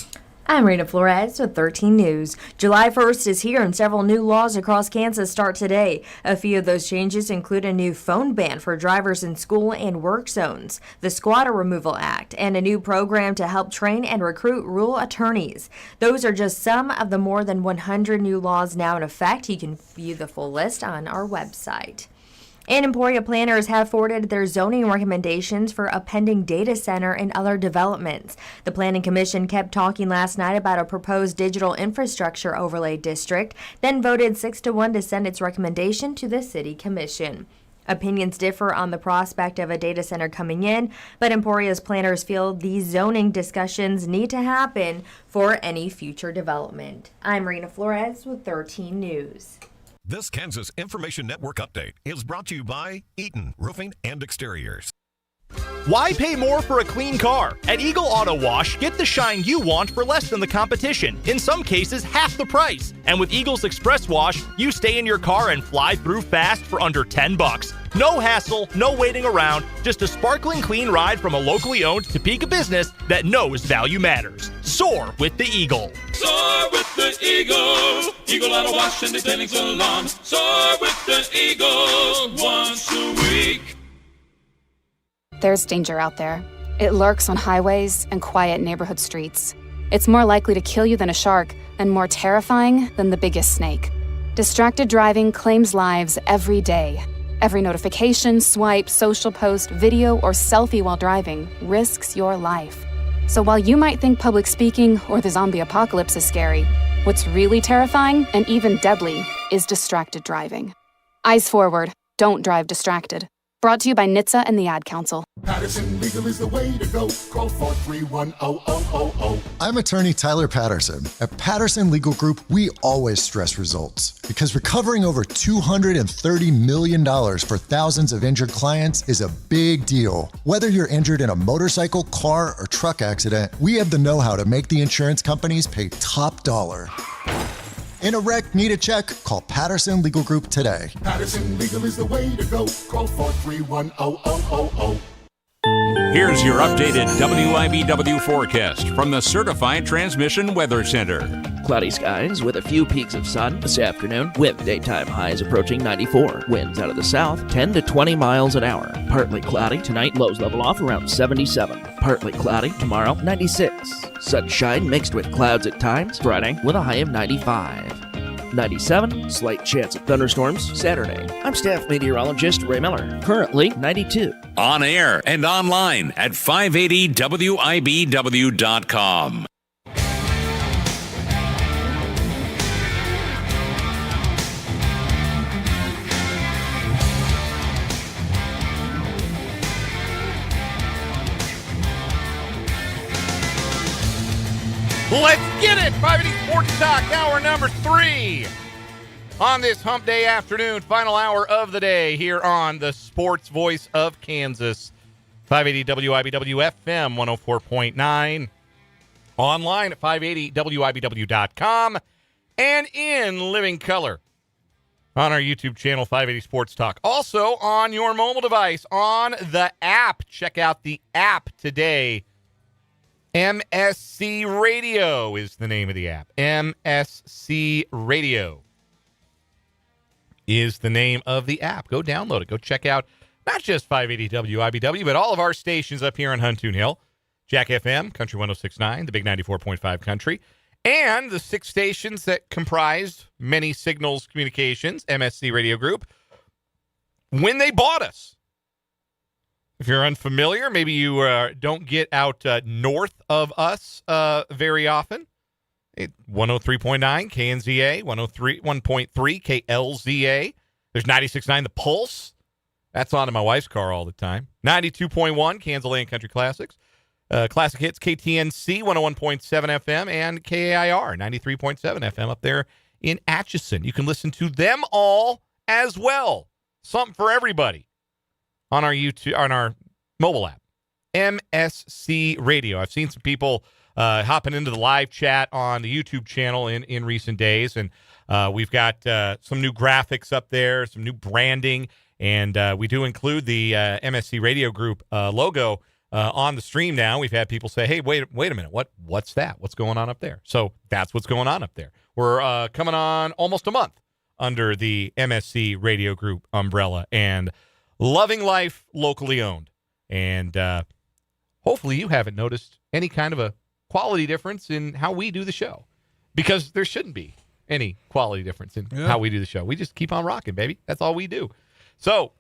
I'm Rena Flores with 13 News. July 1st is here and several new laws across Kansas start today. A few of those changes include a new phone ban for drivers in school and work zones, the Squatter Removal Act, and a new program to help train and recruit rural attorneys. Those are just some of the more than 100 new laws now in effect. You can view the full list on our website. And Emporia planners have forwarded their zoning recommendations for a pending data center and other developments. The Planning Commission kept talking last night about a proposed digital infrastructure overlay district, then voted 6-1 to send its recommendation to the City Commission. Opinions differ on the prospect of a data center coming in, but Emporia's planners feel these zoning discussions need to happen for any future development. I'm Rena Flores with 13 News. This Kansas Information Network update is brought to you by Eaton Roofing and Exteriors. Why pay more for a clean car? At Eagle Auto Wash, get the shine you want for less than the competition. In some cases, half the price. And with Eagle's Express Wash, you stay in your car and fly through fast for under $10. No hassle, no waiting around, just a sparkling clean ride from a locally owned Topeka business that knows value matters. Soar with the Eagle. Soar with the Eagle. Eagle Auto Wash and Detailing Salon. Soar with the Eagle once a week. There's danger out there. It lurks on highways and quiet neighborhood streets. It's more likely to kill you than a shark and more terrifying than the biggest snake. Distracted driving claims lives every day. Every notification, swipe, social post, video, or selfie while driving risks your life. So while you might think public speaking or the zombie apocalypse is scary, what's really terrifying and even deadly is distracted driving. Eyes forward. Don't drive distracted. Brought to you by NHTSA and the Ad Council. Patterson Legal is the way to go. Call 431-0000. I'm attorney Tyler Patterson. At Patterson Legal Group, we always stress results because recovering over $230 million for thousands of injured clients is a big deal. Whether you're injured in a motorcycle, car, or truck accident, we have the know-how to make the insurance companies pay top dollar. In a wreck, need a check? Call Patterson Legal Group today. Patterson Legal is the way to go. Call 431-0000. Here's your updated WIBW forecast from the Certified Transmission Weather Center. Cloudy skies with a few peaks of sun this afternoon, with daytime highs approaching 94. Winds out of the south, 10 to 20 miles an hour. Partly cloudy tonight, lows level off around 77. Partly cloudy tomorrow, 96. Sunshine mixed with clouds at times, Friday with a high of 95. 97, slight chance of thunderstorms Saturday. I'm staff meteorologist Ray Miller. Currently 92. On air and online at 580WIBW.com. Let's get it! 580 Sports Talk, hour number 3 on this hump day afternoon, final hour of the day here on the sports voice of Kansas. 580 WIBW FM 104.9, online at 580WIBW.com, and in living color on our YouTube channel, 580 Sports Talk. Also on your mobile device, on the app. Check out the app today. MSC Radio is the name of the app. MSC Radio is the name of the app. Go download it. Go check out not just 580 WIBW, but all of our stations up here on Huntoon Hill. Jack FM, Country 106.9, the Big 94.5 Country, and the 6 stations that comprised Many Signals Communications, MSC Radio Group, when they bought us. If you're unfamiliar, maybe you don't get out north of us very often. 103.9 KNZA, 103.3 KLZA. There's 96.9 The Pulse. That's on in my wife's car all the time. 92.1 Kansas Land Country Classics. Classic Hits KTNC, 101.7 FM, and KAIR, 93.7 FM up there in Atchison. You can listen to them all as well. Something for everybody. On our YouTube, on our mobile app, MSC Radio. I've seen some people hopping into the live chat on the YouTube channel in recent days, and we've got some new graphics up there, some new branding, and we do include the MSC Radio Group logo on the stream now. We've had people say, "Hey, wait a minute, what's that? What's going on up there?" So that's what's going on up there. We're coming on almost a month under the MSC Radio Group umbrella, and loving life, locally owned. And hopefully you haven't noticed any kind of a quality difference in how we do the show, because there shouldn't be any quality difference in how we do the show. We just keep on rocking, baby. That's all we do. So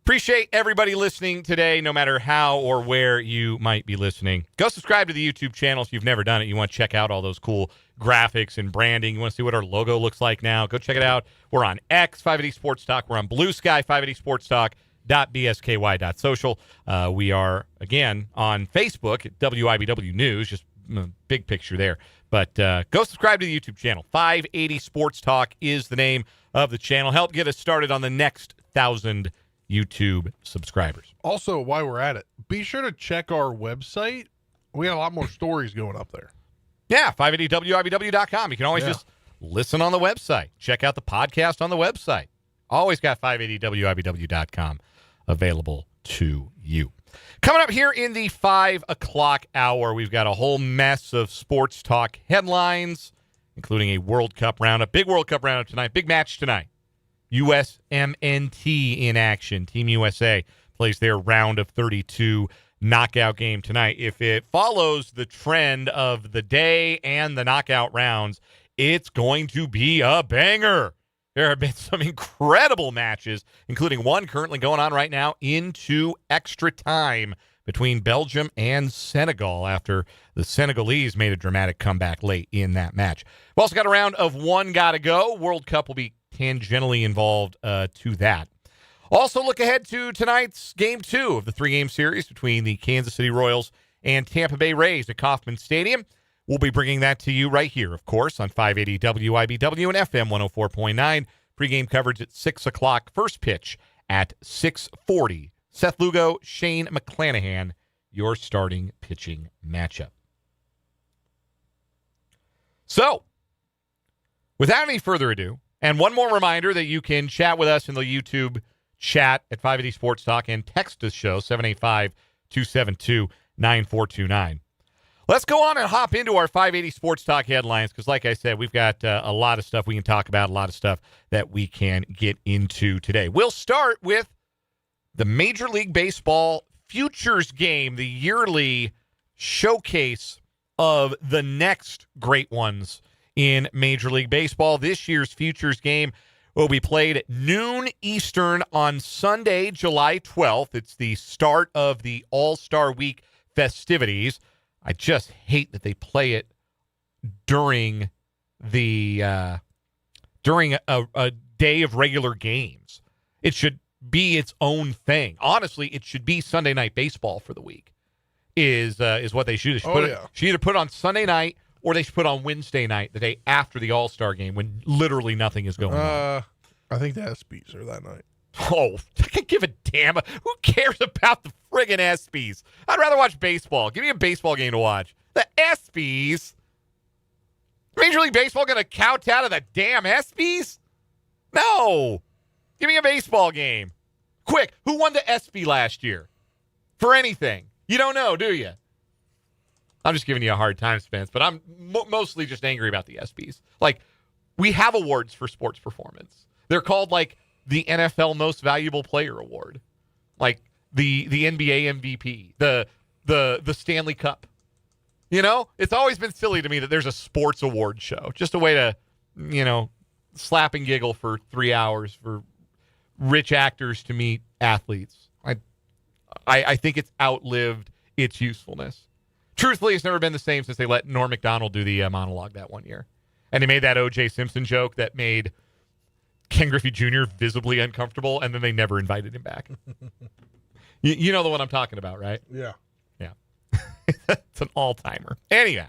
appreciate everybody listening today, no matter how or where you might be listening. Go subscribe to the YouTube channel if you've never done it. You want to check out all those cool graphics and branding. You want to see what our logo looks like now. Go check it out. We're on X, 580 Sports Talk. We're on Blue Sky, 580 Sports Talk.bsky.social. We are, again, on Facebook at WIBW News, just big picture there. But go subscribe to the YouTube channel. 580 Sports Talk is the name of the channel. Help get us started on the next 1,000 YouTube subscribers. Also, while we're at it, be sure to check our website. We got a lot more stories going up there. Yeah, 580WIBW.com. You can always just listen on the website. Check out the podcast on the website. Always got 580WIBW.com available to you. Coming up here in the 5 o'clock hour, we've got a whole mess of sports talk headlines, including a World Cup roundup. Big World Cup roundup tonight. Big match tonight. USMNT in action. Team USA plays their round of 32 knockout game tonight. If it follows the trend of the day and the knockout rounds, it's going to be a banger. There have been some incredible matches, including one currently going on right now into extra time between Belgium and Senegal after the Senegalese made a dramatic comeback late in that match. We've also got a round of one got to go. World Cup will be tangentially involved to that. Also look ahead to tonight's Game 2 of the three-game series between the Kansas City Royals and Tampa Bay Rays at Kauffman Stadium. We'll be bringing that to you right here, of course, on 580 WIBW and FM 104.9. Pre-game coverage at 6 o'clock. First pitch at 6:40. Seth Lugo, Shane McClanahan, your starting pitching matchup. So, without any further ado, and one more reminder that you can chat with us in the YouTube chat at 580 Sports Talk and text us show 785-272-9429. Let's go on and hop into our 580 Sports Talk headlines because, like I said, we've got a lot of stuff we can talk about, a lot of stuff that we can get into today. We'll start with the Major League Baseball Futures Game, the yearly showcase of the next great ones in Major League Baseball. This year's Futures Game will be played at noon Eastern on Sunday, July 12th. It's the start of the All-Star Week festivities. I just hate that they play it during a day of regular games. It should be its own thing. Honestly, it should be Sunday Night Baseball for the week. Is what they should. They should either put it on Sunday night or they should put it on Wednesday night, the day after the All-Star game, when literally nothing is going on. I think the ESPYs are that night. Oh, I can't give a damn. Who cares about the friggin' ESPYs? I'd rather watch baseball. Give me a baseball game to watch. The ESPYs? Major League Baseball going to count out of the damn ESPYs? No. Give me a baseball game. Quick, who won the ESPY last year? For anything. You don't know, do you? I'm just giving you a hard time, Spence, but I'm mostly just angry about the ESPYs. Like, we have awards for sports performance. They're called, like, the NFL Most Valuable Player Award. Like, the NBA MVP. The Stanley Cup. You know? It's always been silly to me that there's a sports award show. Just a way to, slap and giggle for 3 hours for rich actors to meet athletes. I think it's outlived its usefulness. Truthfully, it's never been the same since they let Norm Macdonald do the monologue that one year. And they made that O.J. Simpson joke that made Ken Griffey Jr. visibly uncomfortable, and then they never invited him back. you know the one I'm talking about, right? Yeah. Yeah. It's an all-timer. Anyhow,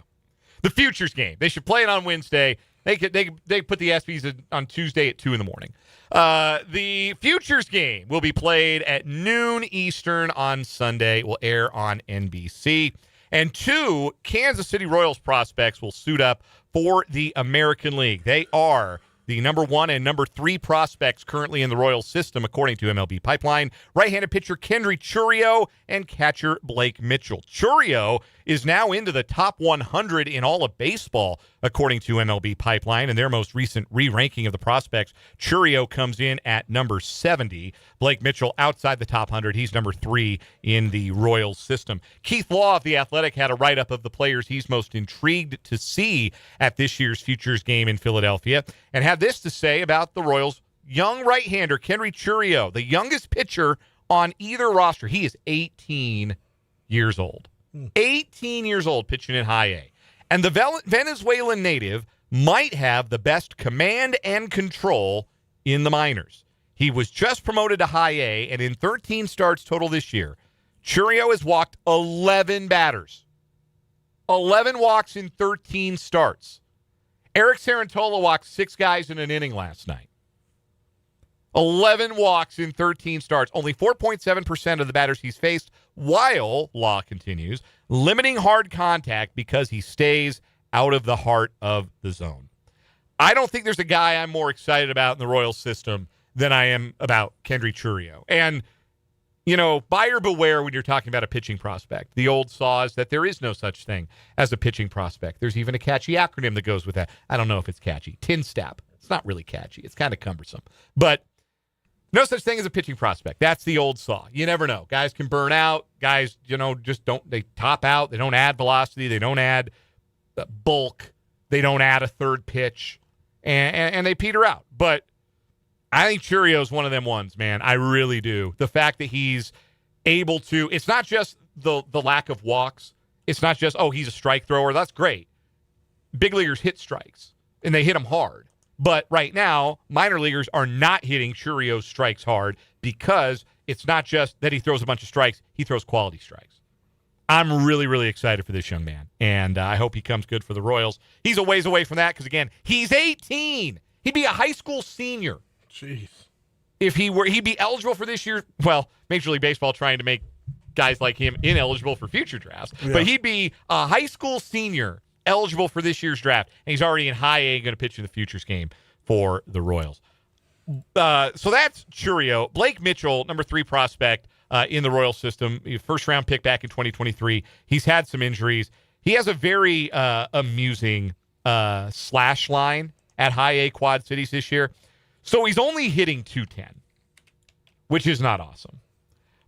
the Futures Game. They should play it on Wednesday. They put the ESPYs on Tuesday at 2 in the morning. The Futures Game will be played at noon Eastern on Sunday. It will air on NBC. And 2 Kansas City Royals prospects will suit up for the American League. They are the number 1 and number 3 prospects currently in the Royals system, according to MLB Pipeline. Right-handed pitcher Kendry Churio and catcher Blake Mitchell. Churio is now into the top 100 in all of baseball, according to MLB Pipeline. In their most recent re-ranking of the prospects, Churio comes in at number 70. Blake Mitchell outside the top 100. He's number 3 in the Royals system. Keith Law of The Athletic had a write-up of the players he's most intrigued to see at this year's Futures Game in Philadelphia, and had this to say about the Royals' young right-hander, Kendry Churio, the youngest pitcher on either roster. He is 18 years old. 18 years old, pitching in high A. And the Venezuelan native might have the best command and control in the minors. He was just promoted to high A, and in 13 starts total this year, Churio has walked 11 batters. 11 walks in 13 starts. Eric Sarantola walked 6 guys in an inning last night. 11 walks in 13 starts. Only 4.7% of the batters he's faced, while, Law continues, limiting hard contact because he stays out of the heart of the zone. I don't think there's a guy I'm more excited about in the Royals system than I am about Kendry Churio. And, buyer beware when you're talking about a pitching prospect. The old saw is that there is no such thing as a pitching prospect. There's even a catchy acronym that goes with that. I don't know if it's catchy. TINSTAP. It's not really catchy. It's kind of cumbersome. But no such thing as a pitching prospect. That's the old saw. You never know. Guys can burn out. Guys, they top out. They don't add velocity. They don't add bulk. They don't add a third pitch. And they peter out. But I think Churio's one of them ones, man. I really do. The fact that he's able to, it's not just the lack of walks. It's not just, he's a strike thrower. That's great. Big leaguers hit strikes, and they hit them hard. But right now, minor leaguers are not hitting Churio's strikes hard because it's not just that he throws a bunch of strikes. He throws quality strikes. I'm really, really excited for this young man, and I hope he comes good for the Royals. He's a ways away from that because, again, he's 18. He'd be a high school senior. Jeez. If he'd be eligible for this year. Well, Major League Baseball trying to make guys like him ineligible for future drafts. Yeah. But he'd be a high school senior eligible for this year's draft, and he's already in high A going to pitch in the futures game for the Royals. So that's Churio. Blake Mitchell, number 3 prospect in the Royal system, first-round pick back in 2023. He's had some injuries. He has a very amusing slash line at high A Quad Cities this year. So he's only hitting .210, which is not awesome.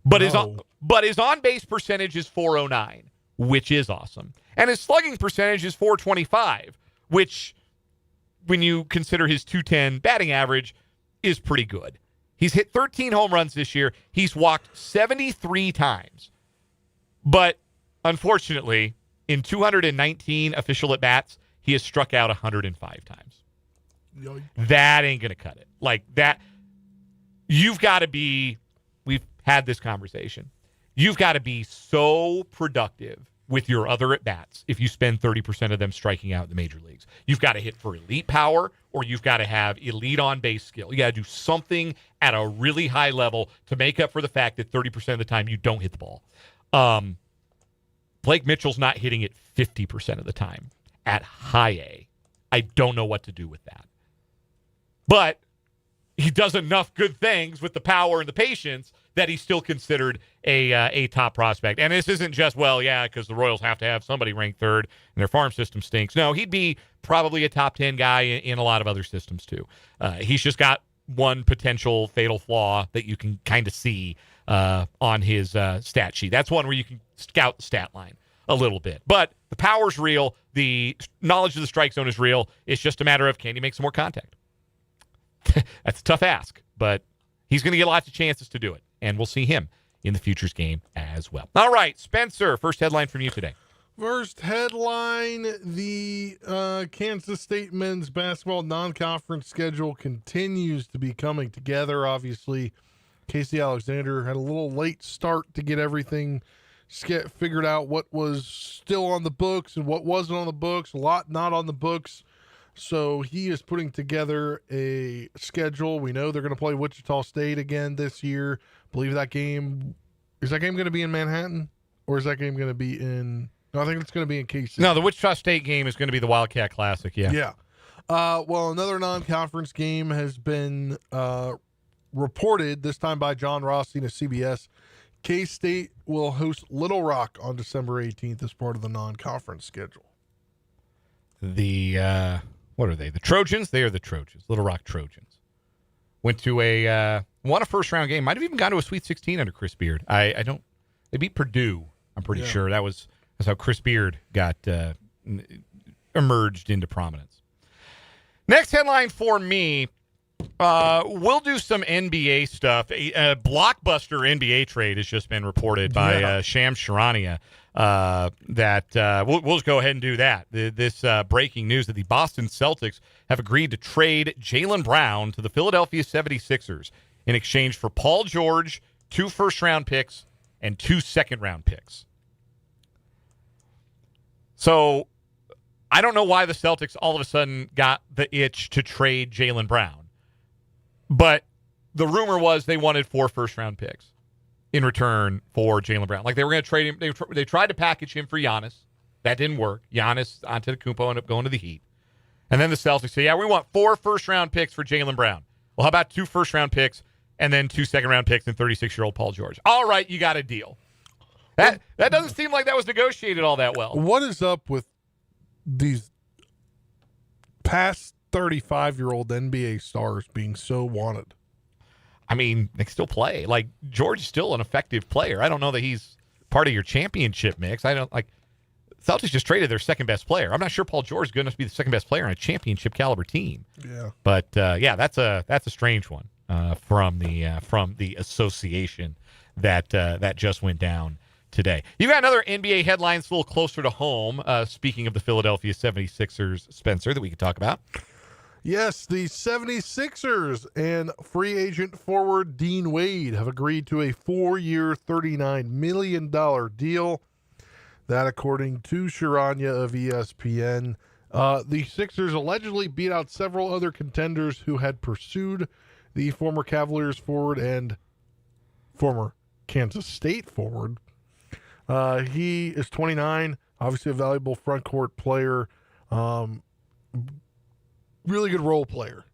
But his on-base percentage is .409, which is awesome. And his slugging percentage is .425, which, when you consider his .210 batting average, is pretty good. He's hit 13 home runs this year. He's walked 73 times. But, unfortunately, in 219 official at-bats, he has struck out 105 times. That ain't going to cut it. Like that, you've got to be, we've had this conversation, you've got to be so productive with your other at-bats if you spend 30% of them striking out in the major leagues. You've got to hit for elite power, or you've got to have elite on-base skill. You got to do something at a really high level to make up for the fact that 30% of the time you don't hit the ball. Blake Mitchell's not hitting it 50% of the time at high A. I don't know what to do with that. But he does enough good things with the power and the patience that he's still considered a top prospect. And this isn't just, because the Royals have to have somebody ranked 3rd and their farm system stinks. No, he'd be probably a top 10 guy in a lot of other systems too. He's just got one potential fatal flaw that you can kind of see on his stat sheet. That's one where you can scout the stat line a little bit. But the power's real. The knowledge of the strike zone is real. It's just a matter of, can he make some more contact? That's a tough ask, but he's going to get lots of chances to do it, and we'll see him in the futures game as well. All right, Spencer, first headline from you today. First headline, the Kansas State men's basketball non-conference schedule continues to be coming together. Obviously, Casey Alexander had a little late start to get everything figured out, what was still on the books and what wasn't on the books, a lot not on the books. So he is putting together a schedule. We know they're going to play Wichita State again this year. I believe that game, is that game going to be in Manhattan? Or is that game going to be in, no, I think it's going to be in KC. No, the Wichita State game is going to be the Wildcat Classic, yeah. Yeah. Well, another non-conference game has been reported, this time by John Rothstein of CBS. K-State will host Little Rock on December 18th as part of the non-conference schedule. What are they? The Trojans? They are the Trojans. Little Rock Trojans. Went to won a first-round game. Might have even gone to a Sweet 16 under Chris Beard. They beat Purdue, I'm pretty sure. That's how Chris Beard got emerged into prominence. Next headline for me, we'll do some NBA stuff. A blockbuster NBA trade has just been reported by Shams Charania. That we'll just go ahead and do that. This breaking news that the Boston Celtics have agreed to trade Jaylen Brown to the Philadelphia 76ers in exchange for Paul George, 2 first-round picks, and 2 second-round picks. So I don't know why the Celtics all of a sudden got the itch to trade Jaylen Brown. But the rumor was they wanted 4 first-round picks in return for Jaylen Brown. Like, they were going to trade him. They tried to package him for Giannis. That didn't work. Giannis Antetokounmpo ended up going to the Heat. And then the Celtics say, we want 4 first-round picks for Jaylen Brown. Well, how about 2 first-round picks and then 2 second-round picks and 36-year-old Paul George? All right, you got a deal. That doesn't seem like that was negotiated all that well. What is up with these past 35-year-old NBA stars being so wanted? I mean, they still play. Like, George is still an effective player. I don't know that he's part of your championship mix. Celtics just traded their second-best player. I'm not sure Paul George is good enough to be the second-best player on a championship-caliber team. Yeah. But, that's a strange one. from the association that just went down today. You got another NBA headlines a little closer to home. Speaking of the Philadelphia 76ers, Spencer, that we could talk about. Yes, the 76ers and free agent forward Dean Wade have agreed to a 4-year, $39 million deal. That, according to Sharanya of ESPN. The Sixers allegedly beat out several other contenders who had pursued the former Cavaliers forward and former Kansas State forward. He is 29, obviously a valuable front court player. Really good role player.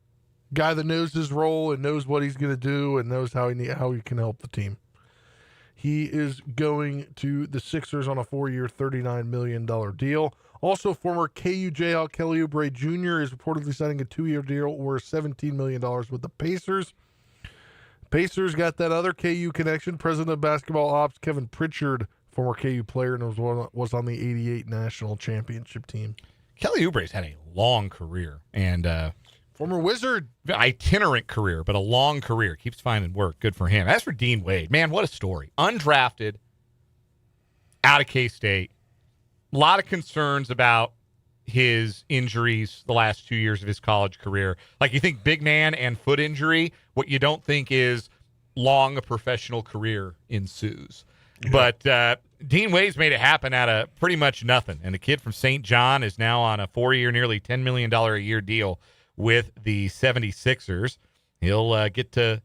Guy that knows his role and knows what he's going to do and knows how he can help the team. He is going to the Sixers on a 4-year, $39 million deal. Also, former KU Jayhawk Kelly Oubre Jr. is reportedly signing a 2-year deal worth $17 million with the Pacers. Pacers got that other KU connection. President of Basketball Ops Kevin Pritchard, former KU player, and was on the '88 national championship team. Kelly Oubre's had a long career and former Wizard, itinerant career, but a long career. Keeps finding work. Good for him. As for Dean Wade, man, what a story! Undrafted, out of K-State. A lot of concerns about his injuries the last 2 years of his college career. Like, you think big man and foot injury. What you don't think is long a professional career ensues. Yeah. But Dean Wade's made it happen out of pretty much nothing. And the kid from St. John is now on a 4-year, nearly $10 million a year deal with the 76ers. He'll get to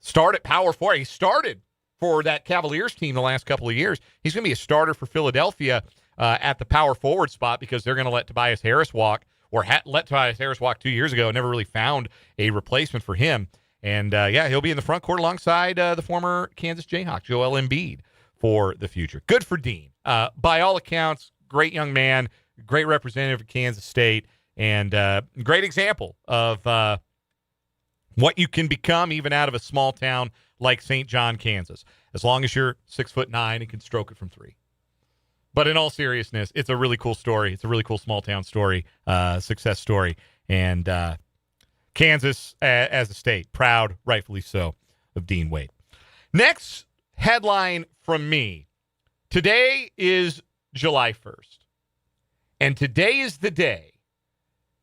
start at power forward. He started for that Cavaliers team the last couple of years. He's going to be a starter for Philadelphia at the power forward spot because they're going to let Tobias Harris walk, or let Tobias Harris walk 2 years ago and never really found a replacement for him. And, he'll be in the front court alongside the former Kansas Jayhawk, Joel Embiid, for the future. Good for Dean. By all accounts, great young man, great representative of Kansas State, and great example of what you can become even out of a small town like St. John, Kansas, as long as you're 6'9" and can stroke it from three. But in all seriousness, it's a really cool story. It's a really cool small town story, success story. And Kansas, as a state, proud, rightfully so, of Dean Wade. Next headline from me. Today is July 1st. And today is the day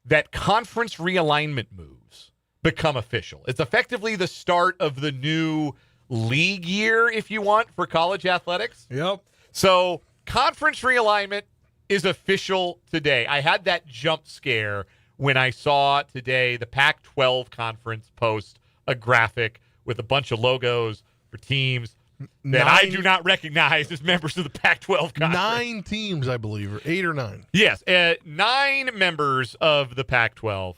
that conference realignment moves become official. It's effectively the start of the new league year, if you want, for college athletics. Yep. So conference realignment is official today. I had that jump scare when I saw today the Pac-12 conference post a graphic with a bunch of logos for teams that I do not recognize as members of the Pac-12 conference. 9 teams, I believe, or 8 or 9. Yes, 9 members of the Pac-12.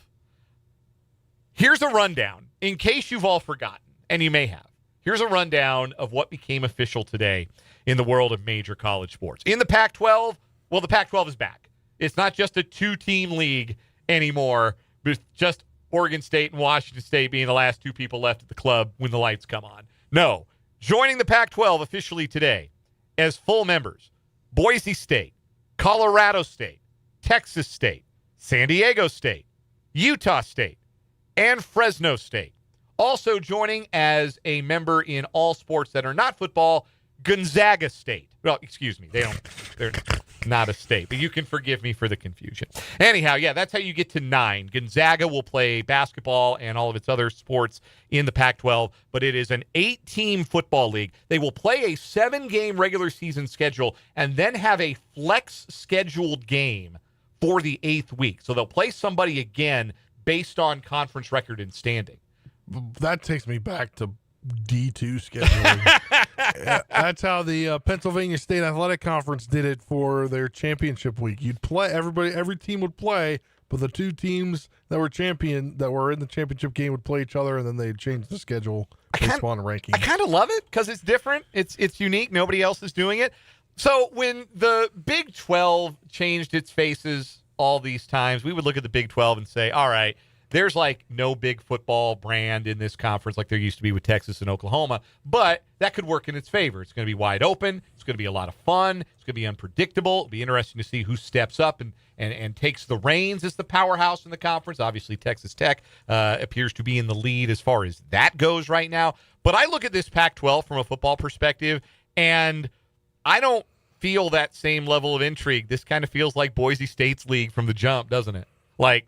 Here's a rundown, in case you've all forgotten, and you may have. Here's a rundown of what became official today in the world of major college sports. In the Pac-12, well, the Pac-12 is back. It's not just a 2-team league anymore, but just Oregon State and Washington State being the last 2 people left at the club when the lights come on. No. Joining the Pac-12 officially today as full members, Boise State, Colorado State, Texas State, San Diego State, Utah State, and Fresno State. Also joining as a member in all sports that are not football, Gonzaga State. Well, excuse me, they're not a state, but you can forgive me for the confusion. Anyhow, yeah, that's how you get to 9. Gonzaga will play basketball and all of its other sports in the Pac-12, but it is an 8-team football league. They will play a 7-game regular season schedule and then have a flex scheduled game for the 8th week. So they'll play somebody again based on conference record and standing. That takes me back to D2 scheduling. That's how the Pennsylvania State Athletic Conference did it for their championship week. You'd play every team would play, but the 2 teams that were in the championship game would play each other, and then they'd change the schedule based on ranking. I kind of love it because it's different. It's unique. Nobody else is doing it. So when the Big 12 changed its faces all these times, we would look at the Big 12 and say, all right, there's like no big football brand in this conference like there used to be with Texas and Oklahoma, but that could work in its favor. It's going to be wide open. It's going to be a lot of fun. It's going to be unpredictable. It'll be interesting to see who steps up and takes the reins as the powerhouse in the conference. Obviously, Texas Tech appears to be in the lead as far as that goes right now. But I look at this Pac-12 from a football perspective, and I don't feel that same level of intrigue. This kind of feels like Boise State's league from the jump, doesn't it? Like,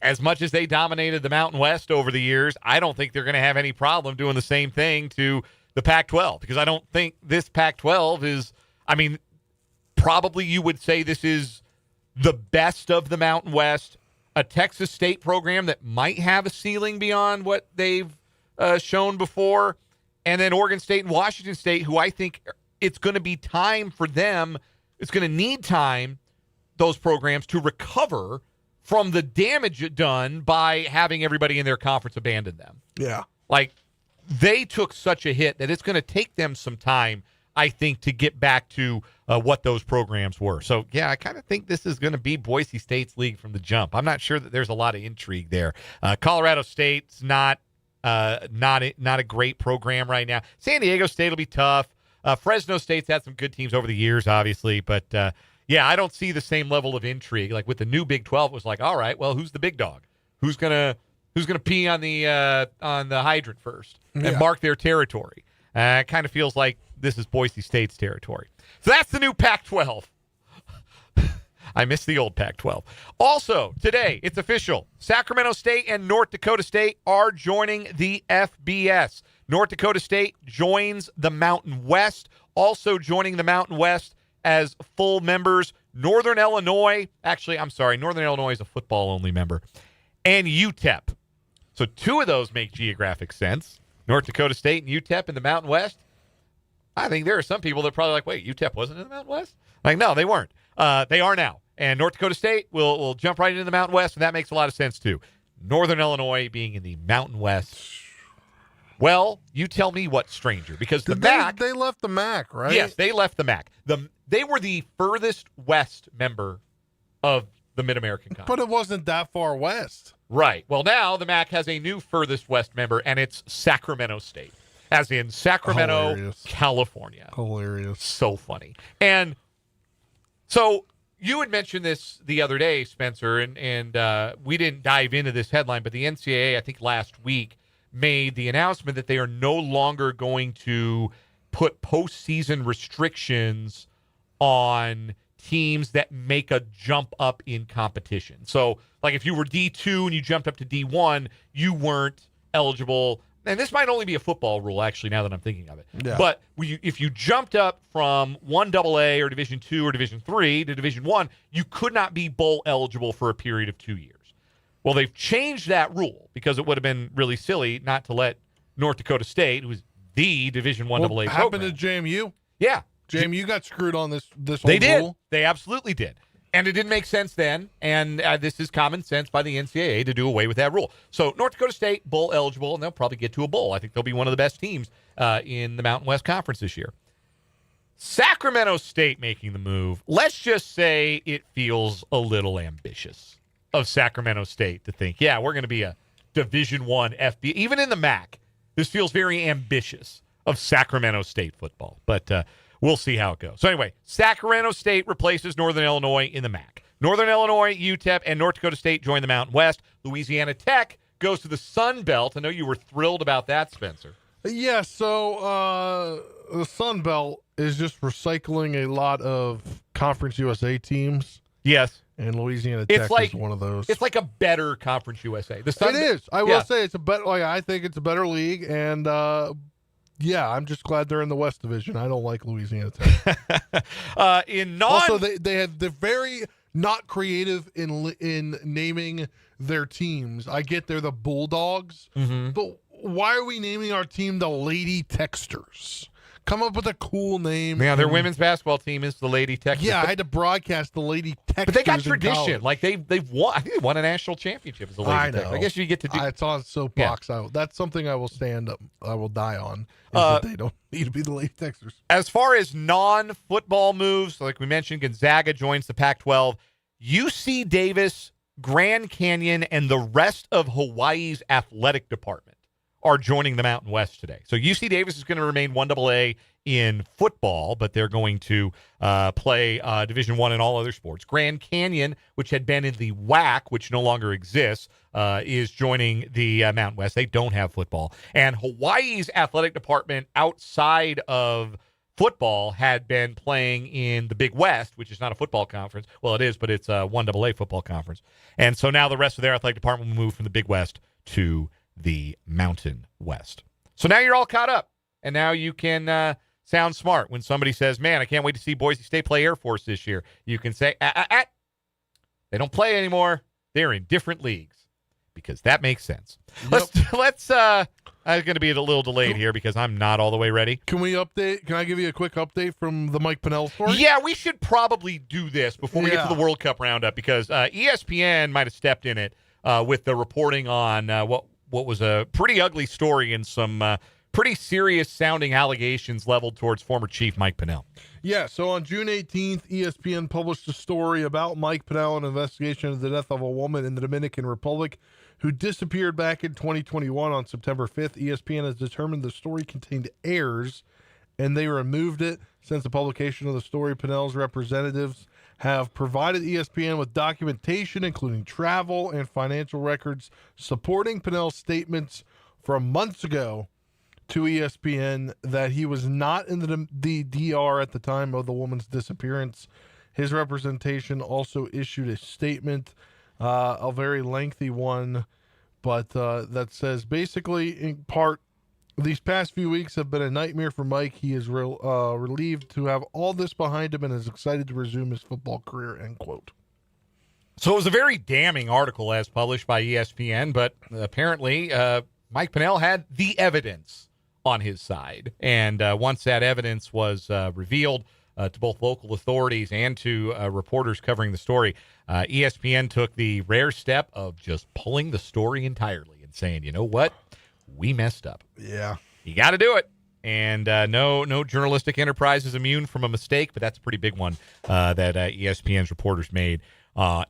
as much as they dominated the Mountain West over the years, I don't think they're going to have any problem doing the same thing to the Pac-12, because I don't think this Pac-12 is, I mean, probably you would say this is the best of the Mountain West, a Texas State program that might have a ceiling beyond what they've shown before, and then Oregon State and Washington State, who I think it's going to be time for them, it's going to need time, those programs, to recover from the damage done by having everybody in their conference abandon them. Yeah. Like, they took such a hit that it's going to take them some time, I think, to get back to what those programs were. So, yeah, I kind of think this is going to be Boise State's league from the jump. I'm not sure that there's a lot of intrigue there. Colorado State's not a great program right now. San Diego State will be tough. Fresno State's had some good teams over the years, obviously, but yeah, I don't see the same level of intrigue. Like with the new Big 12, it was like, all right, well, who's the big dog? Who's gonna pee on the hydrant first and mark their territory? It kind of feels like this is Boise State's territory. So that's the new Pac-12. I miss the old Pac-12. Also, today, it's official. Sacramento State and North Dakota State are joining the FBS. North Dakota State joins the Mountain West. Also joining the Mountain West as full members, Northern Illinois. Actually, I'm sorry, Northern Illinois is a football-only member. And UTEP. So two of those make geographic sense. North Dakota State and UTEP in the Mountain West. I think there are some people that are probably like, wait, UTEP wasn't in the Mountain West? Like, no, they weren't. They are now. And North Dakota State will jump right into the Mountain West, and that makes a lot of sense, too. Northern Illinois being in the Mountain West. Well, you tell me what's stranger, because the MAC... They left the MAC, right? Yes, they left the MAC. They were the furthest west member of the Mid-American Conference. But it wasn't that far west. Right. Well, now the MAC has a new furthest west member, and it's Sacramento State, as in Sacramento, Hilarious. California. Hilarious. So funny. And so you had mentioned this the other day, Spencer, and we didn't dive into this headline, but the NCAA, I think last week, made the announcement that they are no longer going to put postseason restrictions on teams that make a jump up in competition. So, like if you were D2 and you jumped up to D1, you weren't eligible. And this might only be a football rule, actually, now that I'm thinking of it. Yeah. But if you jumped up from 1AA or Division II or Division III to Division I, you could not be bowl eligible for a period of 2 years. Well, they've changed that rule because it would have been really silly not to let North Dakota State, who was the Division I AA program. What happened to JMU? Yeah. JMU got screwed on this whole They did. rule. They absolutely did. And it didn't make sense then, and this is common sense by the NCAA to do away with that rule. So North Dakota State, bowl eligible, and they'll probably get to a bowl. I think they'll be one of the best teams in the Mountain West Conference this year. Sacramento State making the move, let's just say it feels a little ambitious of Sacramento State to think, yeah, we're going to be a Division I FB. Even in the MAC, this feels very ambitious of Sacramento State football. But we'll see how it goes. So anyway, Sacramento State replaces Northern Illinois in the MAC. Northern Illinois, UTEP, and North Dakota State join the Mountain West. Louisiana Tech goes to the Sun Belt. I know you were thrilled about that, Spencer. Yeah, so the Sun Belt is just recycling a lot of Conference USA teams. Yes. And Louisiana Tech is one of those. It's like a better Conference USA. It is. I will say it's a better. Like, I think it's a better league, and yeah, I'm just glad they're in the West Division. I don't like Louisiana Tech. Also, they're very not creative in naming their teams. I get they're the Bulldogs, but why are we naming our team the Lady Texters? Come up with a cool name. Yeah, their women's basketball team is the Lady Texters. Yeah, I had to broadcast the Lady Texters. But they got tradition. Like they've won. I think they won a national championship as the Lady Texters. I guess you get to do. It's on soapbox. Yeah. That's something I will stand up. I will die on. That they don't need to be the Lady Texters. As far as non-football moves, like we mentioned, Gonzaga joins the Pac-12. UC Davis, Grand Canyon, and the rest of Hawaii's athletic department are joining the Mountain West today. So UC Davis is going to remain 1AA in football, but they're going to play Division I in all other sports. Grand Canyon, which had been in the WAC, which no longer exists, is joining the Mountain West. They don't have football. And Hawaii's athletic department outside of football had been playing in the Big West, which is not a football conference. Well, it is, but it's a 1AA football conference. And so now the rest of their athletic department will move from the Big West to the Mountain West. So now you're all caught up, and now you can sound smart. When somebody says, man, I can't wait to see Boise State play Air Force this year, you can say, they don't play anymore. They're in different leagues, because that makes sense. Yep. Let's I'm going to be a little delayed here because I'm not all the way ready. Can I give you a quick update from the Mike Pennell story? Yeah, we should probably do this before we get to the World Cup roundup, because ESPN might have stepped in it with the reporting on what was a pretty ugly story and some pretty serious-sounding allegations leveled towards former Chief Mike Pennell. Yeah, so on June 18th, ESPN published a story about Mike Pennell, an investigation of the death of a woman in the Dominican Republic who disappeared back in 2021 on September 5th. ESPN has determined the story contained errors, and they removed it. Since the publication of the story, Pennell's representatives have provided ESPN with documentation, including travel and financial records, supporting Pennell's statements from months ago to ESPN that he was not in the DR at the time of the woman's disappearance. His representation also issued a statement, a very lengthy one, but that says basically, in part, these past few weeks have been a nightmare for Mike. He is relieved to have all this behind him and is excited to resume his football career, end quote. So it was a very damning article as published by ESPN, but apparently Mike Pennell had the evidence on his side. And once that evidence was revealed to both local authorities and to reporters covering the story, ESPN took the rare step of just pulling the story entirely and saying, you know what? We messed up. Yeah. You got to do it. And no journalistic enterprise is immune from a mistake, but that's a pretty big one that ESPN's reporters made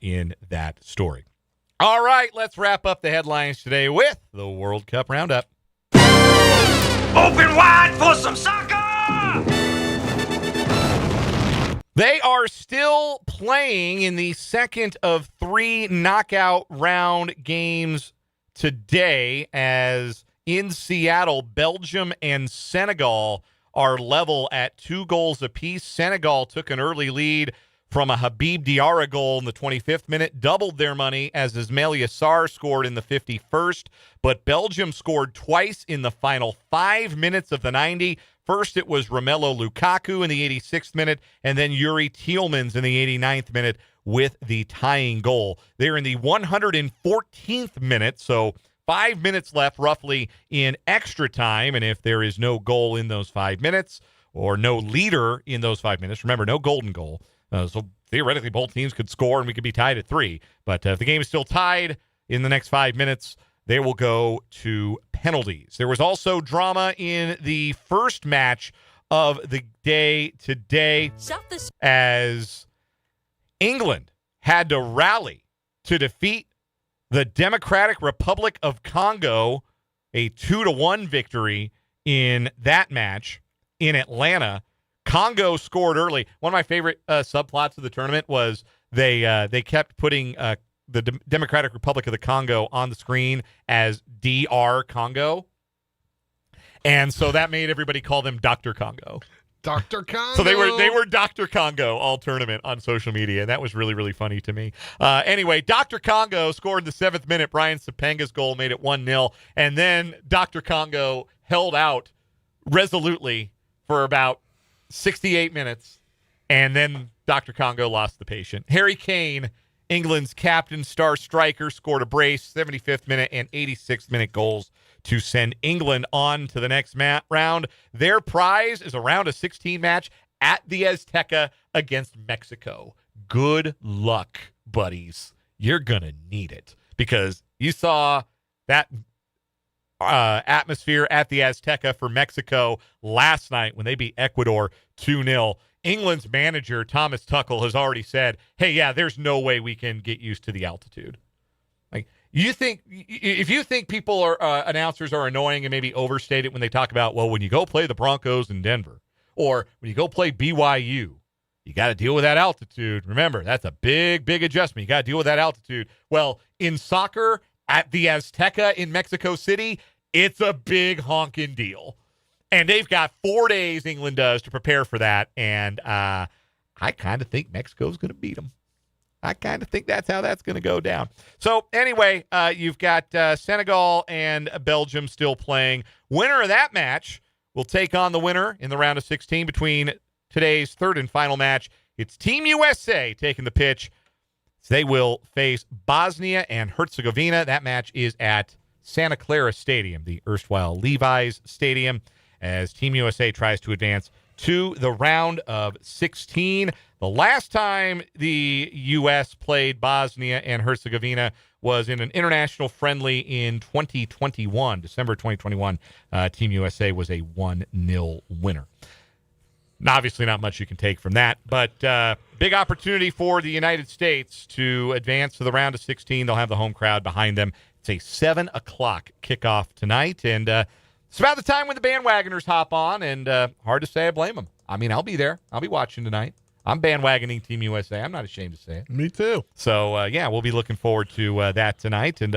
in that story. All right, let's wrap up the headlines today with the World Cup Roundup. Open wide for some soccer! They are still playing in the second of 3 knockout round games today, as in Seattle, Belgium and Senegal are level at 2 goals apiece. Senegal took an early lead from a Habib Diarra goal in the 25th minute, doubled their money as Ismaila Sarr scored in the 51st, but Belgium scored twice in the final 5 minutes of the 90. First, it was Romelu Lukaku in the 86th minute, and then Yuri Tielemans in the 89th minute with the tying goal. They're in the 114th minute, so 5 minutes left roughly in extra time, and if there is no goal in those 5 minutes or no leader in those 5 minutes, remember, no golden goal, so theoretically both teams could score and we could be tied at 3. But if the game is still tied in the next 5 minutes, they will go to penalties. There was also drama in the first match of the day today as England had to rally to defeat the Democratic Republic of Congo, a 2-1 victory in that match in Atlanta. Congo scored early. One of my favorite subplots of the tournament was they kept putting the Democratic Republic of the Congo on the screen as DR Congo. And so that made everybody call them Dr. Congo. Dr. Congo. So they were Dr. Congo all tournament on social media, and that was really, really funny to me. Anyway, Dr. Congo scored in the 7th minute. Brian Sapenga's goal made it 1-0, and then Dr. Congo held out resolutely for about 68 minutes, and then Dr. Congo lost the patient. Harry Kane, England's captain, star striker, scored a brace, 75th minute and 86th minute goals to send England on to the next round. Their prize is a round of 16 match at the Azteca against Mexico. Good luck, buddies. You're going to need it, because you saw that atmosphere at the Azteca for Mexico last night when they beat Ecuador 2-0. England's manager, Thomas Tuchel, has already said, hey, yeah, there's no way we can get used to the altitude. Like, if you think people are announcers are annoying and maybe overstate it when they talk about, well, when you go play the Broncos in Denver, Or when you go play BYU, you got to deal with that altitude. Remember, that's a big, big adjustment. You got to deal with that altitude. Well, in soccer at the Azteca in Mexico City, it's a big honking deal. And they've got 4 days, England does, to prepare for that. And I kind of think Mexico's going to beat them. I kind of think that's how that's going to go down. So anyway, you've got Senegal and Belgium still playing. Winner of that match will take on the winner in the round of 16 between today's third and final match. It's Team USA taking the pitch. They will face Bosnia and Herzegovina. That match is at Santa Clara Stadium, the erstwhile Levi's Stadium, as Team USA tries to advance to the round of 16. The last time the U.S. played Bosnia and Herzegovina was in an international friendly in 2021, December 2021. Team USA was a 1-0 winner. Obviously not much you can take from that, but big opportunity for the United States to advance to the round of 16. They'll have the home crowd behind them. It's a 7 o'clock kickoff tonight, and it's about the time when the bandwagoners hop on, and hard to say I blame them. I mean, I'll be there. I'll be watching tonight. I'm bandwagoning Team USA. I'm not ashamed to say it. Me too. So, yeah, we'll be looking forward to that tonight, and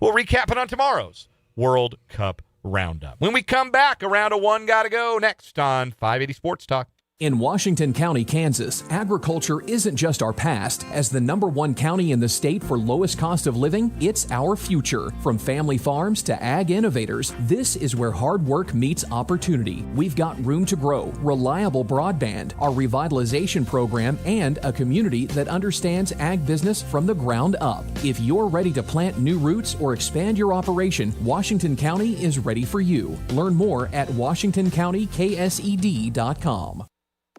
we'll recap it on tomorrow's World Cup Roundup. When we come back, a round of one gotta go next on 580 Sports Talk. In Washington County, Kansas, agriculture isn't just our past. As the #1 county in the state for lowest cost of living, it's our future. From family farms to ag innovators, this is where hard work meets opportunity. We've got room to grow, reliable broadband, our revitalization program, and a community that understands ag business from the ground up. If you're ready to plant new roots or expand your operation, Washington County is ready for you. Learn more at WashingtonCountyKSED.com.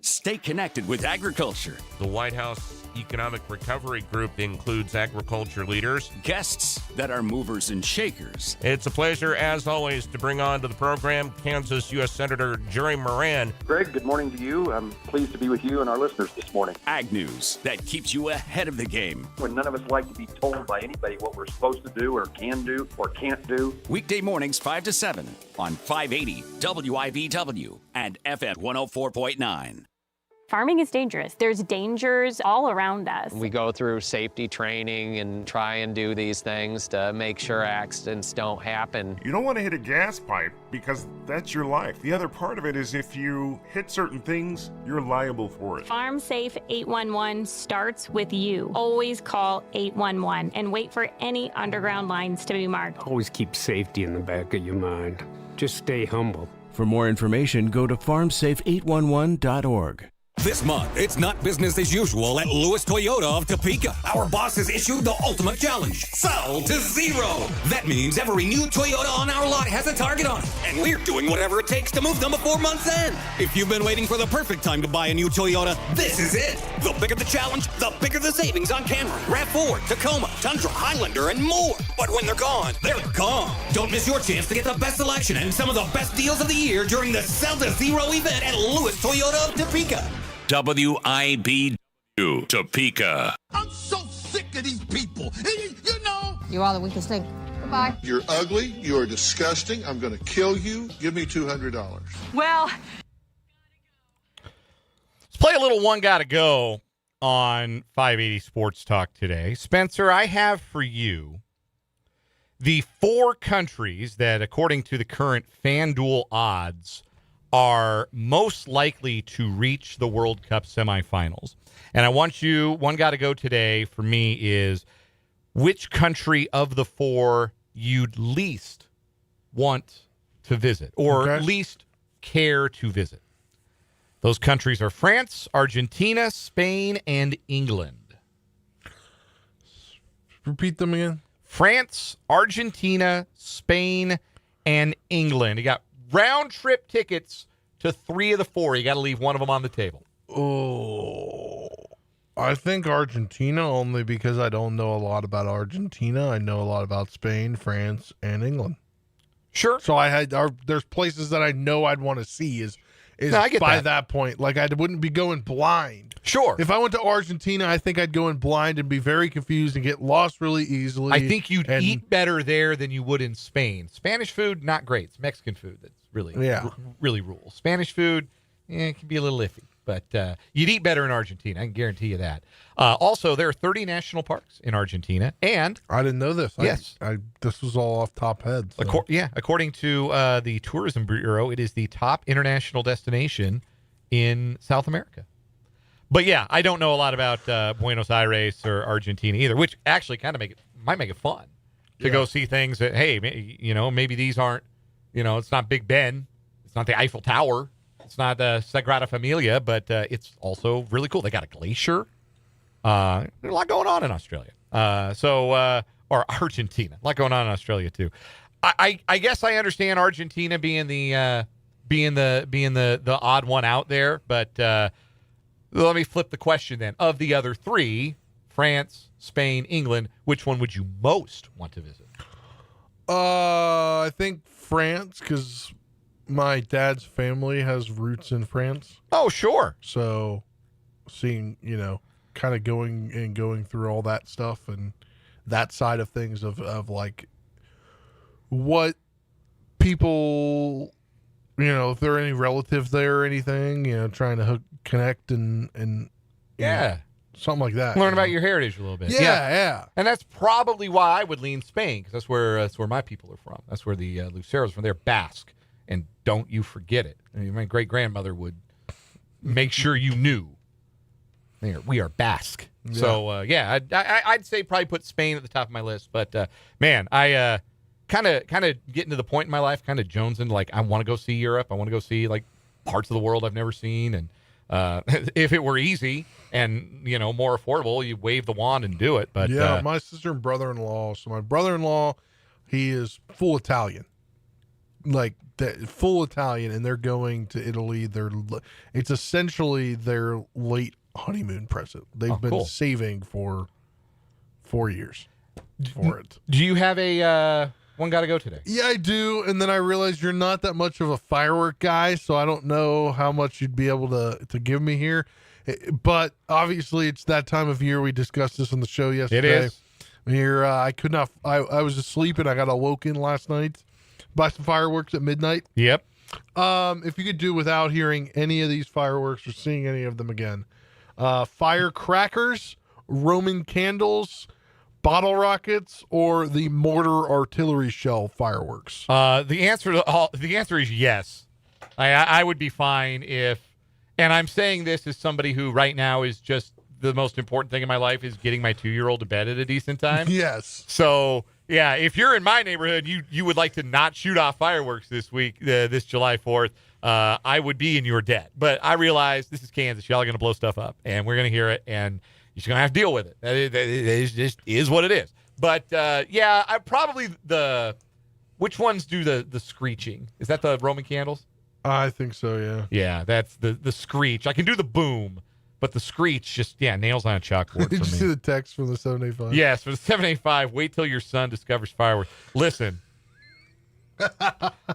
Stay connected with agriculture. The White House Economic Recovery Group includes agriculture leaders, guests that are movers and shakers. It's a pleasure, as always, to bring on to the program Kansas U.S. Senator Jerry Moran. Greg, good morning to you. I'm pleased to be with you and our listeners this morning. Ag news that keeps you ahead of the game. When none of us like to be told by anybody what we're supposed to do or can do or can't do. Weekday mornings 5 to 7 on 580 WIBW and FM 104.9. Farming is dangerous. There's dangers all around us. We go through safety training and try and do these things to make sure accidents don't happen. You don't want to hit a gas pipe because that's your life. The other part of it is if you hit certain things, you're liable for it. Farm Safe 811 starts with you. Always call 811 and wait for any underground lines to be marked. Always keep safety in the back of your mind. Just stay humble. For more information, go to farmsafe811.org. This month, it's not business as usual at Lewis Toyota of Topeka. Our boss has issued the ultimate challenge, sell to zero. That means every new Toyota on our lot has a target on it, and we're doing whatever it takes to move them before month's end. If you've been waiting for the perfect time to buy a new Toyota, this is it. The bigger the challenge, the bigger the savings on Camry, RAV4, Tacoma, Tundra, Highlander, and more. But when they're gone, they're gone. Don't miss your chance to get the best selection and some of the best deals of the year during the Sell to Zero event at Lewis Toyota of Topeka. WIBW Topeka. I'm so sick of these people. You know. You are the weakest link. Goodbye. You're ugly. You're disgusting. I'm going to kill you. Give me $200. Well. Let's play a little One Gotta Go on 580 Sports Talk today. Spencer, I have for you the 4 countries that, according to the current FanDuel odds, are most likely to reach the World Cup semifinals. And I want you, One Gotta Go today for me is which country of the 4 you'd least want to visit or least care to visit. Those countries are France, Argentina, Spain, and England. Repeat them again. France, Argentina, Spain, and England. You got round-trip tickets to 3 of the 4. You got to leave one of them on the table. Oh, I think Argentina, only because I don't know a lot about Argentina. I know a lot about Spain, France, and England. Sure. So there's places that I know I'd want to see is I get by that point. Like, I wouldn't be going blind. Sure. If I went to Argentina, I think I'd go in blind and be very confused and get lost really easily. I think you'd eat better there than you would in Spain. Spanish food, not great. It's Mexican food that's really rules. Spanish food, it can be a little iffy. But you'd eat better in Argentina. I can guarantee you that. Also, there are 30 national parks in Argentina. And I didn't know this. Yes. This was all off top head. So. According to the Tourism Bureau, it is the top international destination in South America. But, yeah, I don't know a lot about Buenos Aires or Argentina either, which actually kind of might make it fun to go see things that, hey, maybe these aren't, it's not Big Ben. It's not the Eiffel Tower. It's not Sagrada Familia, but it's also really cool. They got a glacier. There's a lot going on in Australia. Or Argentina. A lot going on in Australia too. I guess I understand Argentina being the odd one out there, but let me flip the question then. Of the other three, France, Spain, England, which one would you most want to visit? I think France, because my dad's family has roots in France. Oh, sure. So seeing, kind of going through all that stuff and that side of things of like what people, if there are any relatives there or anything, trying to connect and something like that. Learn about your heritage a little bit. Yeah. And that's probably why I would lean Spain, because that's where my people are from. That's where the Luceros are from. They're Basque. And don't you forget it. I mean, my great-grandmother would make sure you knew. We are Basque. Yeah. So, I'd say probably put Spain at the top of my list. But, man, I kind of getting to the point in my life, kind of jonesing, like, I want to go see Europe. I want to go see, like, parts of the world I've never seen. And if it were easy and, more affordable, you wave the wand and do it. But my sister and brother-in-law. So my brother-in-law, he is full Italian. Like full Italian, and they're going to Italy. It's essentially their late honeymoon present. They've been saving for 4 years for it. Do you have a one got to go today? Yeah, I do. And then I realized you're not that much of a firework guy, so I don't know how much you'd be able to give me here. But obviously, it's that time of year. We discussed this on the show yesterday. It is. Here, I could not. I was asleep and I got awoken last night by some fireworks at midnight. Yep. If you could do without hearing any of these fireworks or seeing any of them again. Firecrackers, Roman candles, bottle rockets, or the mortar artillery shell fireworks? The answer is yes. I would be fine if, and I'm saying this as somebody who right now is just the most important thing in my life is getting my 2-year-old to bed at a decent time. Yes. So, yeah, if you're in my neighborhood, you would like to not shoot off fireworks this week, this July 4th, I would be in your debt. But I realize this is Kansas. Y'all are going to blow stuff up, and we're going to hear it, and you're just going to have to deal with it. It just is what it is. But, I probably which ones do the screeching? Is that the Roman candles? I think so, yeah. Yeah, that's the screech. I can do the boom. But the screech just, nails on a chalkboard Did for you me. see the text from the 785? Yes, for the 785, wait till your son discovers fireworks. Listen.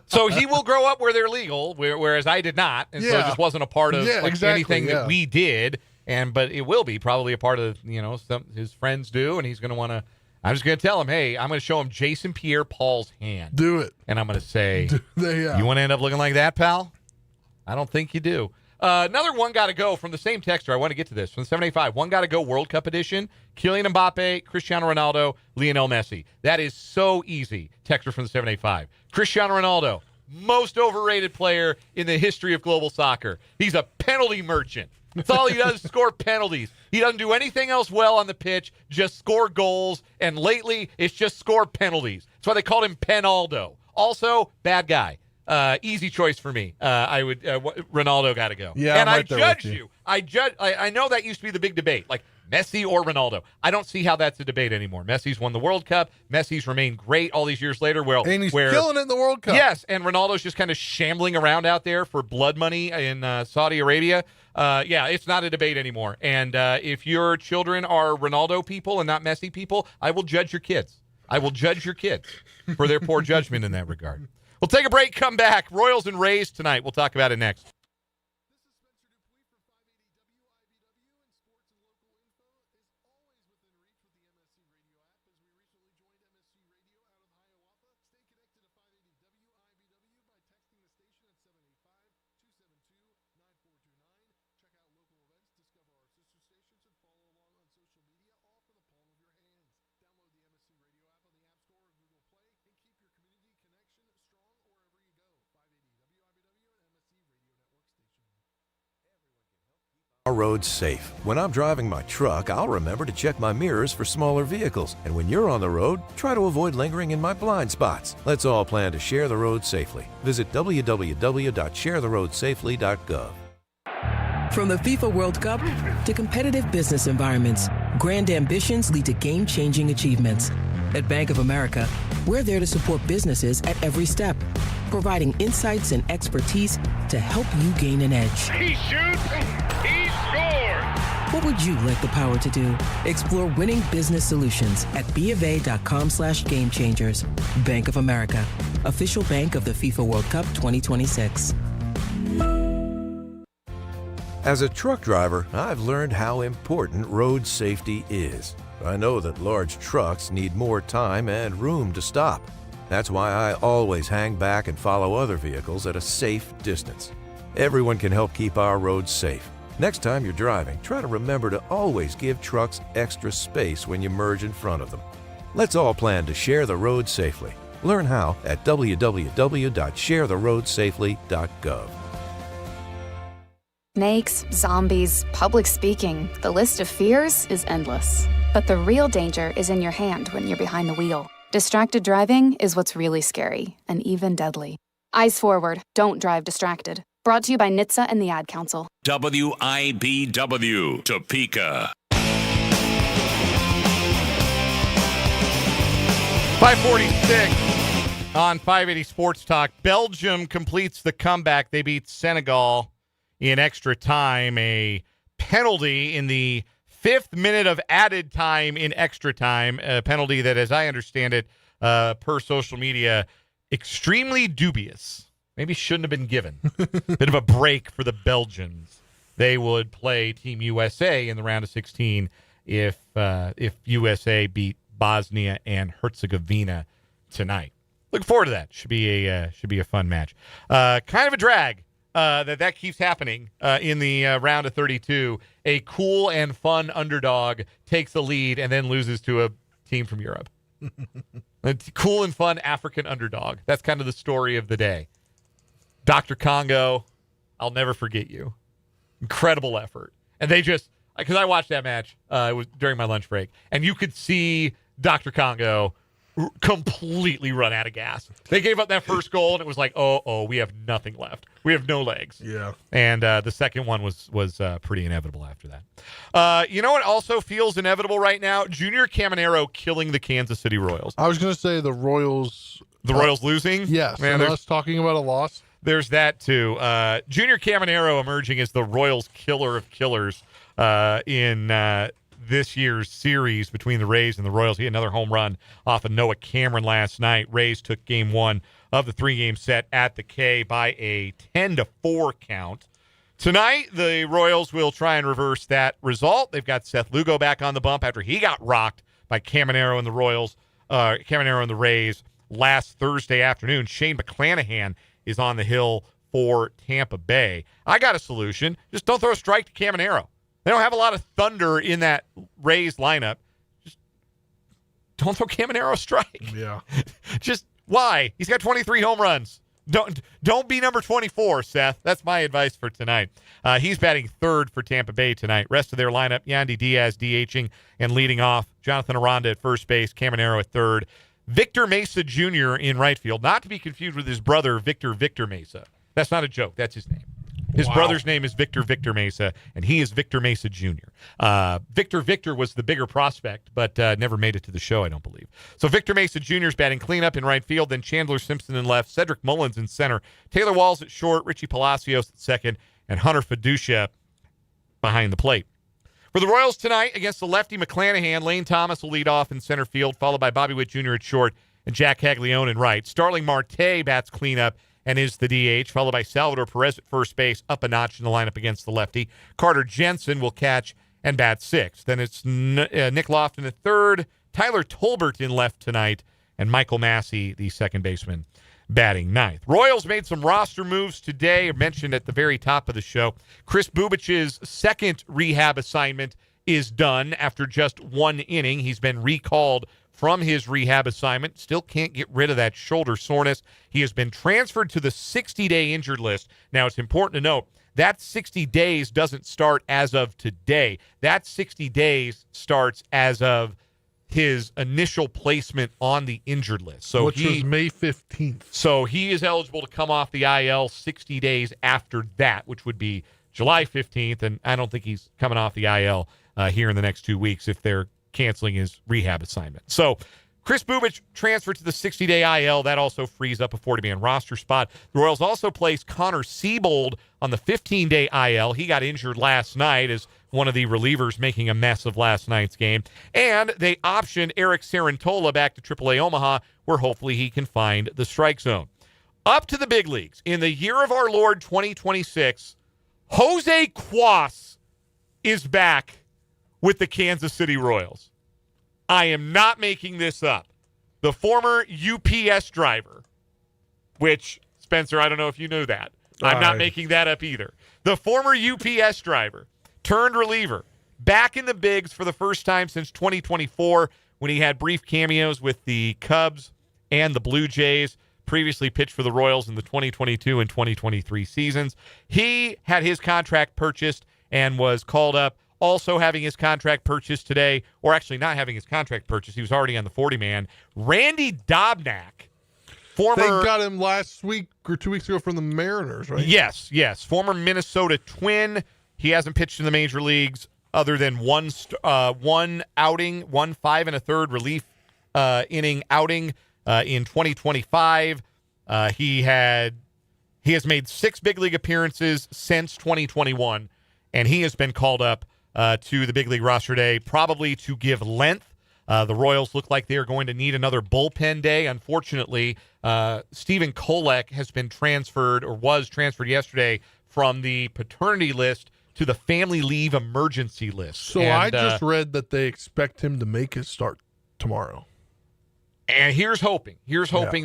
So he will grow up where they're legal, whereas I did not. And so it just wasn't a part of anything that we did. But it will be probably a part of, some his friends do. And he's going to want to, I'm just going to tell him, hey, I'm going to show him Jason Pierre-Paul's hand. Do it. And I'm going to say, you want to end up looking like that, pal? I don't think you do. Another one got to go from the same texter. I want to get to this from the 785. One got to go World Cup edition. Kylian Mbappe, Cristiano Ronaldo, Lionel Messi. That is so easy. Texter from the 785. Cristiano Ronaldo, most overrated player in the history of global soccer. He's a penalty merchant. That's all he does is score penalties. He doesn't do anything else well on the pitch, just score goals. And lately, it's just score penalties. That's why they called him Penaldo. Also, bad guy. Easy choice for me. I would Ronaldo got to go. Yeah, and I'm I right there judge with you. I know that used to be the big debate, like Messi or Ronaldo. I don't see how that's a debate anymore. Messi's won the World Cup. Messi's remained great all these years later. And he's killing it in the World Cup. Yes, and Ronaldo's just kind of shambling around out there for blood money in Saudi Arabia. It's not a debate anymore. And if your children are Ronaldo people and not Messi people, I will judge your kids. I will judge your kids for their poor judgment in that regard. We'll take a break, come back. Royals and Rays tonight. We'll talk about it next. roads safe. When I'm driving my truck, I'll remember to check my mirrors for smaller vehicles. And when you're on the road, try to avoid lingering in my blind spots. Let's all plan to share the road safely. Visit www.sharetheroadsafely.gov. From the FIFA World Cup to competitive business environments, grand ambitions lead to game-changing achievements. At Bank of America, we're there to support businesses at every step, providing insights and expertise to help you gain an edge. He shoots, he scores! What would you like the power to do? Explore winning business solutions at BofA.com/gamechangers. Bank of America, official bank of the FIFA World Cup 2026. As a truck driver, I've learned how important road safety is. I know that large trucks need more time and room to stop. That's why I always hang back and follow other vehicles at a safe distance. Everyone can help keep our roads safe. Next time you're driving, try to remember to always give trucks extra space when you merge in front of them. Let's all plan to share the road safely. Learn how at www.sharetheroadsafely.gov. Snakes, zombies, public speaking. The list of fears is endless. But the real danger is in your hand when you're behind the wheel. Distracted driving is what's really scary and even deadly. Eyes forward, don't drive distracted. Brought to you by NHTSA and the Ad Council. WIBW, Topeka. 546 on 580 Sports Talk. Belgium completes the comeback. They beat Senegal in extra time. A penalty in the 5th minute of added time in extra time. A penalty that, as I understand it, per social media, extremely dubious. Maybe shouldn't have been given. Bit of a break for the Belgians. They would play Team USA in the round of 16 if USA beat Bosnia and Herzegovina tonight. Look forward to that. Should be a fun match. Kind of a drag that keeps happening in the round of 32. A cool and fun underdog takes the lead and then loses to a team from Europe. A cool and fun African underdog. That's kind of the story of the day. Dr. Congo, I'll never forget you. Incredible effort. And they just, because I watched that match, it was during my lunch break, and you could see Dr. Congo completely run out of gas. They gave up that first goal, and it was like, oh, we have nothing left. We have no legs. Yeah. And the second one was pretty inevitable after that. You know what also feels inevitable right now? Junior Caminero killing the Kansas City Royals. I was going to say the Royals. The Royals losing? Yes. Man, us talking about a loss. There's that, too. Junior Caminero emerging as the Royals killer of killers in this year's series between the Rays and the Royals. He had another home run off of Noah Cameron last night. Rays took game one of the 3-game set at the K by a 10-4 count. Tonight, the Royals will try and reverse that result. They've got Seth Lugo back on the bump after he got rocked by Caminero and the Royals, Caminero and the Rays last Thursday afternoon. Shane McClanahan is on the hill for Tampa Bay. I got a solution. Just don't throw a strike to Caminero. They don't have a lot of thunder in that Rays lineup. Just don't throw Caminero a strike. Yeah. Just why? He's got 23 home runs. Don't be number 24, Seth. That's my advice for tonight. He's batting third for Tampa Bay tonight. Rest of their lineup, Yandy Diaz DHing and leading off. Jonathan Aranda at first base. Caminero at third. Victor Mesa Jr. in right field. Not to be confused with his brother, Victor Mesa. That's not a joke. That's his name. His brother's name is Victor Mesa, and he is Victor Mesa Jr. Victor was the bigger prospect, but never made it to the show, I don't believe. So Victor Mesa Jr. is batting cleanup in right field, then Chandler Simpson in left, Cedric Mullins in center, Taylor Walls at short, Richie Palacios at second, and Hunter Fiducia behind the plate. For the Royals tonight, against the lefty McClanahan, Lane Thomas will lead off in center field, followed by Bobby Witt Jr. at short and Jack Caglione in right. Starling Marte bats cleanup and is the DH, followed by Salvador Perez at first base, up a notch in the lineup against the lefty. Carter Jensen will catch and bat sixth. Then it's Nick Lofton at third, Tyler Tolbert in left tonight, and Michael Massey, the second baseman, batting ninth. Royals made some roster moves today, mentioned at the very top of the show. Chris Bubich's second rehab assignment is done after just one inning. He's been recalled from his rehab assignment. Still can't get rid of that shoulder soreness. He has been transferred to the 60-day injured list. Now, it's important to note that 60 days doesn't start as of today. That 60 days starts as of his initial placement on the injured list. So which was May 15th. So he is eligible to come off the IL 60 days after that, which would be July 15th, and I don't think he's coming off the IL here in the next 2 weeks if they're canceling his rehab assignment. So Chris Bubich transferred to the 60-day IL. That also frees up a 40-man roster spot. The Royals also placed Connor Siebold on the 15-day IL. He got injured last night as one of the relievers making a mess of last night's game. And they optioned Eric Sarantola back to AAA Omaha, where hopefully he can find the strike zone. Up to the big leagues. In the year of our Lord 2026, Jose Cuas is back with the Kansas City Royals. I am not making this up. The former UPS driver, which, Spencer, I don't know if you knew that. I'm not making that up either. The former UPS driver turned reliever back in the bigs for the first time since 2024 when he had brief cameos with the Cubs and the Blue Jays, previously pitched for the Royals in the 2022 and 2023 seasons. He had his contract purchased and was called up. Also having his contract purchased today, or actually not having his contract purchased, he was already on the 40-man. Randy Dobnak, former... They got him last week or 2 weeks ago from the Mariners, right? Yes. Former Minnesota Twin. He hasn't pitched in the major leagues other than one outing, 1 5 1/3 relief inning outing in 2025. He has made 6 big league appearances since 2021, and he has been called up to the big league roster today, probably to give length. The Royals look like they are going to need another bullpen day. Unfortunately, Stephen Kolek has been transferred, or was transferred yesterday, from the paternity list to the family leave emergency list. So I just read that they expect him to make his start tomorrow. And here's hoping.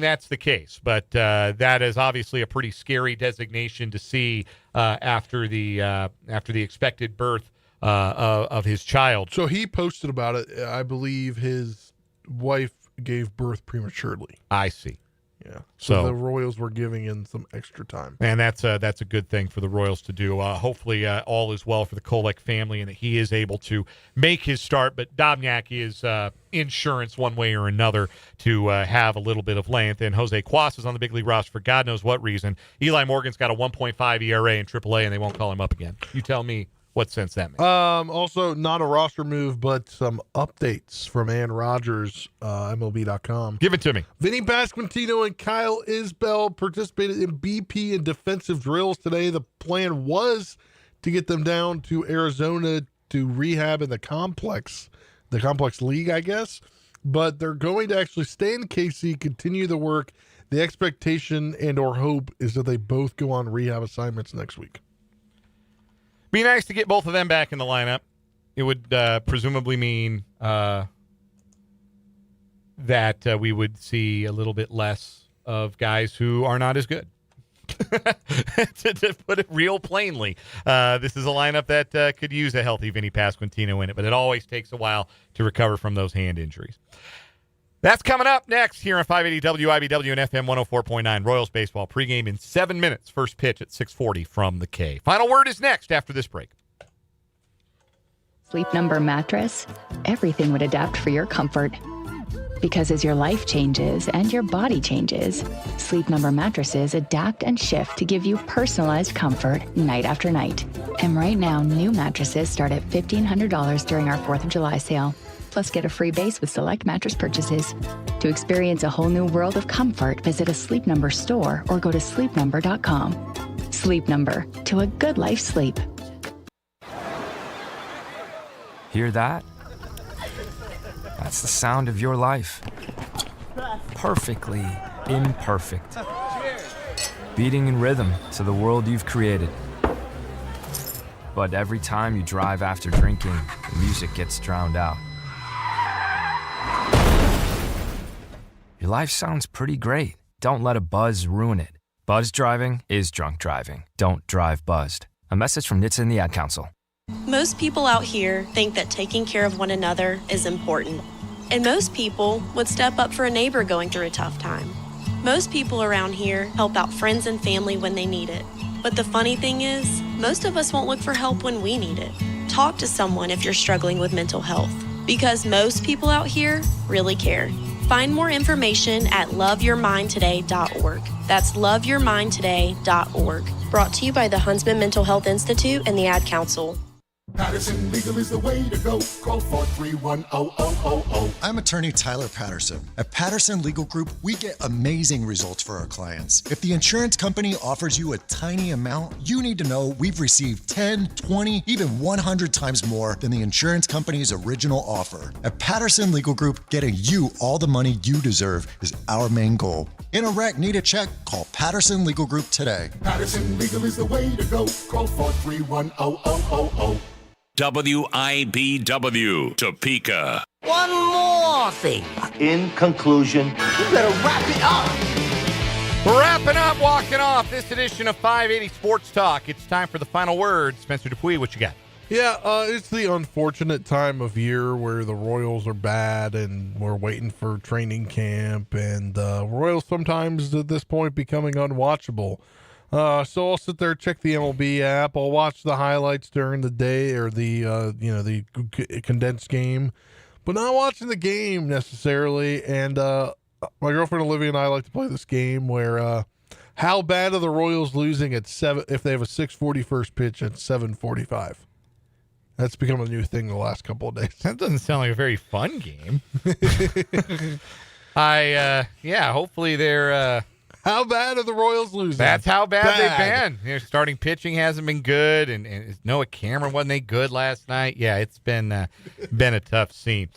That's the case. But that is obviously a pretty scary designation to see after the expected birth of his child. So he posted about it. I believe his wife gave birth prematurely. I see. Yeah. So the Royals were giving in some extra time. And that's a good thing for the Royals to do. Hopefully all is well for the Kolek family and that he is able to make his start. But Dobnak is insurance one way or another to have a little bit of length. And Jose Cuas is on the big league roster for God knows what reason. Eli Morgan's got a 1.5 ERA in AAA, and they won't call him up again. You tell me what sense that makes. Also, not a roster move, but some updates from Ann Rogers, MLB.com. Give it to me. Vinny Pasquantino and Kyle Isbell participated in BP and defensive drills today. The plan was to get them down to Arizona to rehab in the complex league, I guess. But they're going to actually stay in KC, continue the work. The expectation and or hope is that they both go on rehab assignments next week. Be nice to get both of them back in the lineup. It would presumably mean that we would see a little bit less of guys who are not as good. to put it real plainly, this is a lineup that could use a healthy Vinny Pasquantino in it, but it always takes a while to recover from those hand injuries. That's coming up next here on 580 WIBW and FM 104.9. Royals baseball pregame in 7 minutes. First pitch at 6:40 from the K. Final word is next after this break. Sleep Number mattress, everything would adapt for your comfort. Because as your life changes and your body changes, Sleep Number mattresses adapt and shift to give you personalized comfort night after night. And right now, new mattresses start at $1,500 during our 4th of July sale. Plus, get a free base with select mattress purchases. To experience a whole new world of comfort, visit a Sleep Number store or go to sleepnumber.com. Sleep Number, to a good life sleep. Hear that? That's the sound of your life. Perfectly imperfect. Beating in rhythm to the world you've created. But every time you drive after drinking, the music gets drowned out. Your life sounds pretty great. Don't let a buzz ruin it. Buzz driving is drunk driving. Don't drive buzzed. A message from NHTSA and the Ad Council. Most people out here think that taking care of one another is important. And most people would step up for a neighbor going through a tough time. Most people around here help out friends and family when they need it. But the funny thing is, most of us won't look for help when we need it. Talk to someone if you're struggling with mental health, because most people out here really care. Find more information at loveyourmindtoday.org. That's loveyourmindtoday.org. Brought to you by the Huntsman Mental Health Institute and the Ad Council. Patterson Legal is the way to go. Call 431-0000. I'm attorney Tyler Patterson. At Patterson Legal Group, we get amazing results for our clients. If the insurance company offers you a tiny amount, you need to know we've received 10, 20, even 100 times more than the insurance company's original offer. At Patterson Legal Group, getting you all the money you deserve is our main goal. In a wreck, need a check? Call Patterson Legal Group today. Patterson Legal is the way to go. Call 431-0000. WIBW, Topeka. One more thing. In conclusion, you better wrap it up. We're wrapping up, walking off this edition of 580 Sports Talk. It's time for the final word. Spencer Dupuis, what you got? Yeah, it's the unfortunate time of year where the Royals are bad and we're waiting for training camp, and Royals sometimes at this point becoming unwatchable. So I'll sit there, check the MLB app. I'll watch the highlights during the day or the condensed game, but not watching the game necessarily. And my girlfriend Olivia and I like to play this game where how bad are the Royals losing at 7 if they have a 6:40 first pitch at 7:45? That's become a new thing the last couple of days. That doesn't sound like a very fun game. Hopefully they're. How bad are the Royals losing? That's how bad they've been. Their starting pitching hasn't been good, and Noah Cameron wasn't any good last night. Yeah, it's been a tough scene.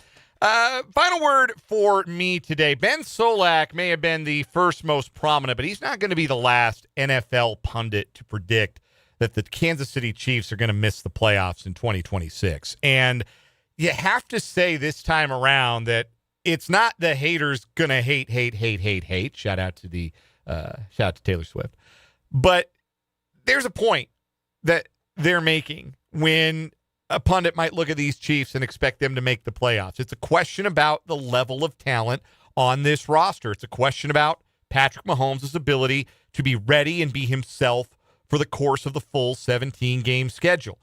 Final word for me today. Ben Solak may have been the first most prominent, but he's not going to be the last NFL pundit to predict that the Kansas City Chiefs are going to miss the playoffs in 2026. And you have to say this time around that it's not the haters going to hate. Shout out to Taylor Swift. But there's a point that they're making when a pundit might look at these Chiefs and expect them to make the playoffs. It's a question about the level of talent on this roster. It's a question about Patrick Mahomes' ability to be ready and be himself for the course of the full 17-game schedule.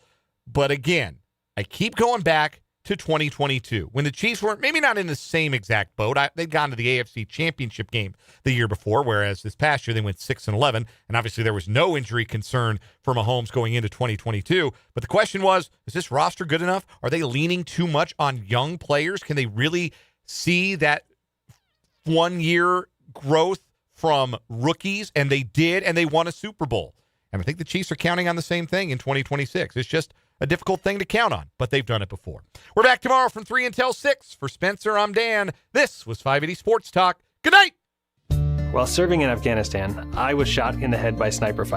But again, I keep going back to 2022, when the Chiefs weren't maybe not in the same exact boat. They'd gone to the AFC Championship game the year before, whereas this past year they went 6-11, and obviously there was no injury concern for Mahomes going into 2022. But the question was, is this roster good enough? Are they leaning too much on young players? Can they really see that one-year growth from rookies? And they did, and they won a Super Bowl. And I think the Chiefs are counting on the same thing in 2026. It's just a difficult thing to count on, but they've done it before. We're back tomorrow from 3 until 6. For Spencer, I'm Dan. This was 580 Sports Talk. Good night. While serving in Afghanistan, I was shot in the head by sniper fire.